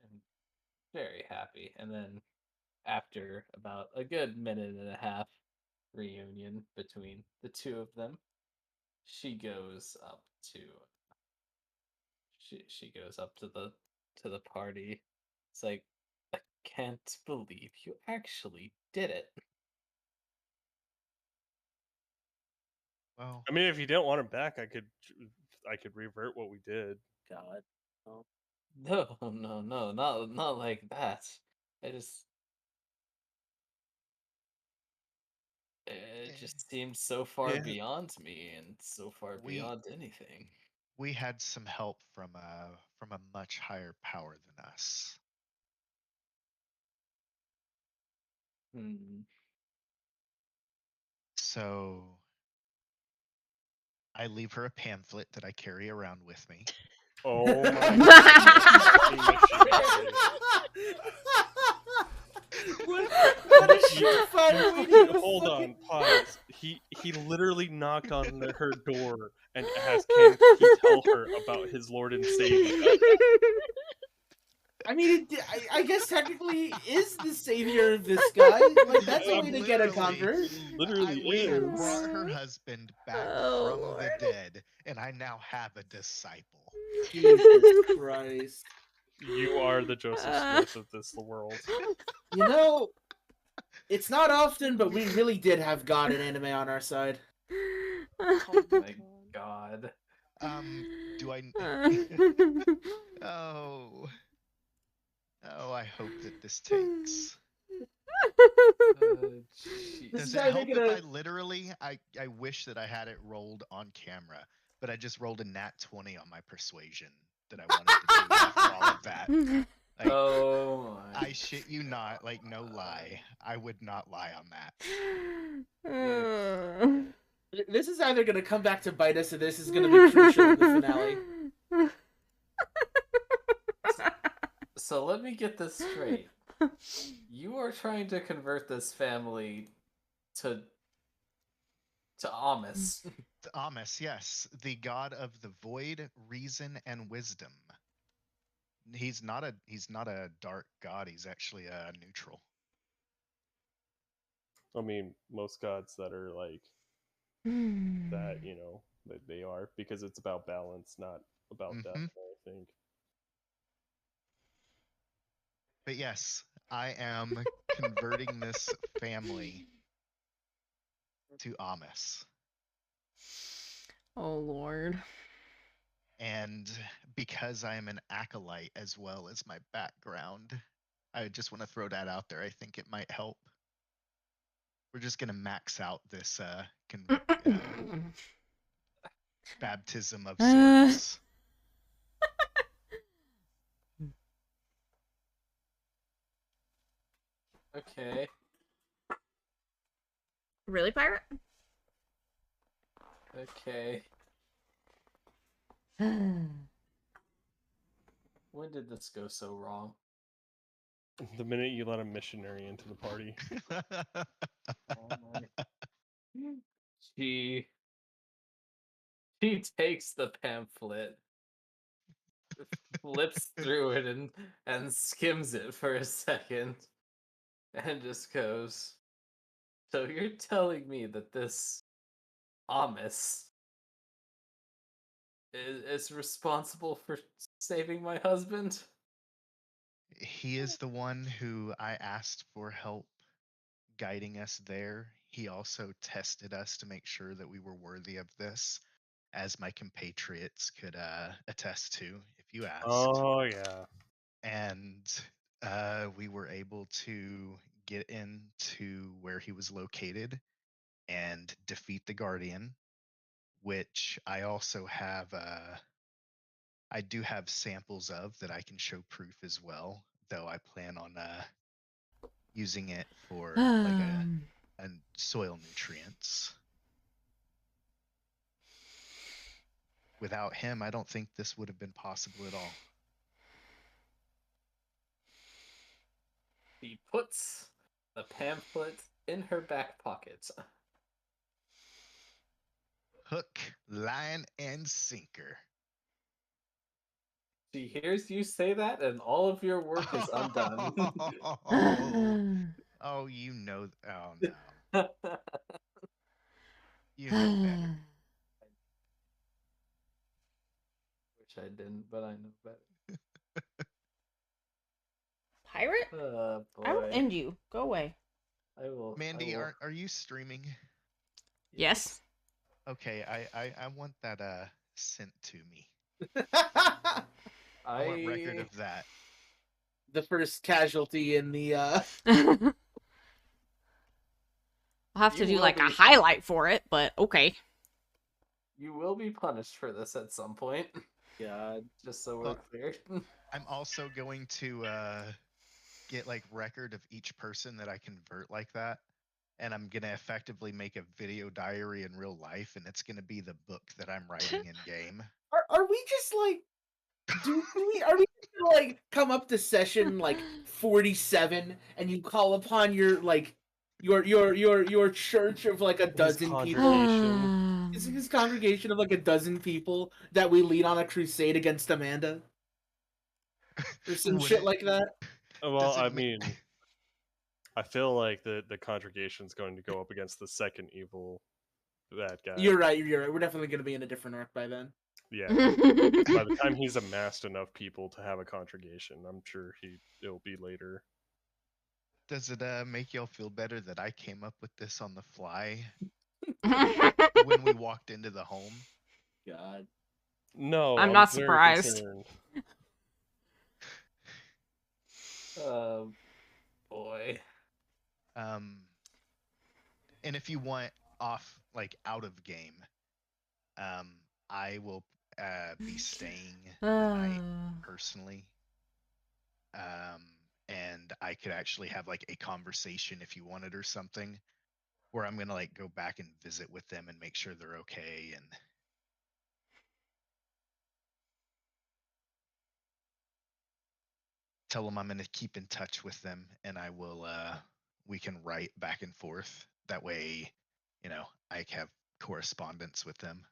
And very happy. And then after about a good minute and a half reunion between the two of them, she goes up to she goes up to the party. It's like, I can't believe you actually did it. well, I mean, if you don't want him back, I could revert what we did. God. No. No, not like that. I just it eh, just seems so far Yeah. beyond me and so far we beyond anything. we had some help from a much higher power than us. Hmm. So I leave her a pamphlet that I carry around with me. Oh my god. What a surefire way to Hold fucking- on, pause. He literally knocked on her door and asked, "Can he tell her about his Lord and Savior?" I mean, I guess technically is the savior of this guy. Like that's a way to get a convert. Literally We have is. brought her husband back Oh, from the Lord. dead, and I now have a disciple. Jesus Christ! You are the Joseph Smith of this world. You know, it's not often, but we really did have God and anime on our side. Oh my god. Do I? Oh, oh, I hope that this takes. Jeez. This Does is it how they're help if gonna- I literally? I wish that I had it rolled on camera, but I just rolled a nat 20 on my persuasion that I wanted to do after all of that. Like, Oh my. I shit you not, like no lie, I would not lie on that. This is either gonna come back to bite us, or this is gonna be crucial in the finale. So let me get this straight. You are trying to convert this family to Amos. Amos, yes, the god of the void, reason, and wisdom. He's not a dark god. He's actually a neutral. I mean, most gods that are like that, you know, that they are, because it's about balance, not about death. Mhm. I think. But yes, I am converting this family to Amos. Oh, Lord. And because I am an acolyte as well as my background, I just want to throw that out there. I think it might help. We're just gonna max out this baptism of sorts. Okay. Really, pirate? Okay. When did this go so wrong? The minute you let a missionary into the party. Oh my. She takes the pamphlet, flips through it, and skims it for a second, and just goes, "So you're telling me that this Amos is responsible for saving my husband?" He is the one who I asked for help guiding us there. He also tested us to make sure that we were worthy of this, as my compatriots could attest to if you asked. Oh yeah. And we were able to get into where he was located and defeat the Guardian, which I also have. I do have samples of that I can show proof as well, though I plan on using it for like a soil nutrients. without him, I don't think this would have been possible at all. He puts the pamphlet in her back pocket. Hook, line, and sinker. She hears you say that, and all of your work is undone. Oh, you know. Oh, no. You know better. Wish I didn't, but I know better. Pirate? Oh, I will boy. end you. Go away. I will. Mandy, I will. are you streaming? Yes. Okay, I want that sent to me. I want record of that. The first casualty in the I'll have to You do will like a be- highlight for it, but okay. You will be punished for this at some point. God. Just so we're Well, clear. I'm also going to get like record of each person that I convert like that. And I'm gonna effectively make a video diary in real life, and it's gonna be the book that I'm writing in game. Are we just like are we gonna, like come up to session like 47 and you call upon your like your church of like a dozen people? congregation. Is his congregation of like a dozen people that we lead on a crusade against Amanda? Or some Would shit it- like that? Well, Does it I ma- mean, I feel like the congregation's going to go up against the second evil bad guy. You're right, you're right. We're definitely gonna be in a different arc by then. Yeah. By the time he's amassed enough people to have a congregation, I'm sure it'll be later. Does it make y'all feel better that I came up with this on the fly I'm when we walked into the home? God. No, I'm not very surprised. concerned. Oh, boy. And if you want off, like out of game, I will be staying the night personally. And I could actually have like a conversation if you wanted or something, where I'm gonna like go back and visit with them and make sure they're okay and tell them I'm gonna keep in touch with them, and I will we can write back and forth. That way, I have correspondence with them.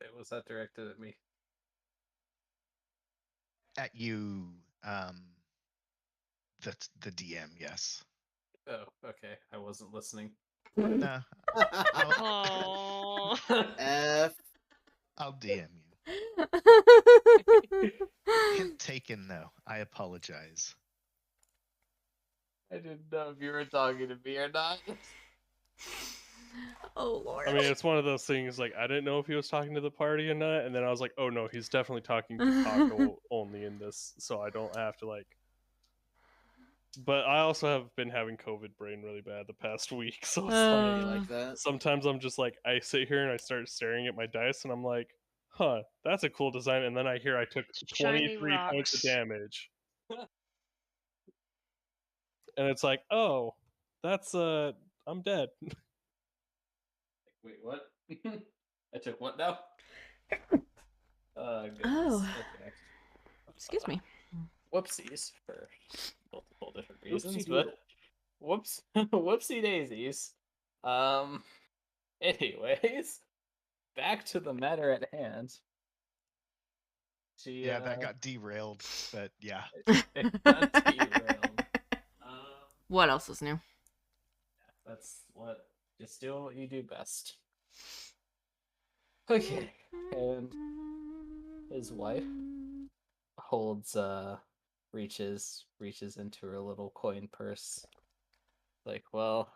Wait, was that directed at me? At you, the DM, yes. Oh, okay. I wasn't listening. No, Oh. F. I'll DM you. Hint taken, though. I apologize. I didn't know if you were talking to me or not. Oh Lord. I mean, it's one of those things. Like, I didn't know if he was talking to the party or not, and then I was like, "Oh no, he's definitely talking to Taco only in this, so I don't have to like." But I also have been having COVID brain really bad the past week, so it's Somebody like like that. sometimes I'm just like I sit here and I start staring at my dice, and I'm like, "Huh, that's a cool design," and then I hear I took Shiny 23 points of rocks. damage, and it's like, "Oh, that's I'm dead." Wait, what? I took what now? Goodness. Oh. Okay. Excuse me. Whoopsies for multiple different Oopsie reasons, doodle. but whoops, whoopsie daisies. Anyways, back to the matter at hand. She, Yeah, that got derailed, but yeah. it got derailed. What else is new? That's what. Just do what you do best. Okay, and his wife holds reaches into her little coin purse. Like, well,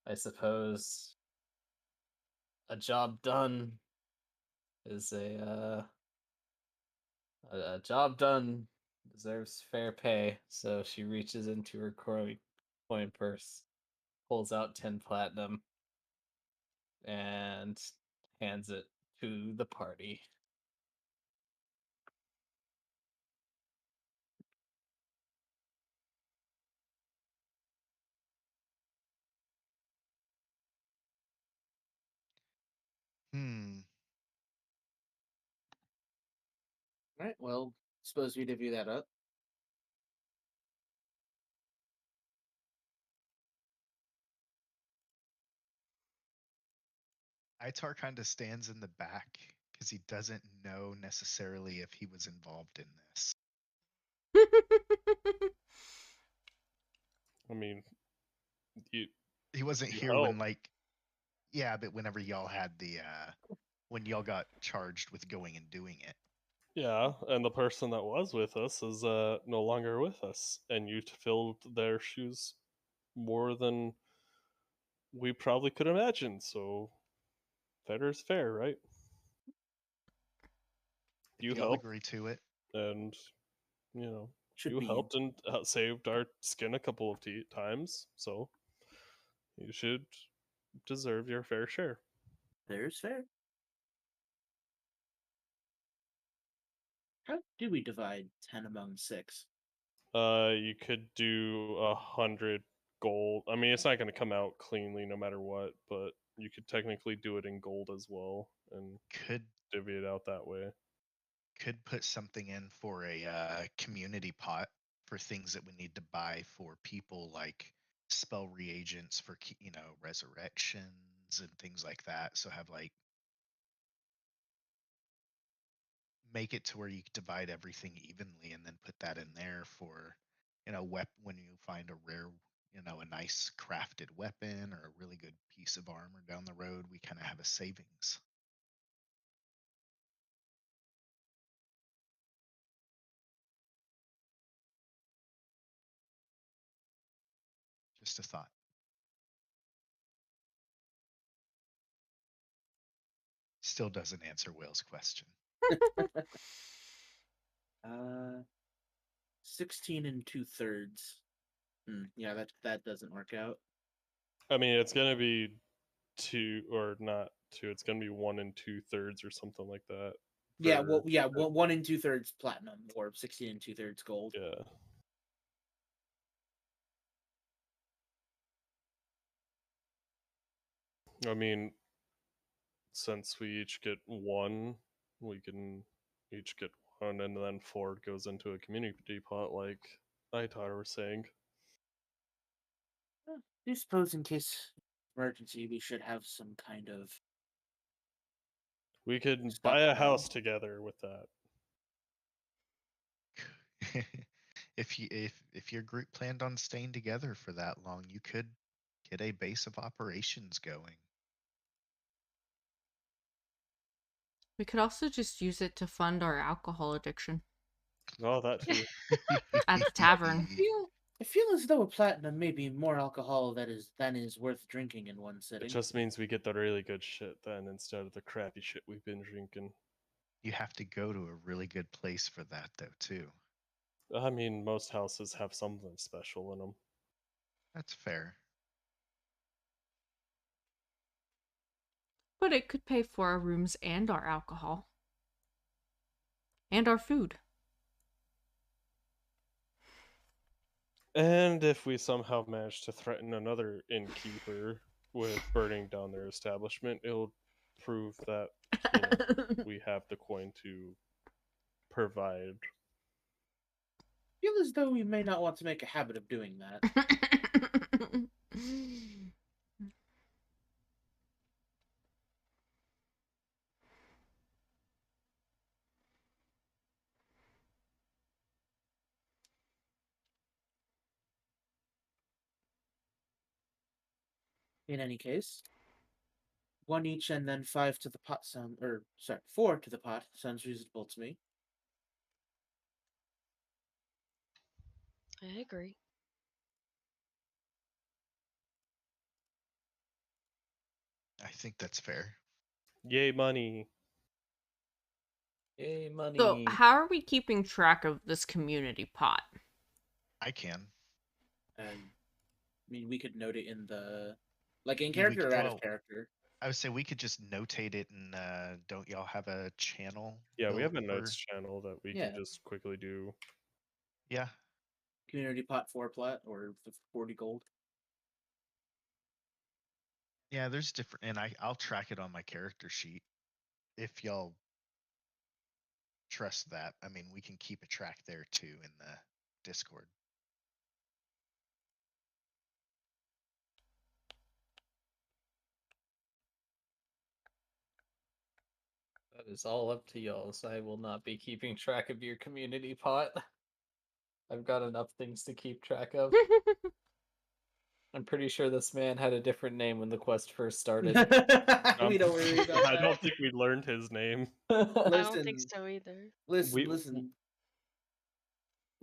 I suppose a job done is a job done deserves fair pay. So she reaches into her coin purse, pulls out 10 platinum, and hands it to the party. All right. Well, suppose we divvy that up. Itar kind of stands in the back because he doesn't know necessarily if he was involved in this. I mean, you He wasn't You here when helped. yeah, but whenever y'all had when y'all got charged with going and doing it. yeah, and the person that was with us is no longer with us, and you filled their shoes more than we probably could imagine. So fair is fair, right? If You y'all helped, agree to it, and you know Should you be helped and saved our skin a couple of times. So you should deserve your fair share. fair is fair. How do we divide 10 among 6? You could do 100 gold. I mean, it's not going to come out cleanly no matter what, but you could technically do it in gold as well and could divvy it out that way. put something in for a community pot for things that we need to buy for people, like spell reagents for resurrections and things like that. So have like make it to where you divide everything evenly and then put that in there for when you find a rare, a nice crafted weapon or a really good piece of armor down the road, we kind of have a savings. Just a thought. Still doesn't answer Will's question. 16 and 2/3. Yeah, that doesn't work out. I mean, it's going to be two or not two. It's going to be 1 2/3 or something like that. Yeah, well, yeah, 1 and 2/3 platinum or 16 and 2/3 gold. Yeah. I mean, since we each get 1, we can each get 1, and then 4 goes into a community pot, like Itar was saying. I do suppose in case emergency, we should have some kind of. We could Stop buy a now. house together with that. if your group planned on staying together for that long, you could get a base of operations going. We could also just use it to fund our alcohol addiction Oh, that too. at the tavern. I feel as though a platinum may be more alcohol than is worth drinking in one sitting. It just means we get the really good shit then instead of the crappy shit we've been drinking. You have to go to a really good place for that, though, too. I mean, most houses have something special in them. That's fair. But it could pay for our rooms and our alcohol. And our food. And if we somehow manage to threaten another innkeeper with burning down their establishment, it'll prove that we have the coin to provide. I feel as though we may not want to make a habit of doing that. In any case, 1 each and then 5 to the pot 4 to the pot sounds reasonable to me. I agree. I think that's fair. Yay, money. Yay, money. So, how are we keeping track of this community pot? I can. And I mean, we could note it in the in character or out of character. I would say we could just notate it, and don't y'all have a channel? Yeah, we have a built notes channel that we can just quickly do. Yeah. Community pot 4 plat or 40 gold. Yeah, there's different, and I'll track it on my character sheet if y'all trust that. I mean, we can keep a track there too in the Discord. That is all up to y'all. So I will not be keeping track of your community pot. I've got enough things to keep track of. I'm pretty sure this man had a different name when the quest first started. We don't worry about I that. don't think we learned his name. I don't think Listen, so either. listen, We- listen.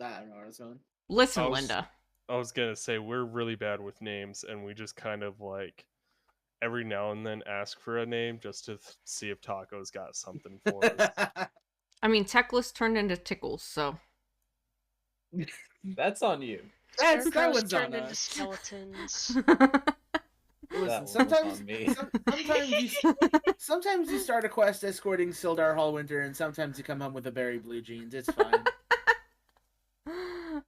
I don't know where I was going. Listen, I was- Linda. I was gonna say we're really bad with names, and we just kind of like every now and then ask for a name just to see if Taco's got something for us. I mean, Techless turned into Tickles, so. That's on you. that Scarecrows one's on turned into us. skeletons. Listen, That one was sometimes, on me. sometimes you start a quest escorting Sildar Hallwinter, and sometimes you come home with a berry blue jeans. It's fine.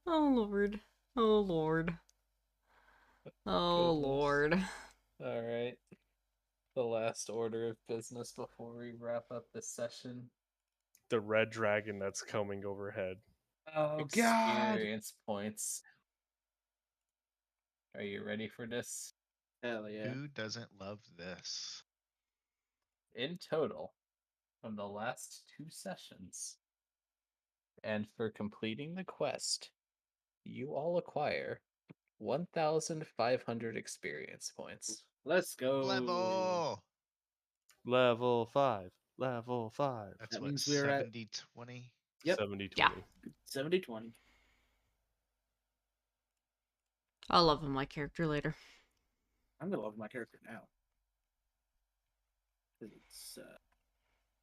Oh, Lord. Oh, Lord. Oh, Goodness. Lord. All right. The last order of business before we wrap up this session. The red dragon that's coming overhead. Oh Experience points. Are you ready for this? Hell yeah! Who doesn't love this? In total, from the last 2 sessions, and for completing the quest, you all acquire 1,500 experience points. Let's go. Level. Level 5. Level 5. That's That what, means we're at 70-20? Yep. 70 Yeah. 20. 70-20. I'll love my character later. I'm gonna love my character now. 'Cause it's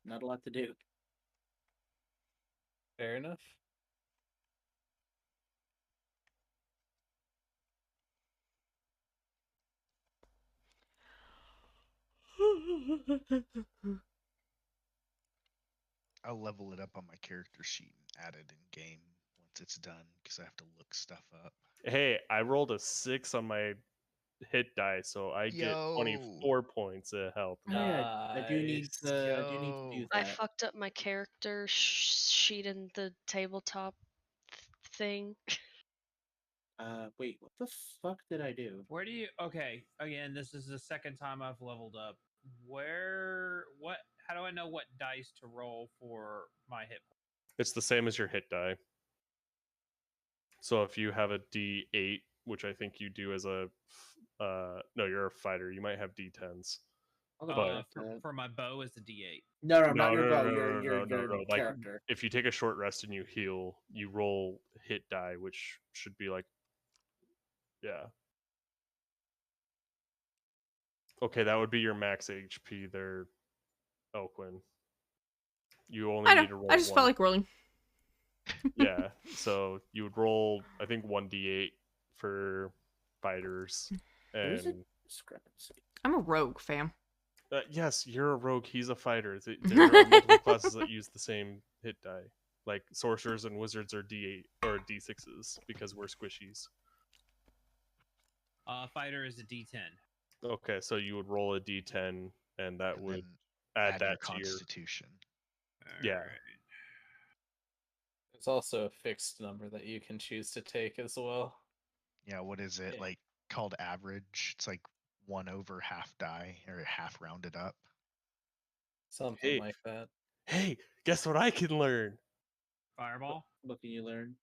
not a lot to do. Fair enough. I'll level it up on my character sheet and add it in game once it's done because I have to look stuff up. Hey, I rolled a 6 on my hit die, so I get Yo. 24 points of health. Oh, yeah, I do need Nice. to. I do need to do Yo. that. I fucked up my character sheet in the tabletop thing. Wait, what the fuck did I do? Where do you? Okay, again, this is the second time I've leveled up. Where? What? How do I know what dice to roll for my hit? It's the same as your hit die. So if you have a D8, which I think you do as a no, you're a fighter. You might have D10s. I'll look But- at that. For my bow is the D8. No, No, not your no, bow. no, Your no, your no, your no, like- character. If you take a short rest and you heal, you roll hit die, which should be like, yeah. Okay, that would be your max HP there, Elquin. You only I need know. to roll I just one. felt like rolling. Yeah, so you would roll, I think, 1d8 for fighters. There is a And discrepancy. I'm a rogue, fam. yes, you're a rogue. He's a fighter. There are multiple classes that use the same hit die. Like sorcerers and wizards are D8 or D6s because we're squishies. Fighter is a D10. Okay, so you would roll a D10, and that And would then add your that to your. constitution. Yeah. Alright. There's also a fixed number that you can choose to take as well. Yeah, what is it? Yeah. Like called average? It's like 1 over half die or half rounded up. Something Hey. like that. Hey, guess what I can learn? Fireball. What can you learn?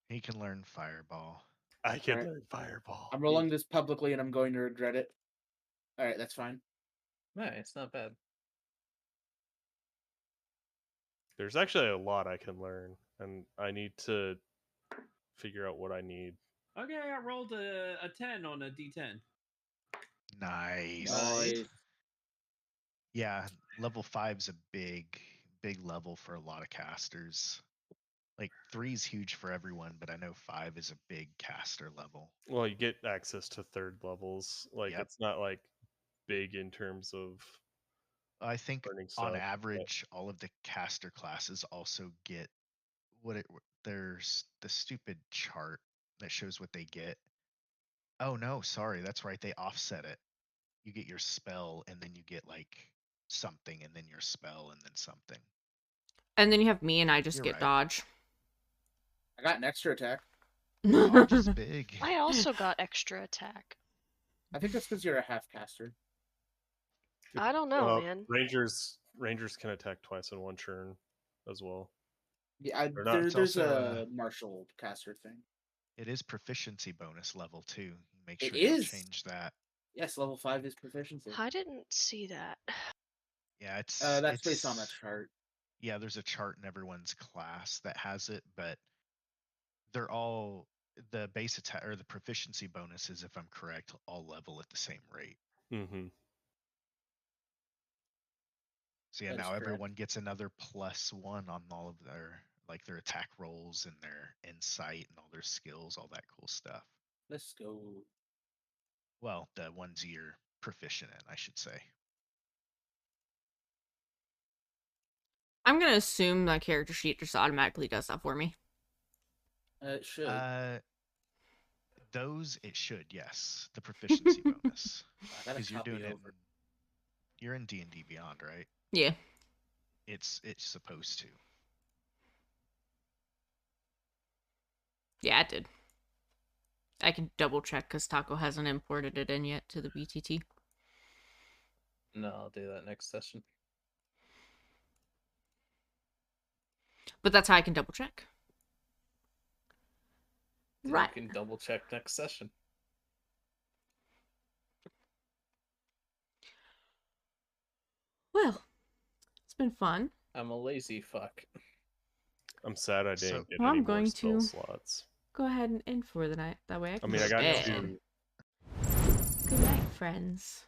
He can learn fireball. I can Alright. learn fireball. I'm rolling this publicly, and I'm going to regret it. All right, that's fine. Nice, not bad. There's actually a lot I can learn, and I need to figure out what I need. Okay, I rolled a 10 on a D10. Nice. Nice. Yeah, level 5's a big level for a lot of casters. Like 3's huge for everyone, but I know 5 is a big caster level. Well, you get access to third levels. Like Yep. it's not like big in terms of I think learning stuff. on but- average, all of the caster classes also get there's the stupid chart that shows what they get. Oh no, sorry, that's right. They offset it. You get your spell, and then you get like something, and then your spell, and then something. And then you have me, and I just You're get right. dodge. I got an extra attack. Dodge is big. I also got extra attack. I think that's because you're a half caster. I don't know, man. Rangers can attack twice in one turn as well. Yeah, Or not. It's there's also, a martial caster thing. It is proficiency bonus level too. Make It sure you is? change that. Yes, level 5 is proficiency. I didn't see that. Yeah, it's That's based on a chart. Yeah, there's a chart in everyone's class that has it, but they're all the base attack or the proficiency bonuses, if I'm correct, all level at the same rate. Mm-hmm. So yeah, That is now correct. everyone gets another +1 on all of their attack rolls and their insight and all their skills, all that cool stuff. Let's go. Well, the ones you're proficient in, I should say. I'm gonna assume my character sheet just automatically does that for me. It should. Those it should, yes. The proficiency bonus. I gotta Because you're copy doing it. over. You're in D&D Beyond, right? Yeah. It's supposed to. Yeah, it did. I can double check because Taco hasn't imported it in yet to the BTT. No, I'll do that next session. But that's how I can double check. Right. You can double check next session. Well, it's been fun. I'm a lazy fuck. I'm sad I didn't get Well, any I'm more going spell to- slots. Go ahead and end for the night. That way I I can mean, I got bed. two. Good night, friends.